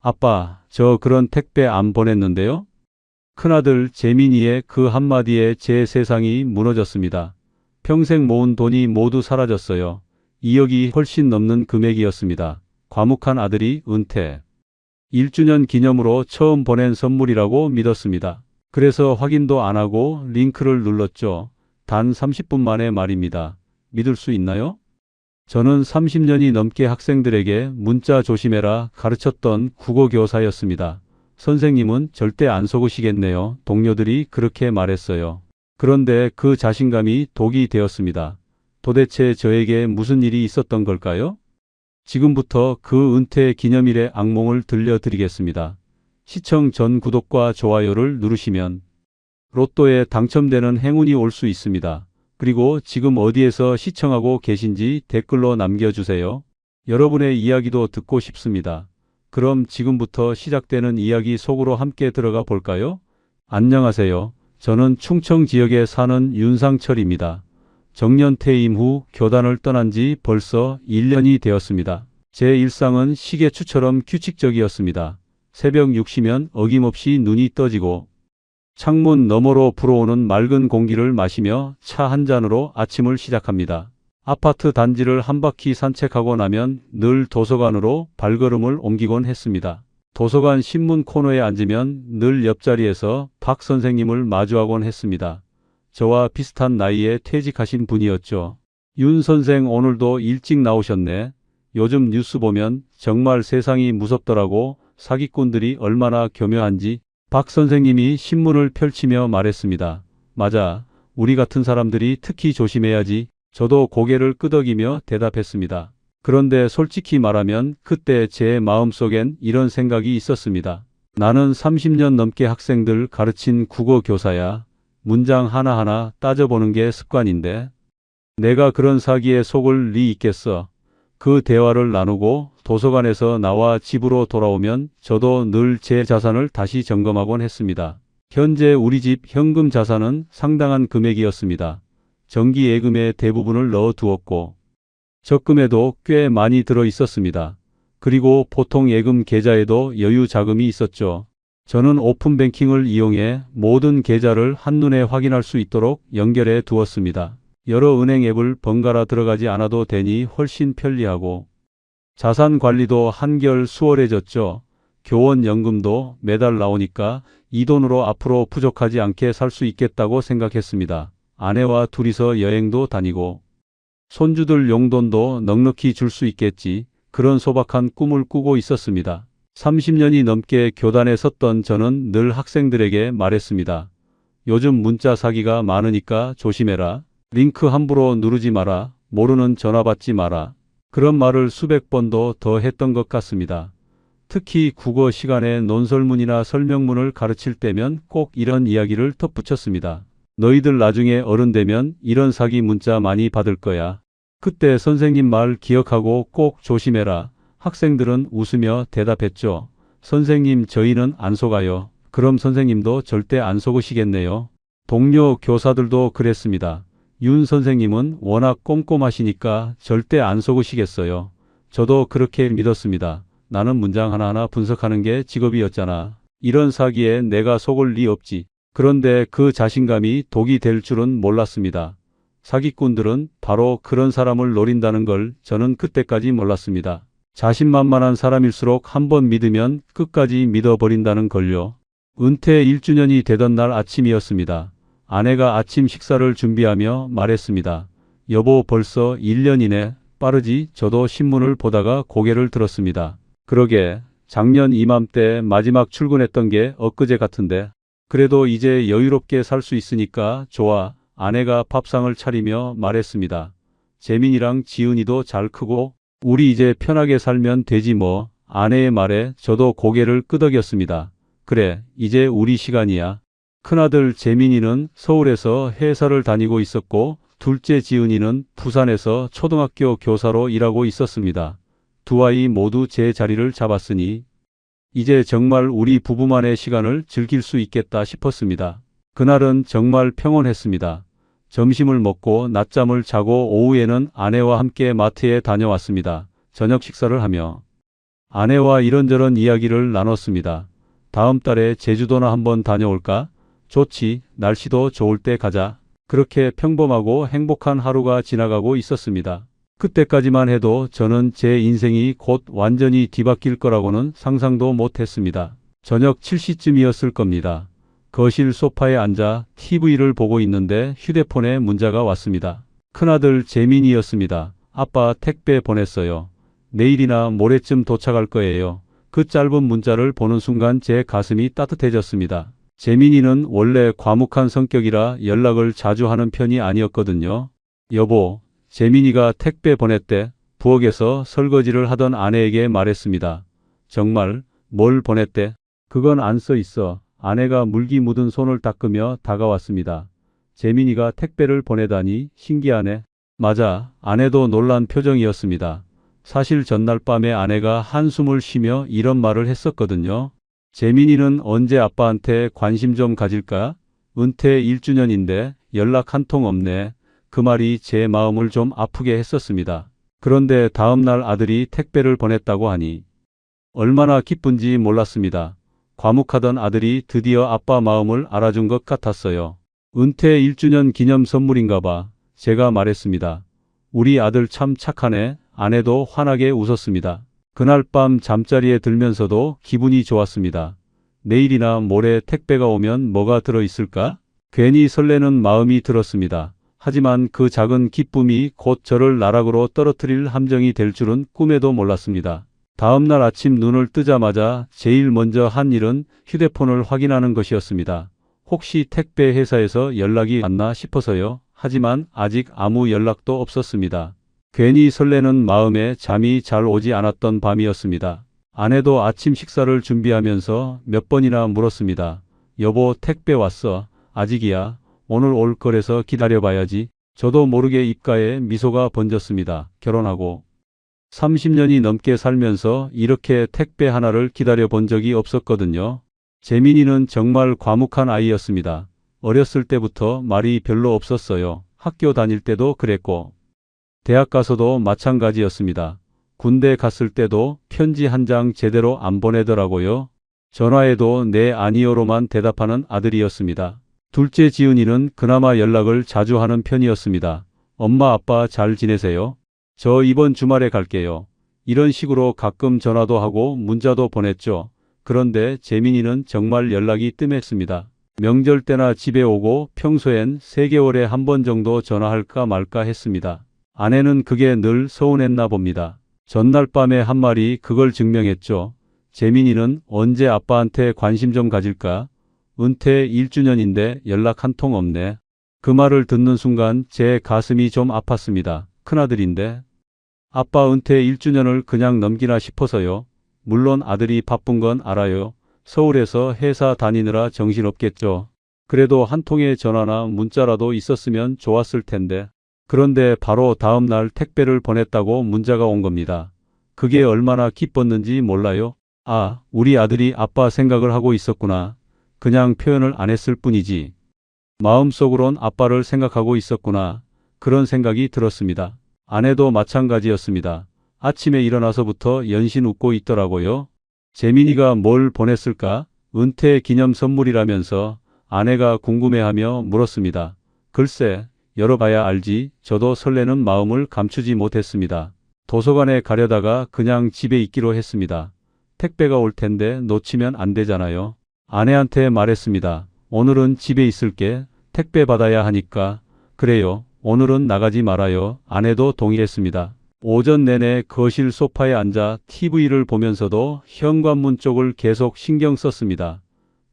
아빠, 저 그런 택배 안 보냈는데요? 큰아들 재민이의 그 한마디에 제 세상이 무너졌습니다. 평생 모은 돈이 모두 사라졌어요. 2억이 훨씬 넘는 금액이었습니다. 과묵한 아들이 은퇴 1주년 기념으로 처음 보낸 선물이라고 믿었습니다. 그래서 확인도 안 하고 링크를 눌렀죠. 단 30분 만에 말입니다. 믿을 수 있나요? 저는 30년이 넘게 학생들에게 문자 조심해라 가르쳤던 국어교사였습니다. 선생님은 절대 안 속으시겠네요. 동료들이 그렇게 말했어요. 그런데 그 자신감이 독이 되었습니다. 도대체 저에게 무슨 일이 있었던 걸까요? 지금부터 그 은퇴 기념일의 악몽을 들려드리겠습니다. 시청 전 구독과 좋아요를 누르시면 로또에 당첨되는 행운이 올 수 있습니다. 그리고 지금 어디에서 시청하고 계신지 댓글로 남겨주세요. 여러분의 이야기도 듣고 싶습니다. 그럼 지금부터 시작되는 이야기 속으로 함께 들어가 볼까요? 안녕하세요. 저는 충청 지역에 사는 윤상철입니다. 정년 퇴임 후 교단을 떠난 지 벌써 1년이 되었습니다. 제 일상은 시계추처럼 규칙적이었습니다. 새벽 6시면 어김없이 눈이 떠지고 창문 너머로 불어오는 맑은 공기를 마시며 차 한 잔으로 아침을 시작합니다. 아파트 단지를 한 바퀴 산책하고 나면 늘 도서관으로 발걸음을 옮기곤 했습니다. 도서관 신문 코너에 앉으면 늘 옆자리에서 박 선생님을 마주하곤 했습니다. 저와 비슷한 나이에 퇴직하신 분이었죠. 윤 선생 오늘도 일찍 나오셨네. 요즘 뉴스 보면 정말 세상이 무섭더라고. 사기꾼들이 얼마나 교묘한지. 박 선생님이 신문을 펼치며 말했습니다. 맞아. 우리 같은 사람들이 특히 조심해야지. 저도 고개를 끄덕이며 대답했습니다. 그런데 솔직히 말하면 그때 제 마음속엔 이런 생각이 있었습니다. 나는 30년 넘게 학생들 가르친 국어 교사야. 문장 하나하나 따져보는 게 습관인데 내가 그런 사기에 속을 리 있겠어. 그 대화를 나누고 도서관에서 나와 집으로 돌아오면 저도 늘 제 자산을 다시 점검하곤 했습니다. 현재 우리 집 현금 자산은 상당한 금액이었습니다. 정기 예금에 대부분을 넣어두었고 적금에도 꽤 많이 들어 있었습니다. 그리고 보통 예금 계좌에도 여유 자금이 있었죠. 저는 오픈뱅킹을 이용해 모든 계좌를 한눈에 확인할 수 있도록 연결해 두었습니다. 여러 은행 앱을 번갈아 들어가지 않아도 되니 훨씬 편리하고 자산 관리도 한결 수월해졌죠. 교원연금도 매달 나오니까 이 돈으로 앞으로 부족하지 않게 살 수 있겠다고 생각했습니다. 아내와 둘이서 여행도 다니고 손주들 용돈도 넉넉히 줄 수 있겠지. 그런 소박한 꿈을 꾸고 있었습니다. 30년이 넘게 교단에 섰던 저는 늘 학생들에게 말했습니다. 요즘 문자 사기가 많으니까 조심해라. 링크 함부로 누르지 마라. 모르는 전화 받지 마라. 그런 말을 수백 번도 더 했던 것 같습니다. 특히 국어 시간에 논설문이나 설명문을 가르칠 때면 꼭 이런 이야기를 덧붙였습니다. 너희들 나중에 어른 되면 이런 사기 문자 많이 받을 거야. 그때 선생님 말 기억하고 꼭 조심해라. 학생들은 웃으며 대답했죠. 선생님 저희는 안 속아요. 그럼 선생님도 절대 안 속으시겠네요. 동료 교사들도 그랬습니다. 윤 선생님은 워낙 꼼꼼하시니까 절대 안 속으시겠어요. 저도 그렇게 믿었습니다. 나는 문장 하나하나 분석하는 게 직업이었잖아. 이런 사기에 내가 속을 리 없지. 그런데 그 자신감이 독이 될 줄은 몰랐습니다. 사기꾼들은 바로 그런 사람을 노린다는 걸 저는 그때까지 몰랐습니다. 자신만만한 사람일수록 한번 믿으면 끝까지 믿어버린다는 걸요. 은퇴 1주년이 되던 날 아침이었습니다. 아내가 아침 식사를 준비하며 말했습니다. 여보 벌써 1년이네. 빠르지? 저도 신문을 보다가 고개를 들었습니다. 그러게 작년 이맘때 마지막 출근했던 게 엊그제 같은데. 그래도 이제 여유롭게 살 수 있으니까 좋아. 아내가 밥상을 차리며 말했습니다. 재민이랑 지은이도 잘 크고 우리 이제 편하게 살면 되지 뭐. 아내의 말에 저도 고개를 끄덕였습니다. 그래 이제 우리 시간이야. 큰아들 재민이는 서울에서 회사를 다니고 있었고 둘째 지은이는 부산에서 초등학교 교사로 일하고 있었습니다. 두 아이 모두 제 자리를 잡았으니 이제 정말 우리 부부만의 시간을 즐길 수 있겠다 싶었습니다. 그날은 정말 평온했습니다. 점심을 먹고 낮잠을 자고 오후에는 아내와 함께 마트에 다녀왔습니다. 저녁 식사를 하며 아내와 이런저런 이야기를 나눴습니다. 다음 달에 제주도나 한번 다녀올까? 좋지. 날씨도 좋을 때 가자. 그렇게 평범하고 행복한 하루가 지나가고 있었습니다. 그때까지만 해도 저는 제 인생이 곧 완전히 뒤바뀔 거라고는 상상도 못했습니다. 저녁 7시쯤이었을 겁니다. 거실 소파에 앉아 TV를 보고 있는데 휴대폰에 문자가 왔습니다. 큰아들 재민이였습니다. 아빠 택배 보냈어요. 내일이나 모레쯤 도착할 거예요. 그 짧은 문자를 보는 순간 제 가슴이 따뜻해졌습니다. 재민이는 원래 과묵한 성격이라 연락을 자주 하는 편이 아니었거든요. 여보, 재민이가 택배 보냈대. 부엌에서 설거지를 하던 아내에게 말했습니다. 정말? 뭘 보냈대? 그건 안 써 있어. 아내가 물기 묻은 손을 닦으며 다가왔습니다. 재민이가 택배를 보내다니 신기하네. 맞아. 아내도 놀란 표정이었습니다. 사실 전날 밤에 아내가 한숨을 쉬며 이런 말을 했었거든요. 재민이는 언제 아빠한테 관심 좀 가질까? 은퇴 1주년인데 연락 한 통 없네. 그 말이 제 마음을 좀 아프게 했었습니다. 그런데 다음 날 아들이 택배를 보냈다고 하니 얼마나 기쁜지 몰랐습니다. 과묵하던 아들이 드디어 아빠 마음을 알아준 것 같았어요. 은퇴 1주년 기념 선물인가 봐. 제가 말했습니다. 우리 아들 참 착하네. 아내도 환하게 웃었습니다. 그날 밤 잠자리에 들면서도 기분이 좋았습니다. 내일이나 모레 택배가 오면 뭐가 들어있을까? 괜히 설레는 마음이 들었습니다. 하지만 그 작은 기쁨이 곧 저를 나락으로 떨어뜨릴 함정이 될 줄은 꿈에도 몰랐습니다. 다음 날 아침 눈을 뜨자마자 제일 먼저 한 일은 휴대폰을 확인하는 것이었습니다. 혹시 택배 회사에서 연락이 왔나 싶어서요. 하지만 아직 아무 연락도 없었습니다. 괜히 설레는 마음에 잠이 잘 오지 않았던 밤이었습니다. 아내도 아침 식사를 준비하면서 몇 번이나 물었습니다. 여보, 택배 왔어. 아직이야. 오늘 올 거래서 기다려봐야지. 저도 모르게 입가에 미소가 번졌습니다. 결혼하고 30년이 넘게 살면서 이렇게 택배 하나를 기다려 본 적이 없었거든요. 재민이는 정말 과묵한 아이였습니다. 어렸을 때부터 말이 별로 없었어요. 학교 다닐 때도 그랬고 대학 가서도 마찬가지였습니다. 군대 갔을 때도 편지 한 장 제대로 안 보내더라고요. 전화에도 네 아니요로만 대답하는 아들이었습니다. 둘째 지은이는 그나마 연락을 자주 하는 편이었습니다. 엄마 아빠 잘 지내세요? 저 이번 주말에 갈게요. 이런 식으로 가끔 전화도 하고 문자도 보냈죠. 그런데 재민이는 정말 연락이 뜸했습니다. 명절 때나 집에 오고 평소엔 3개월에 한 번 정도 전화할까 말까 했습니다. 아내는 그게 늘 서운했나 봅니다. 전날 밤에 한 말이 그걸 증명했죠. 재민이는 언제 아빠한테 관심 좀 가질까? 은퇴 1주년인데 연락 한 통 없네. 그 말을 듣는 순간 제 가슴이 좀 아팠습니다. 큰아들인데. 아빠 은퇴 1주년을 그냥 넘기나 싶어서요. 물론 아들이 바쁜 건 알아요. 서울에서 회사 다니느라 정신없겠죠. 그래도 한 통의 전화나 문자라도 있었으면 좋았을 텐데. 그런데 바로 다음 날 택배를 보냈다고 문자가 온 겁니다. 그게 얼마나 기뻤는지 몰라요. 아, 우리 아들이 아빠 생각을 하고 있었구나. 그냥 표현을 안 했을 뿐이지. 마음속으론 아빠를 생각하고 있었구나. 그런 생각이 들었습니다. 아내도 마찬가지였습니다. 아침에 일어나서부터 연신 웃고 있더라고요. 재민이가 뭘 보냈을까? 은퇴 기념 선물이라면서 아내가 궁금해하며 물었습니다. 글쎄, 열어봐야 알지. 저도 설레는 마음을 감추지 못했습니다. 도서관에 가려다가 그냥 집에 있기로 했습니다. 택배가 올 텐데 놓치면 안 되잖아요. 아내한테 말했습니다. 오늘은 집에 있을게. 택배 받아야 하니까. 그래요. 오늘은 나가지 말아요. 아내도 동의했습니다. 오전 내내 거실 소파에 앉아 TV를 보면서도 현관문 쪽을 계속 신경 썼습니다.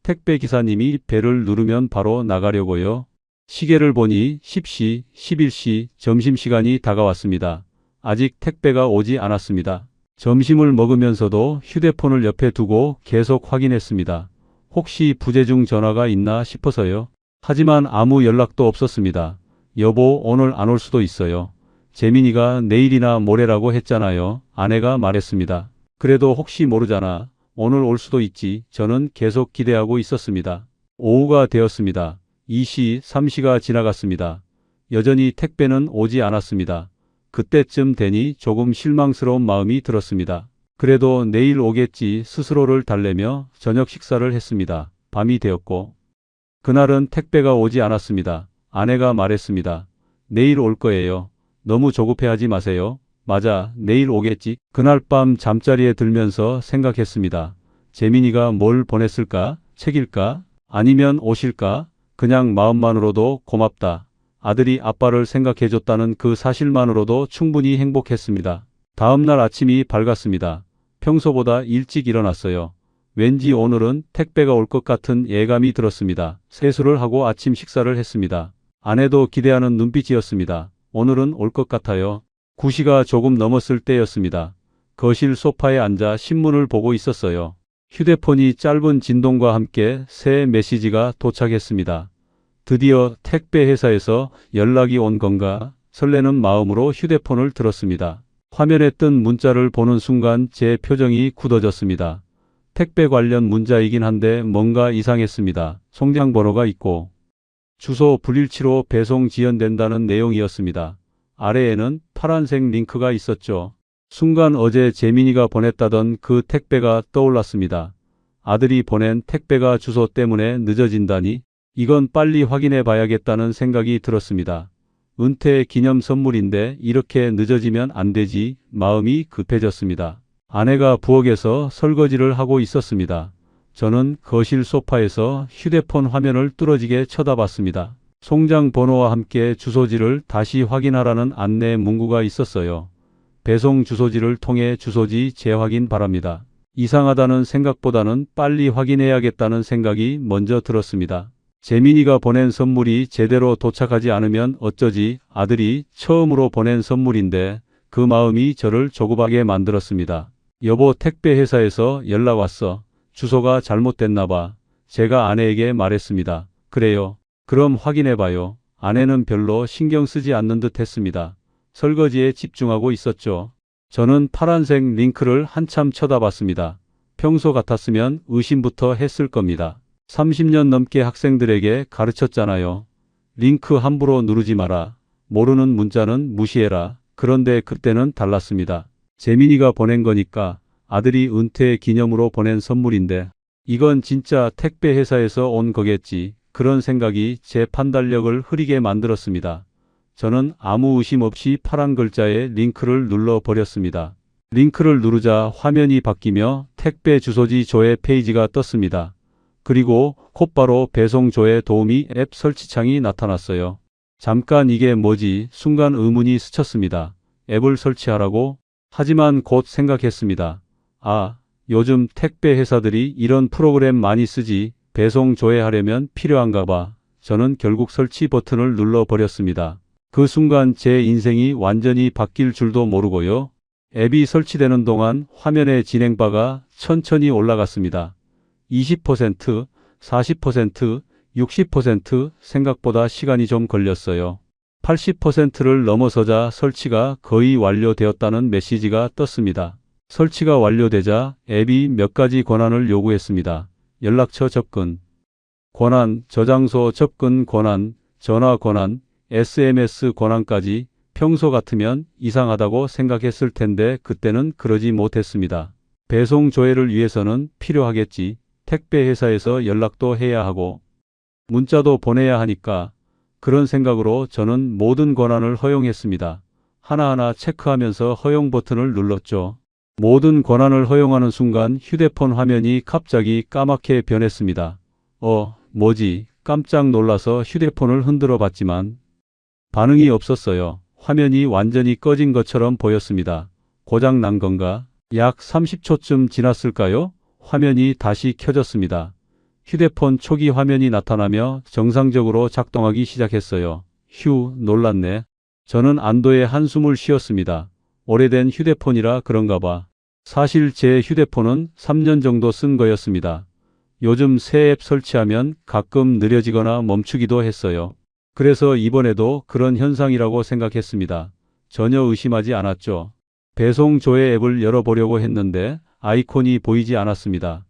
택배 기사님이 벨을 누르면 바로 나가려고요. 시계를 보니 10시, 11시 점심시간이 다가왔습니다. 아직 택배가 오지 않았습니다. 점심을 먹으면서도 휴대폰을 옆에 두고 계속 확인했습니다. 혹시 부재중 전화가 있나 싶어서요. 하지만 아무 연락도 없었습니다. 여보, 오늘 안 올 수도 있어요. 재민이가 내일이나 모레라고 했잖아요. 아내가 말했습니다. 그래도 혹시 모르잖아. 오늘 올 수도 있지. 저는 계속 기대하고 있었습니다. 오후가 되었습니다. 2시, 3시가 지나갔습니다. 여전히 택배는 오지 않았습니다. 그때쯤 되니 조금 실망스러운 마음이 들었습니다. 그래도 내일 오겠지 스스로를 달래며 저녁 식사를 했습니다. 밤이 되었고 그날은 택배가 오지 않았습니다. 아내가 말했습니다. 내일 올 거예요. 너무 조급해하지 마세요. 맞아, 내일 오겠지. 그날 밤 잠자리에 들면서 생각했습니다. 재민이가 뭘 보냈을까? 책일까? 아니면 옷일까? 그냥 마음만으로도 고맙다. 아들이 아빠를 생각해줬다는 그 사실만으로도 충분히 행복했습니다. 다음 날 아침이 밝았습니다. 평소보다 일찍 일어났어요. 왠지 오늘은 택배가 올 것 같은 예감이 들었습니다. 세수를 하고 아침 식사를 했습니다. 아내도 기대하는 눈빛이었습니다. 오늘은 올 것 같아요. 9시가 조금 넘었을 때였습니다. 거실 소파에 앉아 신문을 보고 있었어요. 휴대폰이 짧은 진동과 함께 새 메시지가 도착했습니다. 드디어 택배 회사에서 연락이 온 건가? 설레는 마음으로 휴대폰을 들었습니다. 화면에 뜬 문자를 보는 순간 제 표정이 굳어졌습니다. 택배 관련 문자이긴 한데 뭔가 이상했습니다. 송장 번호가 있고 주소 불일치로 배송 지연된다는 내용이었습니다. 아래에는 파란색 링크가 있었죠. 순간 어제 재민이가 보냈다던 그 택배가 떠올랐습니다. 아들이 보낸 택배가 주소 때문에 늦어진다니 이건 빨리 확인해 봐야겠다는 생각이 들었습니다. 은퇴 기념 선물인데 이렇게 늦어지면 안 되지. 마음이 급해졌습니다. 아내가 부엌에서 설거지를 하고 있었습니다. 저는 거실 소파에서 휴대폰 화면을 뚫어지게 쳐다봤습니다. 송장 번호와 함께 주소지를 다시 확인하라는 안내 문구가 있었어요. 배송 주소지를 통해 주소지 재확인 바랍니다. 이상하다는 생각보다는 빨리 확인해야겠다는 생각이 먼저 들었습니다. 재민이가 보낸 선물이 제대로 도착하지 않으면 어쩌지. 아들이 처음으로 보낸 선물인데 그 마음이 저를 조급하게 만들었습니다. 여보, 택배 회사에서 연락 왔어. 주소가 잘못됐나 봐. 제가 아내에게 말했습니다. 그래요? 그럼 확인해봐요. 아내는 별로 신경 쓰지 않는 듯 했습니다. 설거지에 집중하고 있었죠. 저는 파란색 링크를 한참 쳐다봤습니다. 평소 같았으면 의심부터 했을 겁니다. 30년 넘게 학생들에게 가르쳤잖아요. 링크 함부로 누르지 마라. 모르는 문자는 무시해라. 그런데 그때는 달랐습니다. 재민이가 보낸 거니까 아들이 은퇴 기념으로 보낸 선물인데 이건 진짜 택배 회사에서 온 거겠지. 그런 생각이 제 판단력을 흐리게 만들었습니다. 저는 아무 의심 없이 파란 글자에 링크를 눌러버렸습니다. 링크를 누르자 화면이 바뀌며 택배 주소지 조회 페이지가 떴습니다. 그리고 곧바로 배송 조회 도우미 앱 설치창이 나타났어요. 잠깐 이게 뭐지? 순간 의문이 스쳤습니다. 앱을 설치하라고? 하지만 곧 생각했습니다. 아, 요즘 택배 회사들이 이런 프로그램 많이 쓰지. 배송 조회하려면 필요한가 봐. 저는 결국 설치 버튼을 눌러버렸습니다. 그 순간 제 인생이 완전히 바뀔 줄도 모르고요. 앱이 설치되는 동안 화면의 진행바가 천천히 올라갔습니다. 20%, 40%, 60% 생각보다 시간이 좀 걸렸어요. 80%를 넘어서자 설치가 거의 완료되었다는 메시지가 떴습니다. 설치가 완료되자 앱이 몇 가지 권한을 요구했습니다. 연락처 접근 권한, 저장소 접근 권한, 전화 권한, SMS 권한까지. 평소 같으면 이상하다고 생각했을 텐데 그때는 그러지 못했습니다. 배송 조회를 위해서는 필요하겠지. 택배 회사에서 연락도 해야 하고 문자도 보내야 하니까 그런 생각으로 저는 모든 권한을 허용했습니다. 하나하나 체크하면서 허용 버튼을 눌렀죠. 모든 권한을 허용하는 순간 휴대폰 화면이 갑자기 까맣게 변했습니다. 뭐지? 깜짝 놀라서 휴대폰을 흔들어 봤지만 반응이 없었어요. 화면이 완전히 꺼진 것처럼 보였습니다. 고장 난 건가? 약 30초쯤 지났을까요? 화면이 다시 켜졌습니다. 휴대폰 초기 화면이 나타나며 정상적으로 작동하기 시작했어요. 휴, 놀랐네. 저는 안도의 한숨을 쉬었습니다. 오래된 휴대폰이라 그런가 봐. 사실 제 휴대폰은 3년 정도 쓴 거였습니다. 요즘 새 앱 설치하면 가끔 느려지거나 멈추기도 했어요. 그래서 이번에도 그런 현상이라고 생각했습니다. 전혀 의심하지 않았죠. 배송 조회 앱을 열어보려고 했는데 아이콘이 보이지 않았습니다.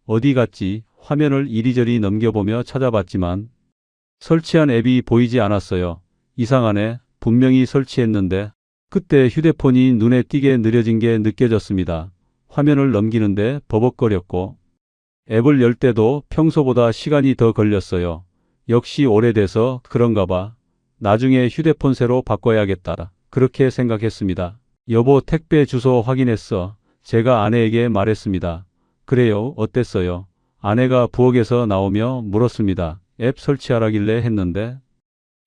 어디 갔지? 화면을 이리저리 넘겨보며 찾아봤지만 설치한 앱이 보이지 않았어요. 이상하네. 분명히 설치했는데. 그때 휴대폰이 눈에 띄게 느려진 게 느껴졌습니다. 화면을 넘기는데 버벅거렸고 앱을 열 때도 평소보다 시간이 더 걸렸어요. 역시 오래돼서 그런가 봐. 나중에 휴대폰 새로 바꿔야겠다. 그렇게 생각했습니다. 여보, 택배 주소 확인했어. 제가 아내에게 말했습니다. 그래요? 어땠어요? 아내가 부엌에서 나오며 물었습니다. 앱 설치하라길래 했는데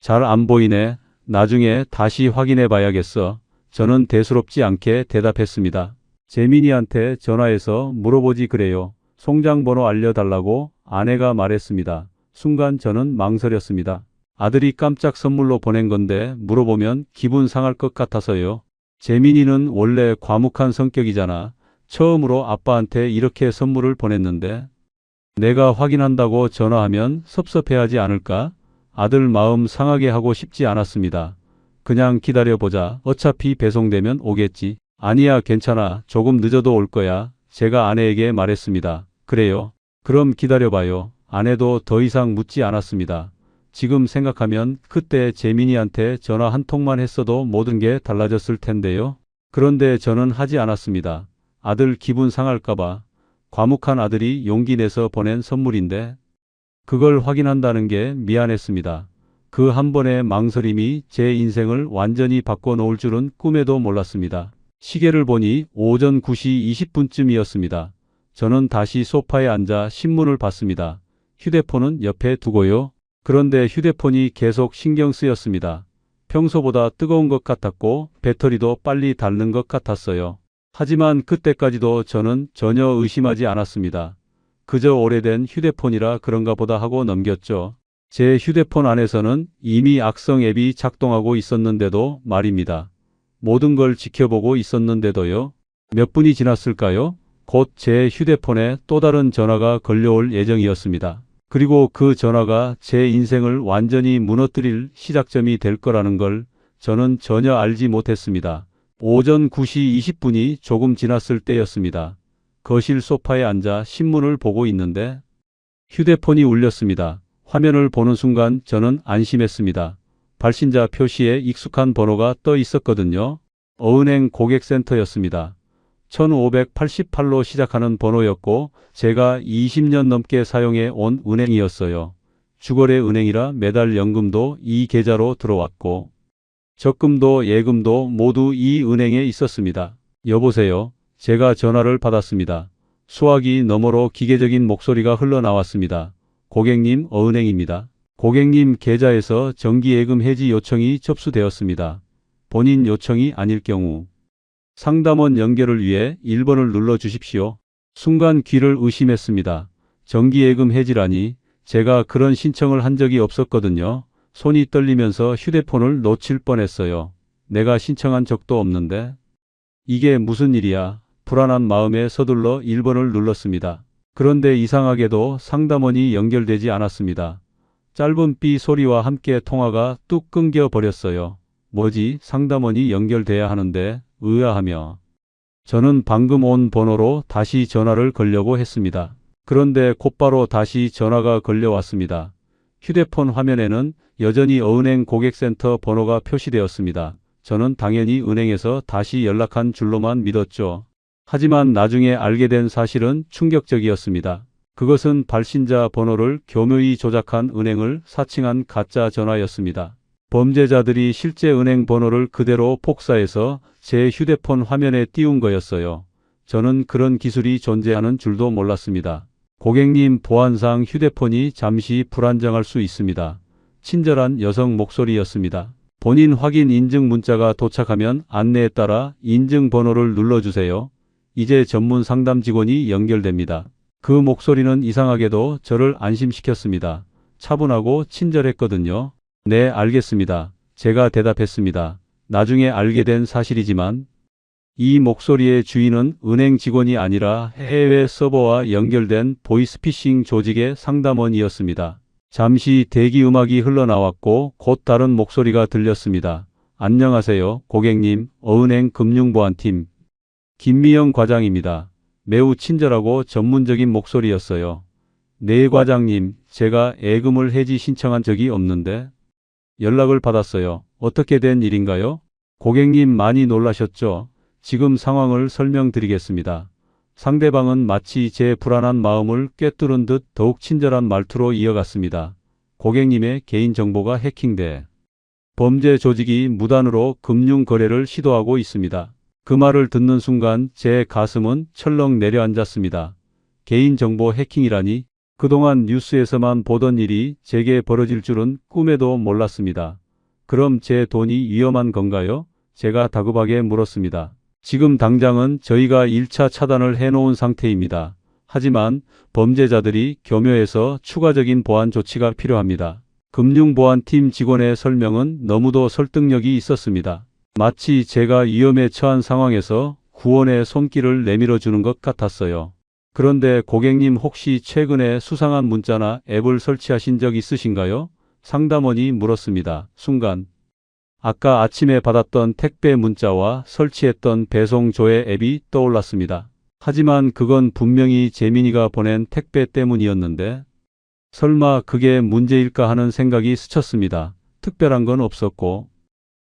잘 안 보이네. 나중에 다시 확인해 봐야겠어. 저는 대수롭지 않게 대답했습니다. 재민이한테 전화해서 물어보지 그래요. 송장 번호 알려달라고 아내가 말했습니다. 순간 저는 망설였습니다. 아들이 깜짝 선물로 보낸 건데 물어보면 기분 상할 것 같아서요. 재민이는 원래 과묵한 성격이잖아. 처음으로 아빠한테 이렇게 선물을 보냈는데 내가 확인한다고 전화하면 섭섭해하지 않을까? 아들 마음 상하게 하고 싶지 않았습니다. 그냥 기다려보자. 어차피 배송되면 오겠지. 아니야, 괜찮아. 조금 늦어도 올 거야. 제가 아내에게 말했습니다. 그래요. 그럼 기다려봐요. 아내도 더 이상 묻지 않았습니다. 지금 생각하면 그때 재민이한테 전화 한 통만 했어도 모든 게 달라졌을 텐데요. 그런데 저는 하지 않았습니다. 아들 기분 상할까봐. 과묵한 아들이 용기 내서 보낸 선물인데 그걸 확인한다는 게 미안했습니다. 그 한 번의 망설임이 제 인생을 완전히 바꿔놓을 줄은 꿈에도 몰랐습니다. 시계를 보니 오전 9시 20분쯤이었습니다. 저는 다시 소파에 앉아 신문을 봤습니다. 휴대폰은 옆에 두고요. 그런데 휴대폰이 계속 신경 쓰였습니다. 평소보다 뜨거운 것 같았고 배터리도 빨리 닳는 것 같았어요. 하지만 그때까지도 저는 전혀 의심하지 않았습니다. 그저 오래된 휴대폰이라 그런가 보다 하고 넘겼죠. 제 휴대폰 안에서는 이미 악성 앱이 작동하고 있었는데도 말입니다. 모든 걸 지켜보고 있었는데도요. 몇 분이 지났을까요? 곧 제 휴대폰에 또 다른 전화가 걸려올 예정이었습니다. 그리고 그 전화가 제 인생을 완전히 무너뜨릴 시작점이 될 거라는 걸 저는 전혀 알지 못했습니다. 오전 9시 20분이 조금 지났을 때였습니다. 거실 소파에 앉아 신문을 보고 있는데 휴대폰이 울렸습니다. 화면을 보는 순간 저는 안심했습니다. 발신자 표시에 익숙한 번호가 떠 있었거든요. 어은행 고객센터였습니다. 1588로 시작하는 번호였고 제가 20년 넘게 사용해 온 은행이었어요. 주거래 은행이라 매달 연금도 이 계좌로 들어왔고 적금도 예금도 모두 이 은행에 있었습니다. 여보세요. 제가 전화를 받았습니다. 수화기 너머로 기계적인 목소리가 흘러나왔습니다. 고객님, 어은행입니다. 고객님 계좌에서 정기예금 해지 요청이 접수되었습니다. 본인 요청이 아닐 경우 상담원 연결을 위해 1번을 눌러주십시오. 순간 귀를 의심했습니다. 정기예금 해지라니 제가 그런 신청을 한 적이 없었거든요. 손이 떨리면서 휴대폰을 놓칠 뻔했어요. 내가 신청한 적도 없는데 이게 무슨 일이야. 불안한 마음에 서둘러 1번을 눌렀습니다. 그런데 이상하게도 상담원이 연결되지 않았습니다. 짧은 삐 소리와 함께 통화가 뚝 끊겨 버렸어요. 뭐지? 상담원이 연결돼야 하는데 의아하며 저는 방금 온 번호로 다시 전화를 걸려고 했습니다. 그런데 곧바로 다시 전화가 걸려왔습니다. 휴대폰 화면에는 여전히 어은행 고객센터 번호가 표시되었습니다. 저는 당연히 은행에서 다시 연락한 줄로만 믿었죠. 하지만 나중에 알게 된 사실은 충격적이었습니다. 그것은 발신자 번호를 교묘히 조작한 은행을 사칭한 가짜 전화였습니다. 범죄자들이 실제 은행 번호를 그대로 복사해서 제 휴대폰 화면에 띄운 거였어요. 저는 그런 기술이 존재하는 줄도 몰랐습니다. 고객님, 보안상 휴대폰이 잠시 불안정할 수 있습니다. 친절한 여성 목소리였습니다. 본인 확인 인증 문자가 도착하면 안내에 따라 인증 번호를 눌러주세요. 이제 전문 상담 직원이 연결됩니다. 그 목소리는 이상하게도 저를 안심시켰습니다. 차분하고 친절했거든요. 네, 알겠습니다. 제가 대답했습니다. 나중에 알게 된 사실이지만 이 목소리의 주인은 은행 직원이 아니라 해외 서버와 연결된 보이스피싱 조직의 상담원이었습니다. 잠시 대기 음악이 흘러나왔고 곧 다른 목소리가 들렸습니다. 안녕하세요, 고객님. 어은행 금융보안팀 김미영 과장입니다. 매우 친절하고 전문적인 목소리였어요. 네, 과장님. 제가 예금을 해지 신청한 적이 없는데 연락을 받았어요. 어떻게 된 일인가요? 고객님, 많이 놀라셨죠? 지금 상황을 설명드리겠습니다. 상대방은 마치 제 불안한 마음을 꿰뚫은 듯 더욱 친절한 말투로 이어갔습니다. 고객님의 개인정보가 해킹돼 범죄 조직이 무단으로 금융 거래를 시도하고 있습니다. 그 말을 듣는 순간 제 가슴은 철렁 내려앉았습니다. 개인정보 해킹이라니 그동안 뉴스에서만 보던 일이 제게 벌어질 줄은 꿈에도 몰랐습니다. 그럼 제 돈이 위험한 건가요? 제가 다급하게 물었습니다. 지금 당장은 저희가 1차 차단을 해놓은 상태입니다. 하지만 범죄자들이 교묘해서 추가적인 보안 조치가 필요합니다. 금융보안팀 직원의 설명은 너무도 설득력이 있었습니다. 마치 제가 위험에 처한 상황에서 구원의 손길을 내밀어 주는 것 같았어요. 그런데 고객님 혹시 최근에 수상한 문자나 앱을 설치하신 적 있으신가요? 상담원이 물었습니다. 순간 아까 아침에 받았던 택배 문자와 설치했던 배송 조회 앱이 떠올랐습니다. 하지만 그건 분명히 재민이가 보낸 택배 때문이었는데 설마 그게 문제일까 하는 생각이 스쳤습니다. 특별한 건 없었고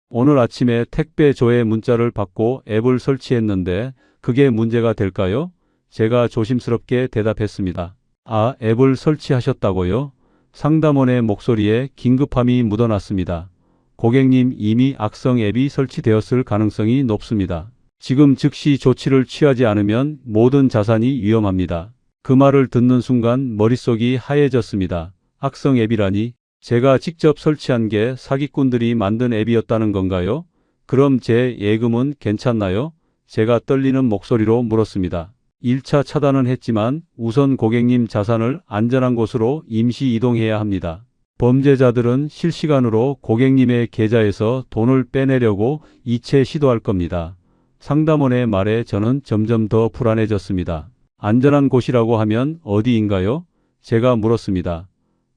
오늘 아침에 택배 조회 문자를 받고 앱을 설치했는데 그게 문제가 될까요? 제가 조심스럽게 대답했습니다. 아, 앱을 설치하셨다고요? 상담원의 목소리에 긴급함이 묻어났습니다. 고객님 이미 악성 앱이 설치되었을 가능성이 높습니다. 지금 즉시 조치를 취하지 않으면 모든 자산이 위험합니다. 그 말을 듣는 순간 머릿속이 하얘졌습니다. 악성 앱이라니 제가 직접 설치한 게 사기꾼들이 만든 앱이었다는 건가요? 그럼 제 예금은 괜찮나요? 제가 떨리는 목소리로 물었습니다. 1차 차단은 했지만 우선 고객님 자산을 안전한 곳으로 임시 이동해야 합니다. 범죄자들은 실시간으로 고객님의 계좌에서 돈을 빼내려고 이체 시도할 겁니다. 상담원의 말에 저는 점점 더 불안해졌습니다. 안전한 곳이라고 하면 어디인가요? 제가 물었습니다.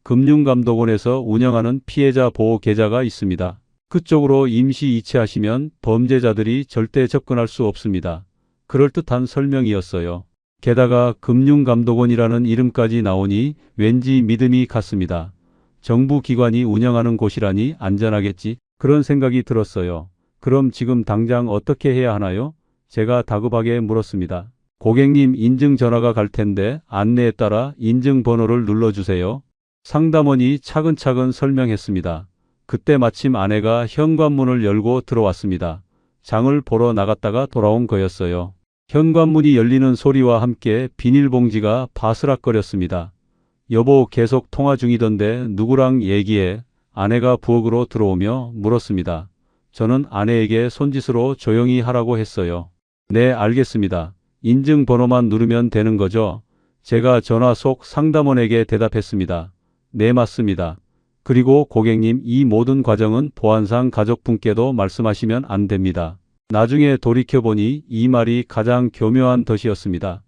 금융감독원에서 운영하는 피해자 보호 계좌가 있습니다. 그쪽으로 임시 이체하시면 범죄자들이 절대 접근할 수 없습니다. 그럴듯한 설명이었어요. 게다가 금융감독원이라는 이름까지 나오니 왠지 믿음이 갔습니다. 정부 기관이 운영하는 곳이라니 안전하겠지? 그런 생각이 들었어요. 그럼 지금 당장 어떻게 해야 하나요? 제가 다급하게 물었습니다. 고객님 인증 전화가 갈 텐데 안내에 따라 인증 번호를 눌러주세요. 상담원이 차근차근 설명했습니다. 그때 마침 아내가 현관문을 열고 들어왔습니다. 장을 보러 나갔다가 돌아온 거였어요. 현관문이 열리는 소리와 함께 비닐봉지가 바스락거렸습니다. 여보 계속 통화 중이던데 누구랑 얘기해? 아내가 부엌으로 들어오며 물었습니다. 저는 아내에게 손짓으로 조용히 하라고 했어요. 네, 알겠습니다. 인증번호만 누르면 되는 거죠? 제가 전화 속 상담원에게 대답했습니다. 네, 맞습니다. 그리고 고객님 이 모든 과정은 보안상 가족분께도 말씀하시면 안 됩니다. 나중에 돌이켜보니 이 말이 가장 교묘한 덫이었습니다.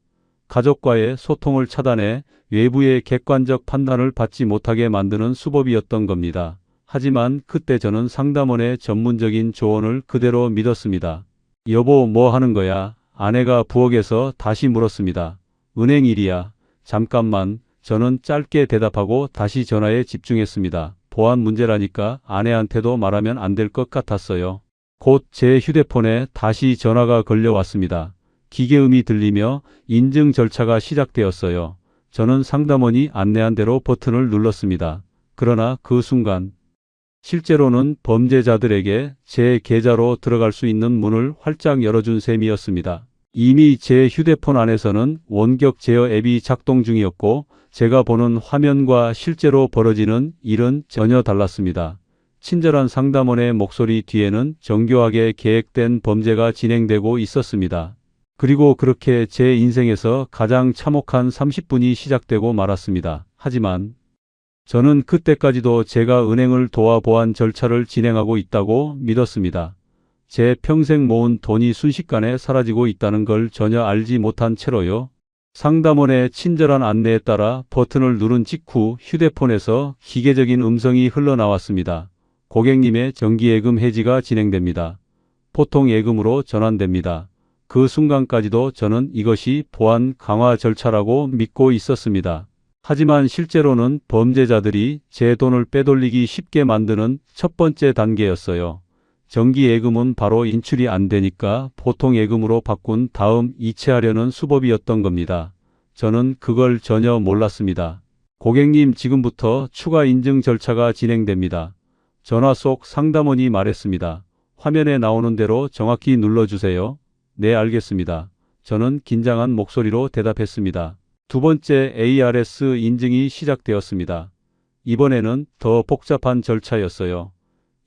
가족과의 소통을 차단해 외부의 객관적 판단을 받지 못하게 만드는 수법이었던 겁니다. 하지만 그때 저는 상담원의 전문적인 조언을 그대로 믿었습니다. 여보 뭐 하는 거야? 아내가 부엌에서 다시 물었습니다. 은행 일이야. 잠깐만. 저는 짧게 대답하고 다시 전화에 집중했습니다. 보안 문제라니까 아내한테도 말하면 안 될 것 같았어요. 곧 제 휴대폰에 다시 전화가 걸려왔습니다. 기계음이 들리며 인증 절차가 시작되었어요. 저는 상담원이 안내한 대로 버튼을 눌렀습니다. 그러나 그 순간 실제로는 범죄자들에게 제 계좌로 들어갈 수 있는 문을 활짝 열어준 셈이었습니다. 이미 제 휴대폰 안에서는 원격 제어 앱이 작동 중이었고 제가 보는 화면과 실제로 벌어지는 일은 전혀 달랐습니다. 친절한 상담원의 목소리 뒤에는 정교하게 계획된 범죄가 진행되고 있었습니다. 그리고 그렇게 제 인생에서 가장 참혹한 30분이 시작되고 말았습니다. 하지만 저는 그때까지도 제가 은행을 도와 보안 절차를 진행하고 있다고 믿었습니다. 제 평생 모은 돈이 순식간에 사라지고 있다는 걸 전혀 알지 못한 채로요. 상담원의 친절한 안내에 따라 버튼을 누른 직후 휴대폰에서 기계적인 음성이 흘러나왔습니다. 고객님의 정기예금 해지가 진행됩니다. 보통 예금으로 전환됩니다. 그 순간까지도 저는 이것이 보안 강화 절차라고 믿고 있었습니다. 하지만 실제로는 범죄자들이 제 돈을 빼돌리기 쉽게 만드는 첫 번째 단계였어요. 정기예금은 바로 인출이 안 되니까 보통 예금으로 바꾼 다음 이체하려는 수법이었던 겁니다. 저는 그걸 전혀 몰랐습니다. 고객님, 지금부터 추가 인증 절차가 진행됩니다. 전화 속 상담원이 말했습니다. 화면에 나오는 대로 정확히 눌러주세요. 네, 알겠습니다. 저는 긴장한 목소리로 대답했습니다. 두 번째 ARS 인증이 시작되었습니다. 이번에는 더 복잡한 절차였어요.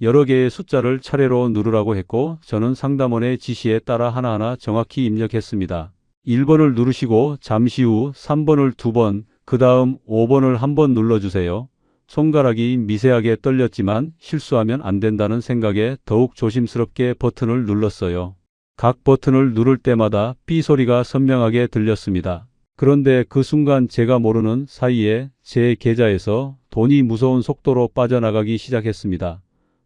여러 개의 숫자를 차례로 누르라고 했고 저는 상담원의 지시에 따라 하나하나 정확히 입력했습니다. 1번을 누르시고 잠시 후 3번을 2번, 그 다음 5번을 한 번 눌러주세요. 손가락이 미세하게 떨렸지만 실수하면 안 된다는 생각에 더욱 조심스럽게 버튼을 눌렀어요. 각 버튼을 누를 때마다 삐 소리가 선명하게 들렸습니다. 그런데 그 순간 제가 모르는 사이에 제 계좌에서 돈이 무서운 속도로 빠져나가기 시작했습니다.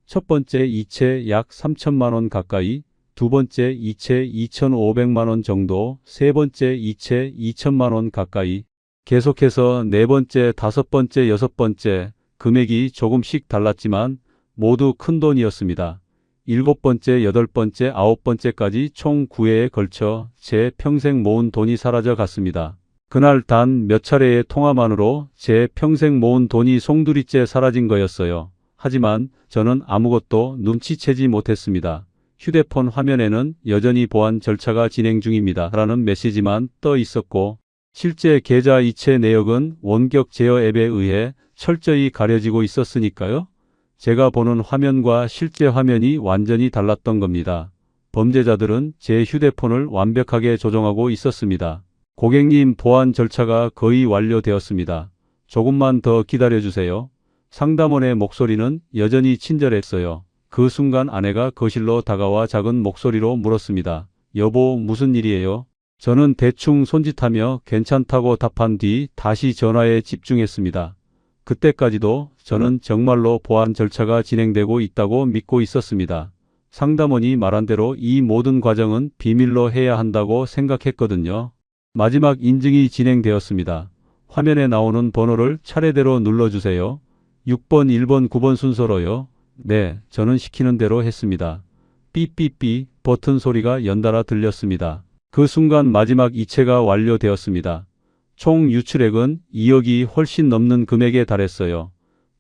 첫 번째 이체 약 3천만 원 가까이, 두 번째 이체 2,500만 원 정도, 세 번째 이체 2천만 원 가까이, 계속해서 네 번째, 다섯 번째, 여섯 번째, 금액이 조금씩 달랐지만 모두 큰 돈이었습니다. 일곱 번째, 여덟 번째, 아홉 번째까지 총 9회에 걸쳐 제 평생 모은 돈이 사라져 갔습니다. 그날 단 몇 차례의 통화만으로 제 평생 모은 돈이 송두리째 사라진 거였어요. 하지만 저는 아무것도 눈치채지 못했습니다. 휴대폰 화면에는 여전히 보안 절차가 진행 중입니다 라는 메시지만 떠 있었고 실제 계좌 이체 내역은 원격 제어 앱에 의해 철저히 가려지고 있었으니까요. 제가 보는 화면과 실제 화면이 완전히 달랐던 겁니다. 범죄자들은 제 휴대폰을 완벽하게 조종하고 있었습니다. 고객님, 보안 절차가 거의 완료되었습니다. 조금만 더 기다려주세요. 상담원의 목소리는 여전히 친절했어요. 그 순간 아내가 거실로 다가와 작은 목소리로 물었습니다. 여보, 무슨 일이에요? 저는 대충 손짓하며 괜찮다고 답한 뒤 다시 전화에 집중했습니다. 그때까지도 저는 정말로 보안 절차가 진행되고 있다고 믿고 있었습니다. 상담원이 말한 대로 이 모든 과정은 비밀로 해야 한다고 생각했거든요. 마지막 인증이 진행되었습니다. 화면에 나오는 번호를 차례대로 눌러주세요. 6번, 1번, 9번 순서로요. 네, 저는 시키는 대로 했습니다. 삐삐삐 버튼 소리가 연달아 들렸습니다. 그 순간 마지막 이체가 완료되었습니다. 총 유출액은 2억이 훨씬 넘는 금액에 달했어요.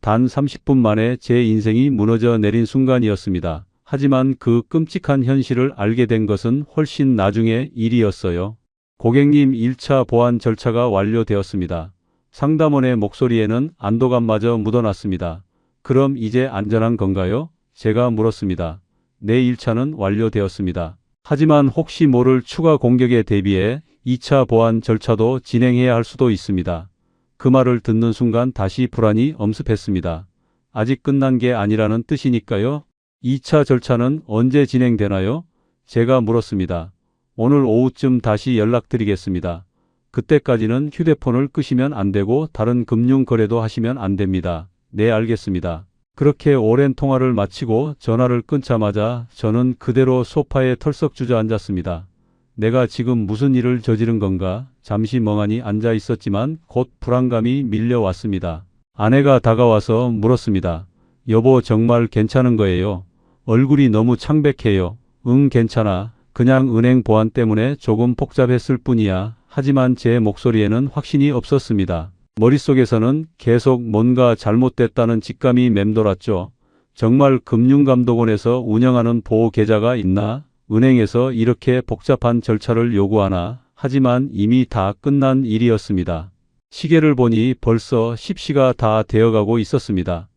단 30분 만에 제 인생이 무너져 내린 순간이었습니다. 하지만 그 끔찍한 현실을 알게 된 것은 훨씬 나중의 일이었어요. 고객님, 1차 보안 절차가 완료되었습니다. 상담원의 목소리에는 안도감마저 묻어났습니다. 그럼 이제 안전한 건가요? 제가 물었습니다. 네, 1차는 완료되었습니다. 하지만 혹시 모를 추가 공격에 대비해 2차 보안 절차도 진행해야 할 수도 있습니다. 그 말을 듣는 순간 다시 불안이 엄습했습니다. 아직 끝난 게 아니라는 뜻이니까요. 2차 절차는 언제 진행되나요? 제가 물었습니다. 오늘 오후쯤 다시 연락드리겠습니다. 그때까지는 휴대폰을 끄시면 안 되고 다른 금융 거래도 하시면 안 됩니다. 네, 알겠습니다. 그렇게 오랜 통화를 마치고 전화를 끊자마자 저는 그대로 소파에 털썩 주저앉았습니다. 내가 지금 무슨 일을 저지른 건가? 잠시 멍하니 앉아 있었지만 곧 불안감이 밀려왔습니다. 아내가 다가와서 물었습니다. 여보, 정말 괜찮은 거예요? 얼굴이 너무 창백해요. 응, 괜찮아. 그냥 은행 보안 때문에 조금 복잡했을 뿐이야. 하지만 제 목소리에는 확신이 없었습니다. 머릿속에서는 계속 뭔가 잘못됐다는 직감이 맴돌았죠. 정말 금융감독원에서 운영하는 보호 계좌가 있나? 은행에서 이렇게 복잡한 절차를 요구하나? 하지만 이미 다 끝난 일이었습니다. 시계를 보니 벌써 10시가 다 되어가고 있었습니다.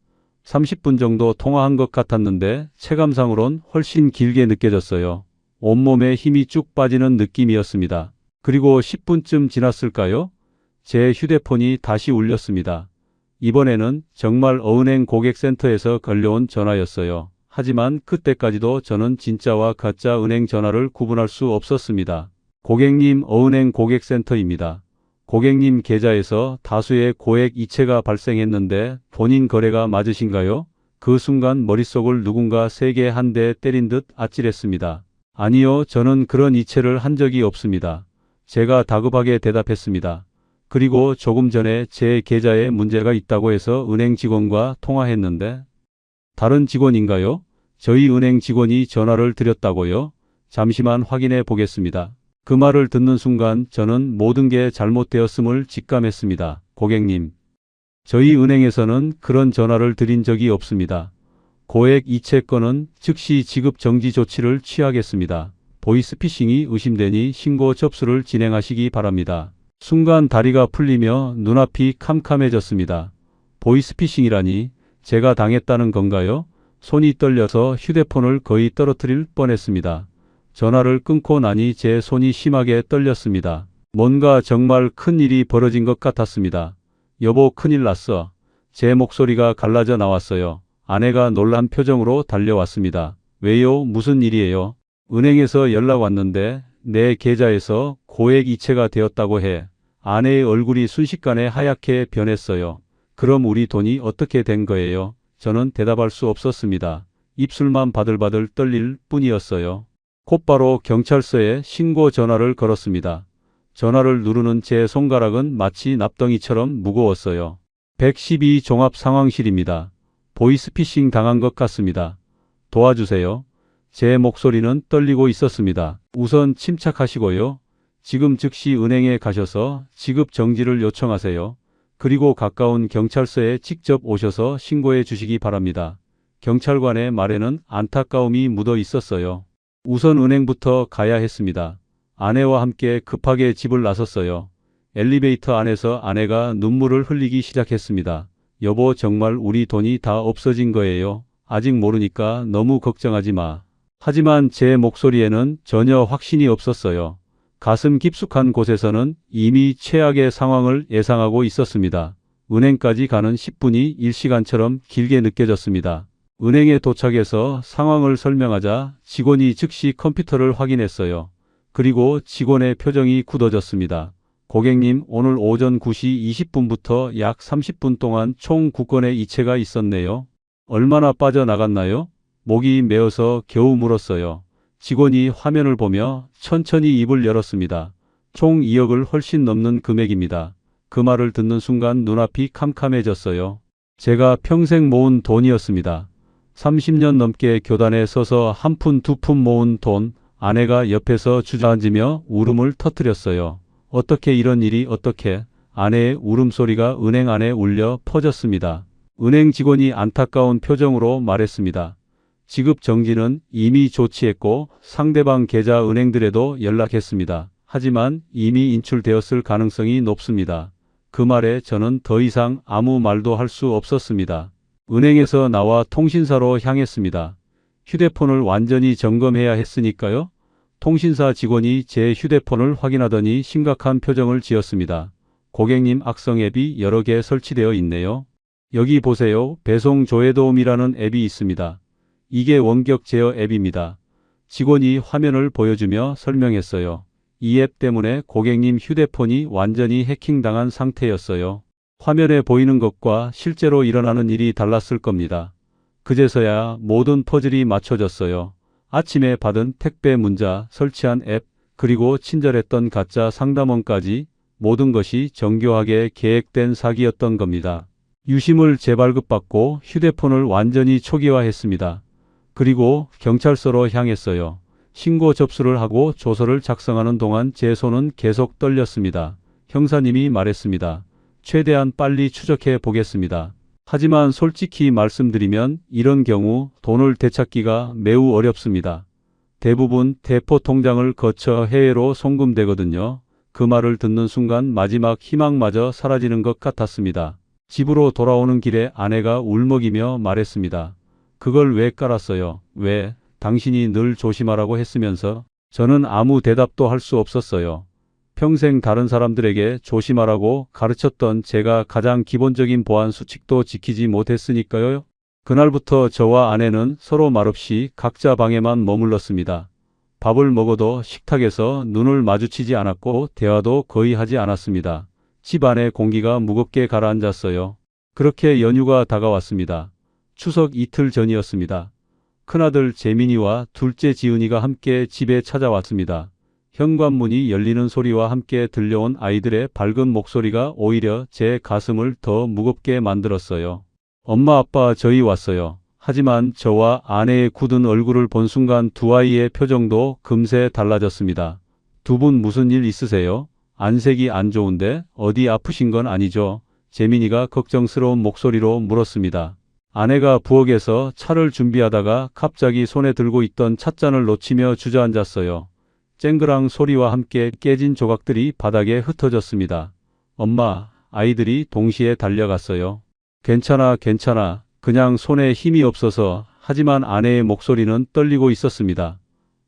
30분 정도 통화한 것 같았는데 체감상으론 훨씬 길게 느껴졌어요. 온몸에 힘이 쭉 빠지는 느낌이었습니다. 그리고 10분쯤 지났을까요? 제 휴대폰이 다시 울렸습니다. 이번에는 정말 어은행 고객센터에서 걸려온 전화였어요. 하지만 그때까지도 저는 진짜와 가짜 은행 전화를 구분할 수 없었습니다. 고객님, 어은행 고객센터입니다. 고객님 계좌에서 다수의 고액 이체가 발생했는데 본인 거래가 맞으신가요? 그 순간 머릿속을 누군가 세게 한 대 때린 듯 아찔했습니다. 아니요, 저는 그런 이체를 한 적이 없습니다. 제가 다급하게 대답했습니다. 그리고 조금 전에 제 계좌에 문제가 있다고 해서 은행 직원과 통화했는데. 다른 직원인가요? 저희 은행 직원이 전화를 드렸다고요? 잠시만 확인해 보겠습니다. 그 말을 듣는 순간 저는 모든 게 잘못되었음을 직감했습니다. 고객님, 저희 은행에서는 그런 전화를 드린 적이 없습니다. 고액 이체 건은 즉시 지급 정지 조치를 취하겠습니다. 보이스피싱이 의심되니 신고 접수를 진행하시기 바랍니다. 순간 다리가 풀리며 눈앞이 캄캄해졌습니다. 보이스피싱이라니 제가 당했다는 건가요? 손이 떨려서 휴대폰을 거의 떨어뜨릴 뻔했습니다. 전화를 끊고 나니 제 손이 심하게 떨렸습니다. 뭔가 정말 큰 일이 벌어진 것 같았습니다. 여보, 큰일 났어. 제 목소리가 갈라져 나왔어요. 아내가 놀란 표정으로 달려왔습니다. 왜요? 무슨 일이에요? 은행에서 연락 왔는데 내 계좌에서 고액 이체가 되었다고 해. 아내의 얼굴이 순식간에 하얗게 변했어요. 그럼 우리 돈이 어떻게 된 거예요? 저는 대답할 수 없었습니다. 입술만 바들바들 떨릴 뿐이었어요. 곧바로 경찰서에 신고 전화를 걸었습니다. 전화를 누르는 제 손가락은 마치 납덩이처럼 무거웠어요. 112 종합상황실입니다. 보이스피싱 당한 것 같습니다. 도와주세요. 제 목소리는 떨리고 있었습니다. 우선 침착하시고요. 지금 즉시 은행에 가셔서 지급 정지를 요청하세요. 그리고 가까운 경찰서에 직접 오셔서 신고해 주시기 바랍니다. 경찰관의 말에는 안타까움이 묻어 있었어요. 우선 은행부터 가야 했습니다. 아내와 함께 급하게 집을 나섰어요. 엘리베이터 안에서 아내가 눈물을 흘리기 시작했습니다. 여보, 정말 우리 돈이 다 없어진 거예요. 아직 모르니까 너무 걱정하지 마. 하지만 제 목소리에는 전혀 확신이 없었어요. 가슴 깊숙한 곳에서는 이미 최악의 상황을 예상하고 있었습니다. 은행까지 가는 10분이 1시간처럼 길게 느껴졌습니다. 은행에 도착해서 상황을 설명하자 직원이 즉시 컴퓨터를 확인했어요. 그리고 직원의 표정이 굳어졌습니다. 고객님, 오늘 오전 9시 20분부터 약 30분 동안 총 9건의 이체가 있었네요. 얼마나 빠져나갔나요? 목이 메어서 겨우 물었어요. 직원이 화면을 보며 천천히 입을 열었습니다. 총 2억을 훨씬 넘는 금액입니다. 그 말을 듣는 순간 눈앞이 캄캄해졌어요. 제가 평생 모은 돈이었습니다. 30년 넘게 교단에 서서 한 푼 두 푼 모은 돈. 아내가 옆에서 주저앉으며 울음을 터뜨렸어요. 어떻게 이런 일이 어떻게? 아내의 울음소리가 은행 안에 울려 퍼졌습니다. 은행 직원이 안타까운 표정으로 말했습니다. 지급 정지는 이미 조치했고 상대방 계좌 은행들에도 연락했습니다. 하지만 이미 인출되었을 가능성이 높습니다. 그 말에 저는 더 이상 아무 말도 할 수 없었습니다. 은행에서 나와 통신사로 향했습니다. 휴대폰을 완전히 점검해야 했으니까요. 통신사 직원이 제 휴대폰을 확인하더니 심각한 표정을 지었습니다. 고객님, 악성 앱이 여러 개 설치되어 있네요. 여기 보세요. 배송 조회도움이라는 앱이 있습니다. 이게 원격 제어 앱입니다. 직원이 화면을 보여주며 설명했어요. 이 앱 때문에 고객님 휴대폰이 완전히 해킹당한 상태였어요. 화면에 보이는 것과 실제로 일어나는 일이 달랐을 겁니다. 그제서야 모든 퍼즐이 맞춰졌어요. 아침에 받은 택배 문자, 설치한 앱, 그리고 친절했던 가짜 상담원까지 모든 것이 정교하게 계획된 사기였던 겁니다. 유심을 재발급받고 휴대폰을 완전히 초기화했습니다. 그리고 경찰서로 향했어요. 신고 접수를 하고 조서를 작성하는 동안 제 손은 계속 떨렸습니다. 형사님이 말했습니다. 최대한 빨리 추적해 보겠습니다. 하지만 솔직히 말씀드리면 이런 경우 돈을 되찾기가 매우 어렵습니다. 대부분 대포 통장을 거쳐 해외로 송금되거든요. 그 말을 듣는 순간 마지막 희망마저 사라지는 것 같았습니다. 집으로 돌아오는 길에 아내가 울먹이며 말했습니다. 그걸 왜 깔았어요? 왜? 당신이 늘 조심하라고 했으면서. 저는 아무 대답도 할 수 없었어요. 평생 다른 사람들에게 조심하라고 가르쳤던 제가 가장 기본적인 보안 수칙도 지키지 못했으니까요. 그날부터 저와 아내는 서로 말없이 각자 방에만 머물렀습니다. 밥을 먹어도 식탁에서 눈을 마주치지 않았고 대화도 거의 하지 않았습니다. 집 안의 공기가 무겁게 가라앉았어요. 그렇게 연휴가 다가왔습니다. 추석 이틀 전이었습니다. 큰아들 재민이와 둘째 지은이가 함께 집에 찾아왔습니다. 현관문이 열리는 소리와 함께 들려온 아이들의 밝은 목소리가 오히려 제 가슴을 더 무겁게 만들었어요. 엄마, 아빠, 저희 왔어요. 하지만 저와 아내의 굳은 얼굴을 본 순간 두 아이의 표정도 금세 달라졌습니다. 두 분 무슨 일 있으세요? 안색이 안 좋은데 어디 아프신 건 아니죠? 재민이가 걱정스러운 목소리로 물었습니다. 아내가 부엌에서 차를 준비하다가 갑자기 손에 들고 있던 찻잔을 놓치며 주저앉았어요. 쨍그랑 소리와 함께 깨진 조각들이 바닥에 흩어졌습니다. 엄마, 아이들이 동시에 달려갔어요. 괜찮아, 괜찮아. 그냥 손에 힘이 없어서. 하지만 아내의 목소리는 떨리고 있었습니다.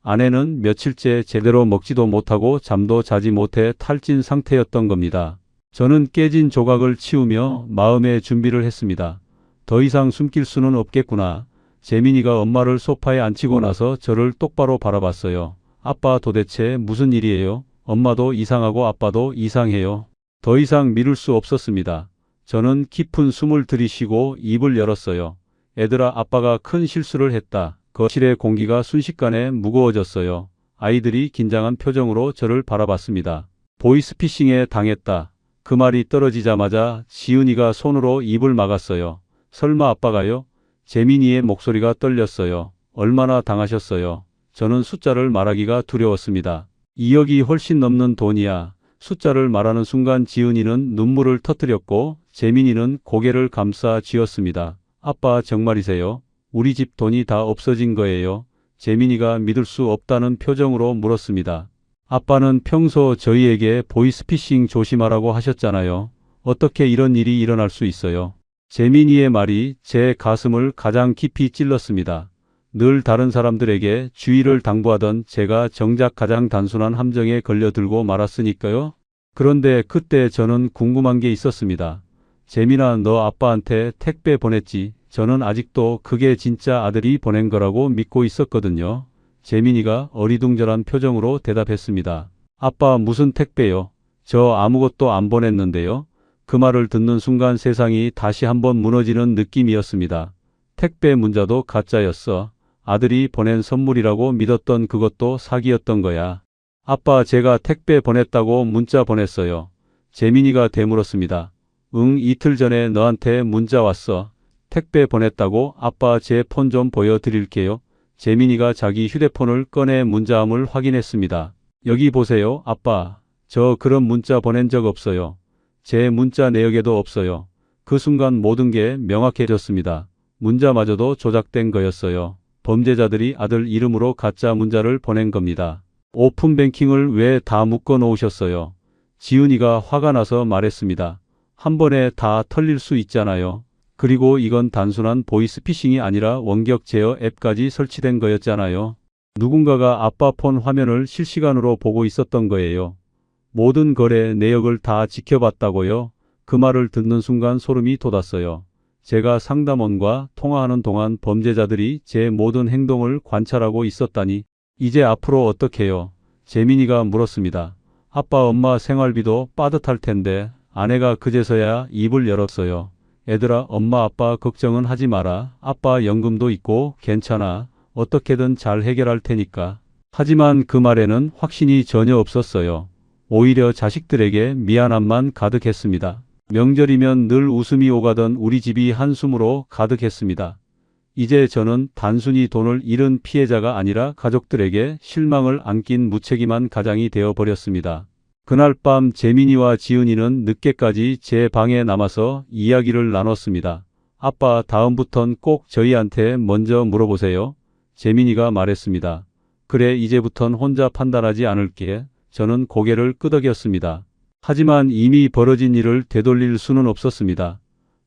아내는 며칠째 제대로 먹지도 못하고 잠도 자지 못해 탈진 상태였던 겁니다. 저는 깨진 조각을 치우며 마음의 준비를 했습니다. 더 이상 숨길 수는 없겠구나. 재민이가 엄마를 소파에 앉히고 나서 저를 똑바로 바라봤어요. 아빠 도대체 무슨 일이에요? 엄마도 이상하고 아빠도 이상해요. 더 이상 미룰 수 없었습니다. 저는 깊은 숨을 들이쉬고 입을 열었어요. 애들아, 아빠가 큰 실수를 했다. 거실의 공기가 순식간에 무거워졌어요. 아이들이 긴장한 표정으로 저를 바라봤습니다. 보이스피싱에 당했다. 그 말이 떨어지자마자 지은이가 손으로 입을 막았어요. 설마 아빠가요? 재민이의 목소리가 떨렸어요. 얼마나 당하셨어요? 저는 숫자를 말하기가 두려웠습니다. 2억이 훨씬 넘는 돈이야. 숫자를 말하는 순간 지은이는 눈물을 터뜨렸고 재민이는 고개를 감싸 쥐었습니다. 아빠 정말이세요? 우리 집 돈이 다 없어진 거예요? 재민이가 믿을 수 없다는 표정으로 물었습니다. 아빠는 평소 저희에게 보이스피싱 조심하라고 하셨잖아요. 어떻게 이런 일이 일어날 수 있어요? 재민이의 말이 제 가슴을 가장 깊이 찔렀습니다. 늘 다른 사람들에게 주의를 당부하던 제가 정작 가장 단순한 함정에 걸려들고 말았으니까요. 그런데 그때 저는 궁금한 게 있었습니다. 재민아, 너 아빠한테 택배 보냈지? 저는 아직도 그게 진짜 아들이 보낸 거라고 믿고 있었거든요. 재민이가 어리둥절한 표정으로 대답했습니다. 아빠, 무슨 택배요? 저 아무것도 안 보냈는데요. 그 말을 듣는 순간 세상이 다시 한번 무너지는 느낌이었습니다. 택배 문자도 가짜였어. 아들이 보낸 선물이라고 믿었던 그것도 사기였던 거야. 아빠, 제가 택배 보냈다고 문자 보냈어요. 재민이가 되물었습니다. 응, 이틀 전에 너한테 문자 왔어. 택배 보냈다고? 아빠, 제 폰 좀 보여드릴게요. 재민이가 자기 휴대폰을 꺼내 문자함을 확인했습니다. 여기 보세요, 아빠. 저 그런 문자 보낸 적 없어요. 제 문자 내역에도 없어요. 그 순간 모든 게 명확해졌습니다. 문자마저도 조작된 거였어요. 범죄자들이 아들 이름으로 가짜 문자를 보낸 겁니다. 오픈뱅킹을 왜 다 묶어 놓으셨어요? 지은이가 화가 나서 말했습니다. 한 번에 다 털릴 수 있잖아요. 그리고 이건 단순한 보이스피싱이 아니라 원격 제어 앱까지 설치된 거였잖아요. 누군가가 아빠 폰 화면을 실시간으로 보고 있었던 거예요. 모든 거래 내역을 다 지켜봤다고요? 그 말을 듣는 순간 소름이 돋았어요. 제가 상담원과 통화하는 동안 범죄자들이 제 모든 행동을 관찰하고 있었다니. 이제 앞으로 어떡해요? 재민이가 물었습니다. 아빠, 엄마 생활비도 빠듯할 텐데. 아내가 그제서야 입을 열었어요. 애들아, 엄마 아빠 걱정은 하지 마라. 아빠 연금도 있고 괜찮아. 어떻게든 잘 해결할 테니까. 하지만 그 말에는 확신이 전혀 없었어요. 오히려 자식들에게 미안함만 가득했습니다. 명절이면 늘 웃음이 오가던 우리 집이 한숨으로 가득했습니다. 이제 저는 단순히 돈을 잃은 피해자가 아니라 가족들에게 실망을 안긴 무책임한 가장이 되어버렸습니다. 그날 밤 재민이와 지은이는 늦게까지 제 방에 남아서 이야기를 나눴습니다. 아빠, 다음부턴 꼭 저희한테 먼저 물어보세요. 재민이가 말했습니다. 그래, 이제부턴 혼자 판단하지 않을게. 저는 고개를 끄덕였습니다. 하지만 이미 벌어진 일을 되돌릴 수는 없었습니다.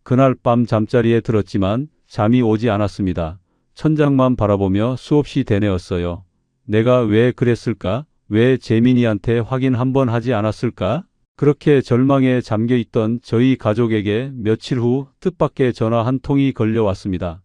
그날 밤 잠자리에 들었지만 잠이 오지 않았습니다. 천장만 바라보며 수없이 되뇌었어요. 내가 왜 그랬을까? 왜 재민이한테 확인 한번 하지 않았을까? 그렇게 절망에 잠겨있던 저희 가족에게 며칠 후 뜻밖의 전화 한 통이 걸려왔습니다.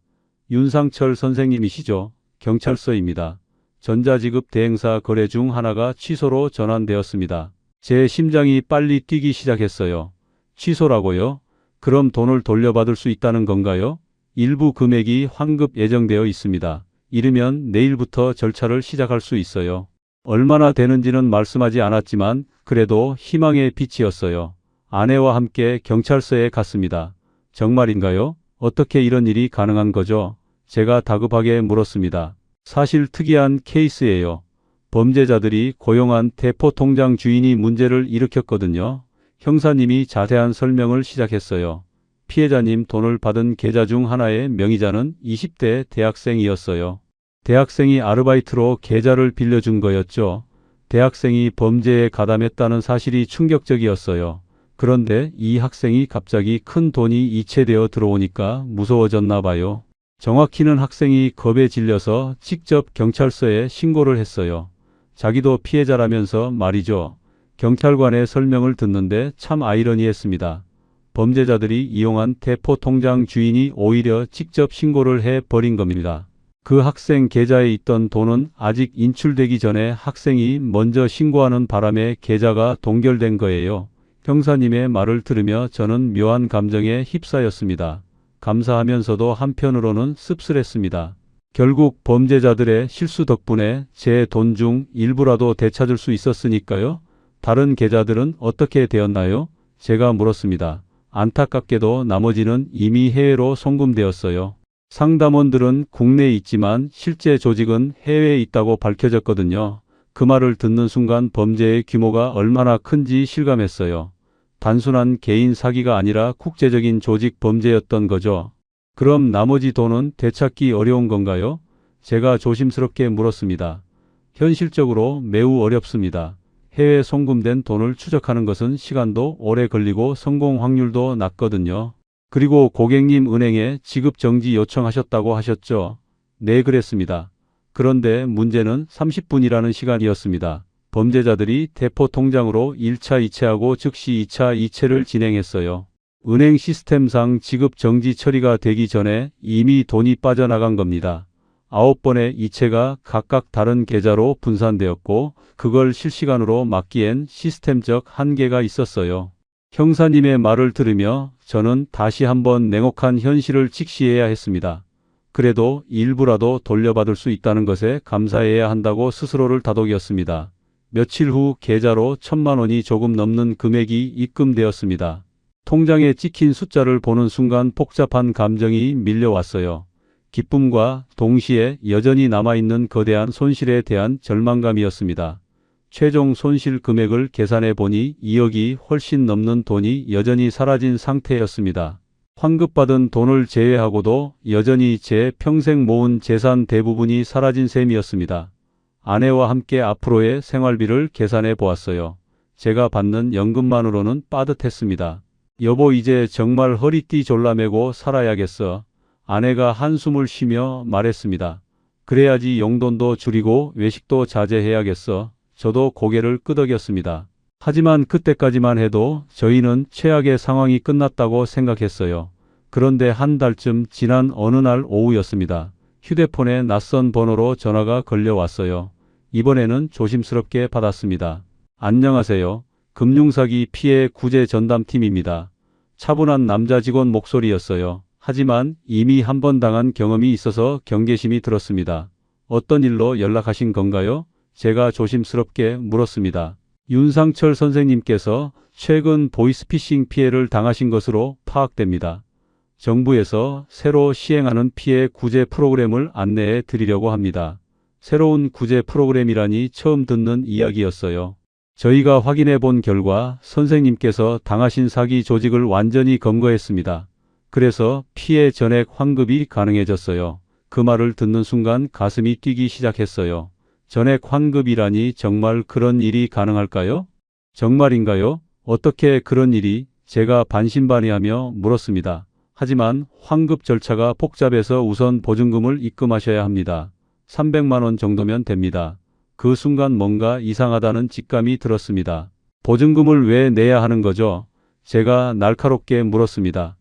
윤상철 선생님이시죠? 경찰서입니다. 전자지급 대행사 거래 중 하나가 취소로 전환되었습니다. 제 심장이 빨리 뛰기 시작했어요. 취소라고요? 그럼 돈을 돌려받을 수 있다는 건가요? 일부 금액이 환급 예정되어 있습니다. 이르면 내일부터 절차를 시작할 수 있어요. 얼마나 되는지는 말씀하지 않았지만 그래도 희망의 빛이었어요. 아내와 함께 경찰서에 갔습니다. 정말인가요? 어떻게 이런 일이 가능한 거죠? 제가 다급하게 물었습니다. 사실 특이한 케이스예요. 범죄자들이 고용한 대포통장 주인이 문제를 일으켰거든요. 형사님이 자세한 설명을 시작했어요. 피해자님 돈을 받은 계좌 중 하나의 명의자는 20대 대학생이었어요. 대학생이 아르바이트로 계좌를 빌려준 거였죠. 대학생이 범죄에 가담했다는 사실이 충격적이었어요. 그런데 이 학생이 갑자기 큰 돈이 이체되어 들어오니까 무서워졌나 봐요. 정확히는 학생이 겁에 질려서 직접 경찰서에 신고를 했어요. 자기도 피해자라면서 말이죠. 경찰관의 설명을 듣는데 참 아이러니했습니다. 범죄자들이 이용한 대포통장 주인이 오히려 직접 신고를 해버린 겁니다. 그 학생 계좌에 있던 돈은 아직 인출되기 전에 학생이 먼저 신고하는 바람에 계좌가 동결된 거예요. 형사님의 말을 들으며 저는 묘한 감정에 휩싸였습니다. 감사하면서도 한편으로는 씁쓸했습니다. 결국 범죄자들의 실수 덕분에 제 돈 중 일부라도 되찾을 수 있었으니까요. 다른 계좌들은 어떻게 되었나요? 제가 물었습니다. 안타깝게도 나머지는 이미 해외로 송금되었어요. 상담원들은 국내에 있지만 실제 조직은 해외에 있다고 밝혀졌거든요. 그 말을 듣는 순간 범죄의 규모가 얼마나 큰지 실감했어요. 단순한 개인 사기가 아니라 국제적인 조직 범죄였던 거죠. 그럼 나머지 돈은 되찾기 어려운 건가요? 제가 조심스럽게 물었습니다. 현실적으로 매우 어렵습니다. 해외 송금된 돈을 추적하는 것은 시간도 오래 걸리고 성공 확률도 낮거든요. 그리고 고객님 은행에 지급 정지 요청하셨다고 하셨죠? 네, 그랬습니다. 그런데 문제는 30분이라는 시간이었습니다. 범죄자들이 대포 통장으로 1차 이체하고 즉시 2차 이체를 진행했어요. 은행 시스템상 지급 정지 처리가 되기 전에 이미 돈이 빠져나간 겁니다. 9번의 이체가 각각 다른 계좌로 분산되었고 그걸 실시간으로 막기엔 시스템적 한계가 있었어요. 형사님의 말을 들으며 저는 다시 한번 냉혹한 현실을 직시해야 했습니다. 그래도 일부라도 돌려받을 수 있다는 것에 감사해야 한다고 스스로를 다독였습니다. 며칠 후 계좌로 1,000만 원이 조금 넘는 금액이 입금되었습니다. 통장에 찍힌 숫자를 보는 순간 복잡한 감정이 밀려왔어요. 기쁨과 동시에 여전히 남아있는 거대한 손실에 대한 절망감이었습니다. 최종 손실 금액을 계산해 보니 2억이 훨씬 넘는 돈이 여전히 사라진 상태였습니다. 환급받은 돈을 제외하고도 여전히 제 평생 모은 재산 대부분이 사라진 셈이었습니다. 아내와 함께 앞으로의 생활비를 계산해 보았어요. 제가 받는 연금만으로는 빠듯했습니다. 여보, 이제 정말 허리띠 졸라매고 살아야겠어. 아내가 한숨을 쉬며 말했습니다. 그래야지 용돈도 줄이고 외식도 자제해야겠어. 저도 고개를 끄덕였습니다. 하지만 그때까지만 해도 저희는 최악의 상황이 끝났다고 생각했어요. 그런데 한 달쯤 지난 어느 날 오후였습니다. 휴대폰에 낯선 번호로 전화가 걸려왔어요. 이번에는 조심스럽게 받았습니다. 안녕하세요. 금융사기 피해 구제 전담팀입니다. 차분한 남자 직원 목소리였어요. 하지만 이미 한 번 당한 경험이 있어서 경계심이 들었습니다. 어떤 일로 연락하신 건가요? 제가 조심스럽게 물었습니다. 윤상철 선생님께서 최근 보이스피싱 피해를 당하신 것으로 파악됩니다. 정부에서 새로 시행하는 피해 구제 프로그램을 안내해 드리려고 합니다. 새로운 구제 프로그램이라니 처음 듣는 이야기였어요. 저희가 확인해 본 결과 선생님께서 당하신 사기 조직을 완전히 검거했습니다. 그래서 피해 전액 환급이 가능해졌어요. 그 말을 듣는 순간 가슴이 뛰기 시작했어요. 전액 환급이라니 정말 그런 일이 가능할까요? 정말인가요? 어떻게 그런 일이? 제가 반신반의하며 물었습니다. 하지만 환급 절차가 복잡해서 우선 보증금을 입금하셔야 합니다. 300만 원 정도면 됩니다. 그 순간 뭔가 이상하다는 직감이 들었습니다. 보증금을 왜 내야 하는 거죠? 제가 날카롭게 물었습니다.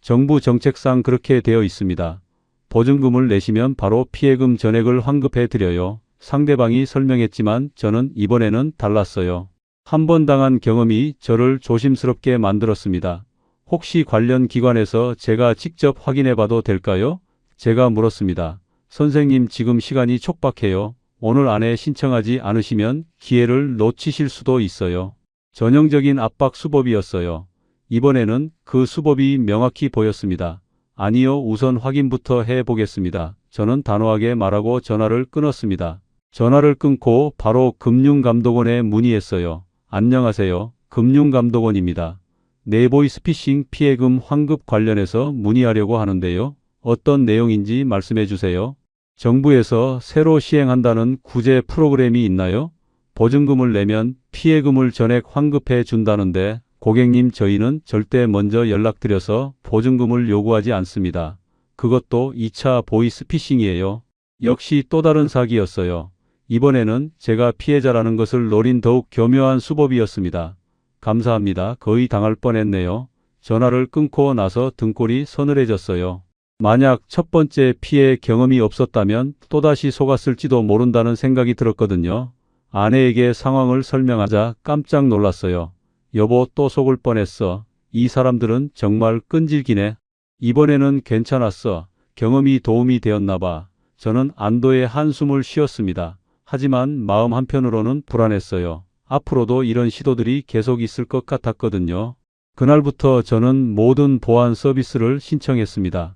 정부 정책상 그렇게 되어 있습니다. 보증금을 내시면 바로 피해금 전액을 환급해 드려요. 상대방이 설명했지만 저는 이번에는 달랐어요. 한 번 당한 경험이 저를 조심스럽게 만들었습니다. 혹시 관련 기관에서 제가 직접 확인해 봐도 될까요? 제가 물었습니다. 선생님, 지금 시간이 촉박해요. 오늘 안에 신청하지 않으시면 기회를 놓치실 수도 있어요. 전형적인 압박 수법이었어요. 이번에는 그 수법이 명확히 보였습니다. 아니요, 우선 확인부터 해보겠습니다. 저는 단호하게 말하고 전화를 끊었습니다. 전화를 끊고 바로 금융감독원에 문의했어요. 안녕하세요. 금융감독원입니다. 네 보이스피싱 피해금 환급 관련해서 문의하려고 하는데요. 어떤 내용인지 말씀해 주세요. 정부에서 새로 시행한다는 구제 프로그램이 있나요? 보증금을 내면 피해금을 전액 환급해 준다는데 고객님, 저희는 절대 먼저 연락드려서 보증금을 요구하지 않습니다. 그것도 2차 보이스피싱이에요. 역시 또 다른 사기였어요. 이번에는 제가 피해자라는 것을 노린 더욱 교묘한 수법이었습니다. 감사합니다. 거의 당할 뻔했네요. 전화를 끊고 나서 등골이 서늘해졌어요. 만약 첫 번째 피해 경험이 없었다면 또다시 속았을지도 모른다는 생각이 들었거든요. 아내에게 상황을 설명하자 깜짝 놀랐어요. 여보, 또 속을 뻔했어. 이 사람들은 정말 끈질기네. 이번에는 괜찮았어. 경험이 도움이 되었나 봐. 저는 안도의 한숨을 쉬었습니다. 하지만 마음 한편으로는 불안했어요. 앞으로도 이런 시도들이 계속 있을 것 같았거든요. 그날부터 저는 모든 보안 서비스를 신청했습니다.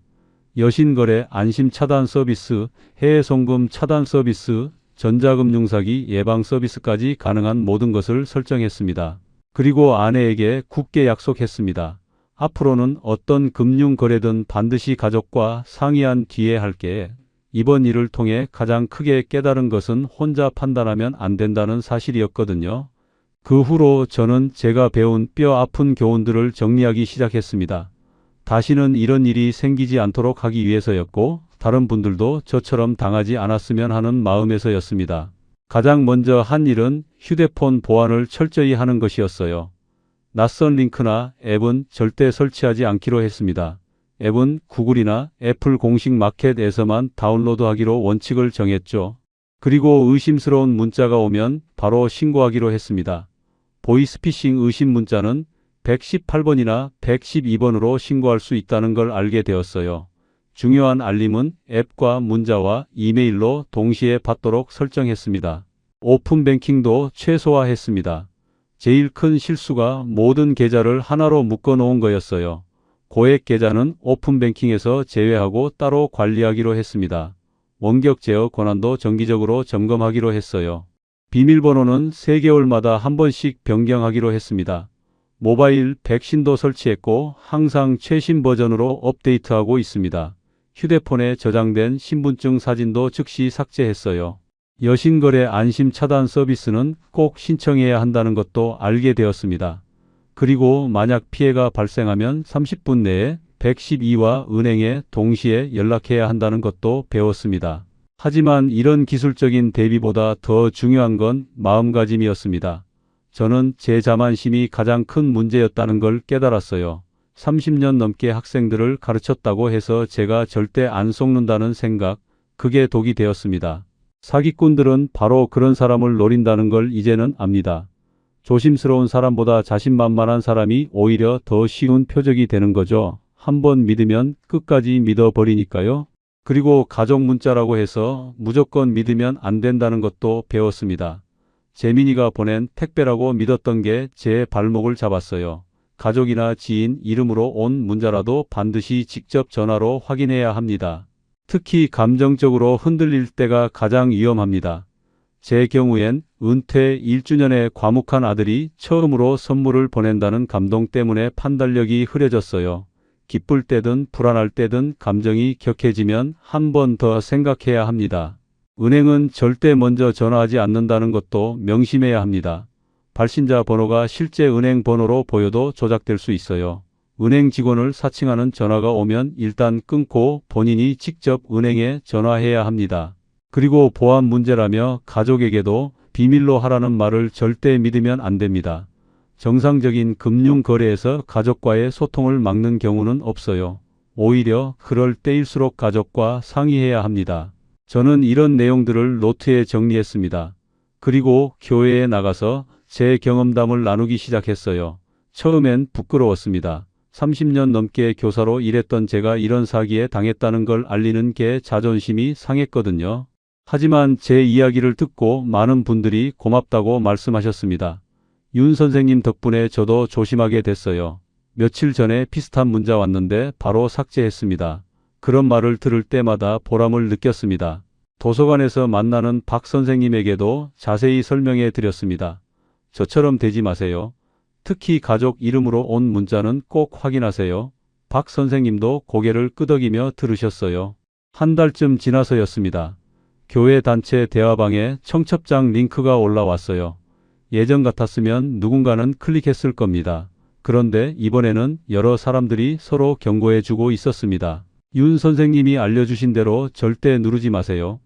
여신거래 안심 차단 서비스, 해외 송금 차단 서비스, 전자금융 사기 예방 서비스까지 가능한 모든 것을 설정했습니다. 그리고 아내에게 굳게 약속했습니다. 앞으로는 어떤 금융 거래든 반드시 가족과 상의한 뒤에 할게. 이번 일을 통해 가장 크게 깨달은 것은 혼자 판단하면 안 된다는 사실이었거든요. 그 후로 저는 제가 배운 뼈 아픈 교훈들을 정리하기 시작했습니다. 다시는 이런 일이 생기지 않도록 하기 위해서였고, 다른 분들도 저처럼 당하지 않았으면 하는 마음에서였습니다. 가장 먼저 한 일은 휴대폰 보안을 철저히 하는 것이었어요. 낯선 링크나 앱은 절대 설치하지 않기로 했습니다. 앱은 구글이나 애플 공식 마켓에서만 다운로드하기로 원칙을 정했죠. 그리고 의심스러운 문자가 오면 바로 신고하기로 했습니다. 보이스피싱 의심 문자는 118번이나 112번으로 신고할 수 있다는 걸 알게 되었어요. 중요한 알림은 앱과 문자와 이메일로 동시에 받도록 설정했습니다. 오픈뱅킹도 최소화했습니다. 제일 큰 실수가 모든 계좌를 하나로 묶어 놓은 거였어요. 고액 계좌는 오픈뱅킹에서 제외하고 따로 관리하기로 했습니다. 원격 제어 권한도 정기적으로 점검하기로 했어요. 비밀번호는 3개월마다 한 번씩 변경하기로 했습니다. 모바일 백신도 설치했고 항상 최신 버전으로 업데이트하고 있습니다. 휴대폰에 저장된 신분증 사진도 즉시 삭제했어요. 여신거래 안심 차단 서비스는 꼭 신청해야 한다는 것도 알게 되었습니다. 그리고 만약 피해가 발생하면 30분 내에 112와 은행에 동시에 연락해야 한다는 것도 배웠습니다. 하지만 이런 기술적인 대비보다 더 중요한 건 마음가짐이었습니다. 저는 제 자만심이 가장 큰 문제였다는 걸 깨달았어요. 30년 넘게 학생들을 가르쳤다고 해서 제가 절대 안 속는다는 생각, 그게 독이 되었습니다. 사기꾼들은 바로 그런 사람을 노린다는 걸 이제는 압니다. 조심스러운 사람보다 자신만만한 사람이 오히려 더 쉬운 표적이 되는 거죠. 한번 믿으면 끝까지 믿어버리니까요. 그리고 가족 문자라고 해서 무조건 믿으면 안 된다는 것도 배웠습니다. 재민이가 보낸 택배라고 믿었던 게 제 발목을 잡았어요. 가족이나 지인 이름으로 온 문자라도 반드시 직접 전화로 확인해야 합니다. 특히 감정적으로 흔들릴 때가 가장 위험합니다. 제 경우엔 은퇴 1주년에 과묵한 아들이 처음으로 선물을 보낸다는 감동 때문에 판단력이 흐려졌어요. 기쁠 때든 불안할 때든 감정이 격해지면 한 번 더 생각해야 합니다. 은행은 절대 먼저 전화하지 않는다는 것도 명심해야 합니다. 발신자 번호가 실제 은행 번호로 보여도 조작될 수 있어요. 은행 직원을 사칭하는 전화가 오면 일단 끊고 본인이 직접 은행에 전화해야 합니다. 그리고 보안 문제라며 가족에게도 비밀로 하라는 말을 절대 믿으면 안 됩니다. 정상적인 금융 거래에서 가족과의 소통을 막는 경우는 없어요. 오히려 그럴 때일수록 가족과 상의해야 합니다. 저는 이런 내용들을 노트에 정리했습니다. 그리고 교회에 나가서 제 경험담을 나누기 시작했어요. 처음엔 부끄러웠습니다. 30년 넘게 교사로 일했던 제가 이런 사기에 당했다는 걸 알리는 게 자존심이 상했거든요. 하지만 제 이야기를 듣고 많은 분들이 고맙다고 말씀하셨습니다. 윤 선생님 덕분에 저도 조심하게 됐어요. 며칠 전에 비슷한 문자 왔는데 바로 삭제했습니다. 그런 말을 들을 때마다 보람을 느꼈습니다. 도서관에서 만나는 박 선생님에게도 자세히 설명해 드렸습니다. 저처럼 되지 마세요. 특히 가족 이름으로 온 문자는 꼭 확인하세요. 박 선생님도 고개를 끄덕이며 들으셨어요. 한 달쯤 지나서였습니다. 교회 단체 대화방에 청첩장 링크가 올라왔어요. 예전 같았으면 누군가는 클릭했을 겁니다. 그런데 이번에는 여러 사람들이 서로 경고해주고 있었습니다. 윤 선생님이 알려주신 대로 절대 누르지 마세요.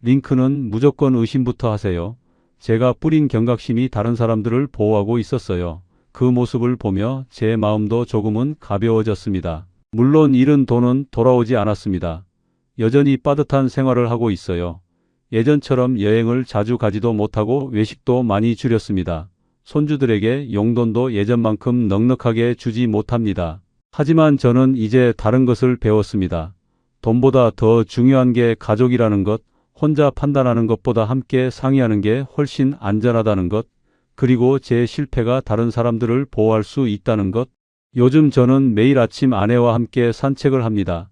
링크는 무조건 의심부터 하세요. 제가 뿌린 경각심이 다른 사람들을 보호하고 있었어요. 그 모습을 보며 제 마음도 조금은 가벼워졌습니다. 물론 잃은 돈은 돌아오지 않았습니다. 여전히 빠듯한 생활을 하고 있어요. 예전처럼 여행을 자주 가지도 못하고 외식도 많이 줄였습니다. 손주들에게 용돈도 예전만큼 넉넉하게 주지 못합니다. 하지만 저는 이제 다른 것을 배웠습니다. 돈보다 더 중요한 게 가족이라는 것, 혼자 판단하는 것보다 함께 상의하는 게 훨씬 안전하다는 것, 그리고 제 실패가 다른 사람들을 보호할 수 있다는 것. 요즘 저는 매일 아침 아내와 함께 산책을 합니다.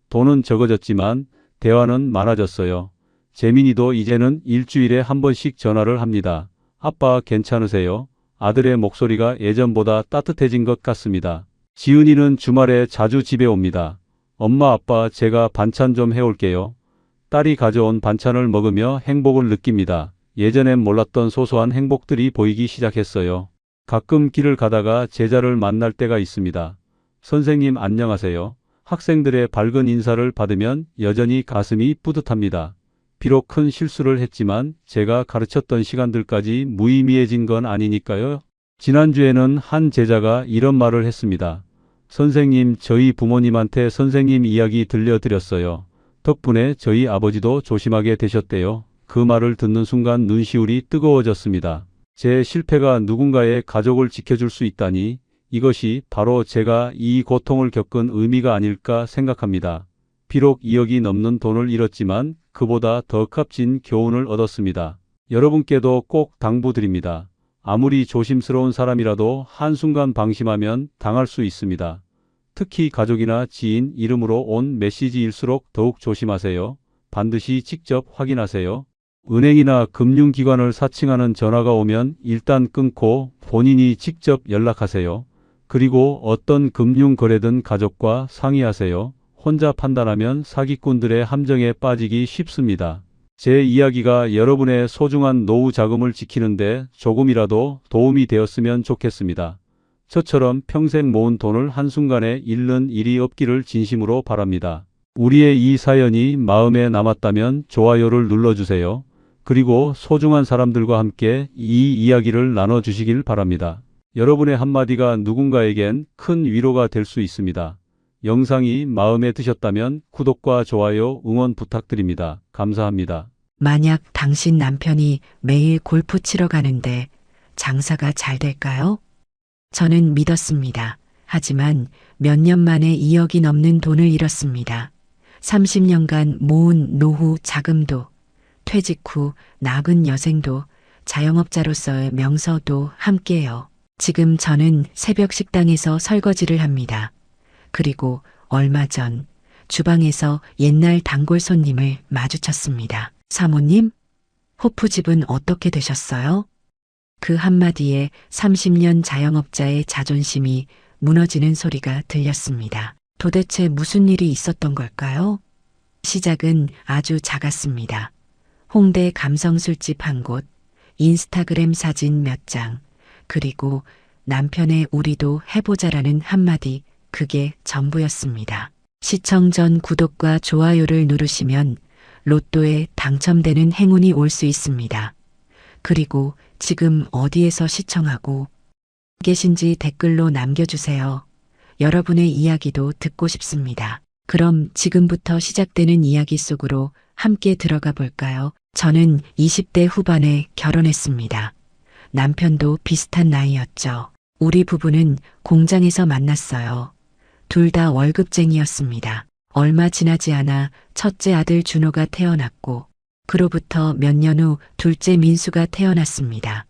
돈은 적어졌지만 대화는 많아졌어요. 재민이도 이제는 일주일에 한 번씩 전화를 합니다. 아빠 괜찮으세요? 아들의 목소리가 예전보다 따뜻해진 것 같습니다. 지은이는 주말에 자주 집에 옵니다. 엄마 아빠 제가 반찬 좀 해올게요. 딸이 가져온 반찬을 먹으며 행복을 느낍니다. 예전엔 몰랐던 소소한 행복들이 보이기 시작했어요. 가끔 길을 가다가 제자를 만날 때가 있습니다. 선생님 안녕하세요. 학생들의 밝은 인사를 받으면 여전히 가슴이 뿌듯합니다. 비록 큰 실수를 했지만 제가 가르쳤던 시간들까지 무의미해진 건 아니니까요. 지난주에는 한 제자가 이런 말을 했습니다. 선생님, 저희 부모님한테 선생님 이야기 들려드렸어요. 덕분에 저희 아버지도 조심하게 되셨대요. 그 말을 듣는 순간 눈시울이 뜨거워졌습니다. 제 실패가 누군가의 가족을 지켜줄 수 있다니 이것이 바로 제가 이 고통을 겪은 의미가 아닐까 생각합니다. 비록 2억이 넘는 돈을 잃었지만 그보다 더 값진 교훈을 얻었습니다. 여러분께도 꼭 당부드립니다. 아무리 조심스러운 사람이라도 한순간 방심하면 당할 수 있습니다. 특히 가족이나 지인 이름으로 온 메시지일수록 더욱 조심하세요. 반드시 직접 확인하세요. 은행이나 금융기관을 사칭하는 전화가 오면 일단 끊고 본인이 직접 연락하세요. 그리고 어떤 금융거래든 가족과 상의하세요. 혼자 판단하면 사기꾼들의 함정에 빠지기 쉽습니다. 제 이야기가 여러분의 소중한 노후 자금을 지키는데 조금이라도 도움이 되었으면 좋겠습니다. 저처럼 평생 모은 돈을 한순간에 잃는 일이 없기를 진심으로 바랍니다. 우리의 이 사연이 마음에 남았다면 좋아요를 눌러주세요. 그리고 소중한 사람들과 함께 이 이야기를 나눠주시길 바랍니다. 여러분의 한마디가 누군가에겐 큰 위로가 될 수 있습니다. 영상이 마음에 드셨다면 구독과 좋아요 응원 부탁드립니다. 감사합니다. 만약 당신 남편이 매일 골프 치러 가는데 장사가 잘 될까요? 저는 믿었습니다. 하지만 몇 년 만에 2억이 넘는 돈을 잃었습니다. 30년간 모은 노후 자금도, 퇴직 후 낳은 여생도, 자영업자로서의 명서도 함께요. 지금 저는 새벽 식당에서 설거지를 합니다. 그리고 얼마 전 주방에서 옛날 단골 손님을 마주쳤습니다. 사모님, 호프집은 어떻게 되셨어요? 그 한마디에 30년 자영업자의 자존심이 무너지는 소리가 들렸습니다. 도대체 무슨 일이 있었던 걸까요? 시작은 아주 작았습니다. 홍대 감성술집 한 곳, 인스타그램 사진 몇 장, 그리고 남편의 우리도 해보자라는 한마디, 그게 전부였습니다. 시청 전 구독과 좋아요를 누르시면 로또에 당첨되는 행운이 올 수 있습니다. 그리고 지금 어디에서 시청하고 계신지 댓글로 남겨주세요. 여러분의 이야기도 듣고 싶습니다. 그럼 지금부터 시작되는 이야기 속으로 함께 들어가 볼까요? 저는 20대 후반에 결혼했습니다. 남편도 비슷한 나이였죠. 우리 부부는 공장에서 만났어요. 둘 다 월급쟁이였습니다. 얼마 지나지 않아 첫째 아들 준호가 태어났고 그로부터 몇 년 후 둘째 민수가 태어났습니다.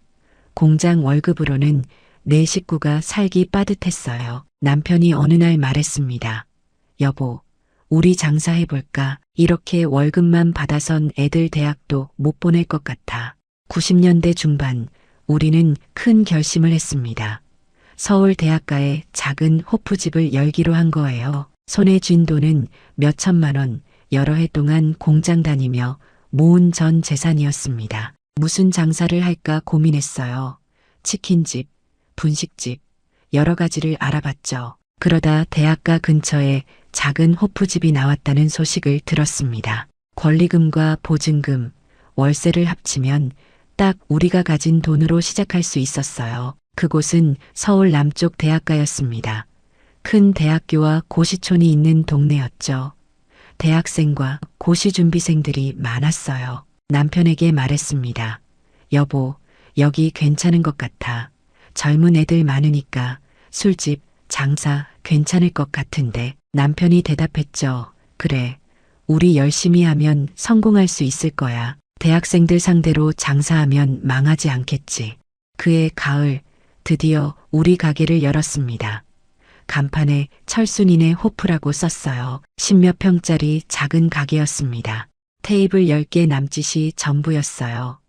공장 월급으로는 네 식구가 살기 빠듯했어요. 남편이 어느 날 말했습니다. 여보, 우리 장사해볼까? 이렇게 월급만 받아선 애들 대학도 못 보낼 것 같아. 90년대 중반, 우리는 큰 결심을 했습니다. 서울 대학가에 작은 호프집을 열기로 한 거예요. 손에 쥔 돈은 몇 천만 원, 여러 해 동안 공장 다니며 모은 전 재산이었습니다. 무슨 장사를 할까 고민했어요. 치킨집, 분식집, 여러 가지를 알아봤죠. 그러다 대학가 근처에 작은 호프집이 나왔다는 소식을 들었습니다. 권리금과 보증금, 월세를 합치면 딱 우리가 가진 돈으로 시작할 수 있었어요. 그곳은 서울 남쪽 대학가였습니다. 큰 대학교와 고시촌이 있는 동네였죠. 대학생과 고시 준비생들이 많았어요. 남편에게 말했습니다. 여보, 여기 괜찮은 것 같아. 젊은 애들 많으니까 술집, 장사 괜찮을 것 같은데. 남편이 대답했죠. 그래, 우리 열심히 하면 성공할 수 있을 거야. 대학생들 상대로 장사하면 망하지 않겠지. 그해 가을, 드디어 우리 가게를 열었습니다. 간판에 철순이네 호프라고 썼어요. 10몇 평짜리 작은 가게였습니다. 테이블 10개 남짓이 전부였어요.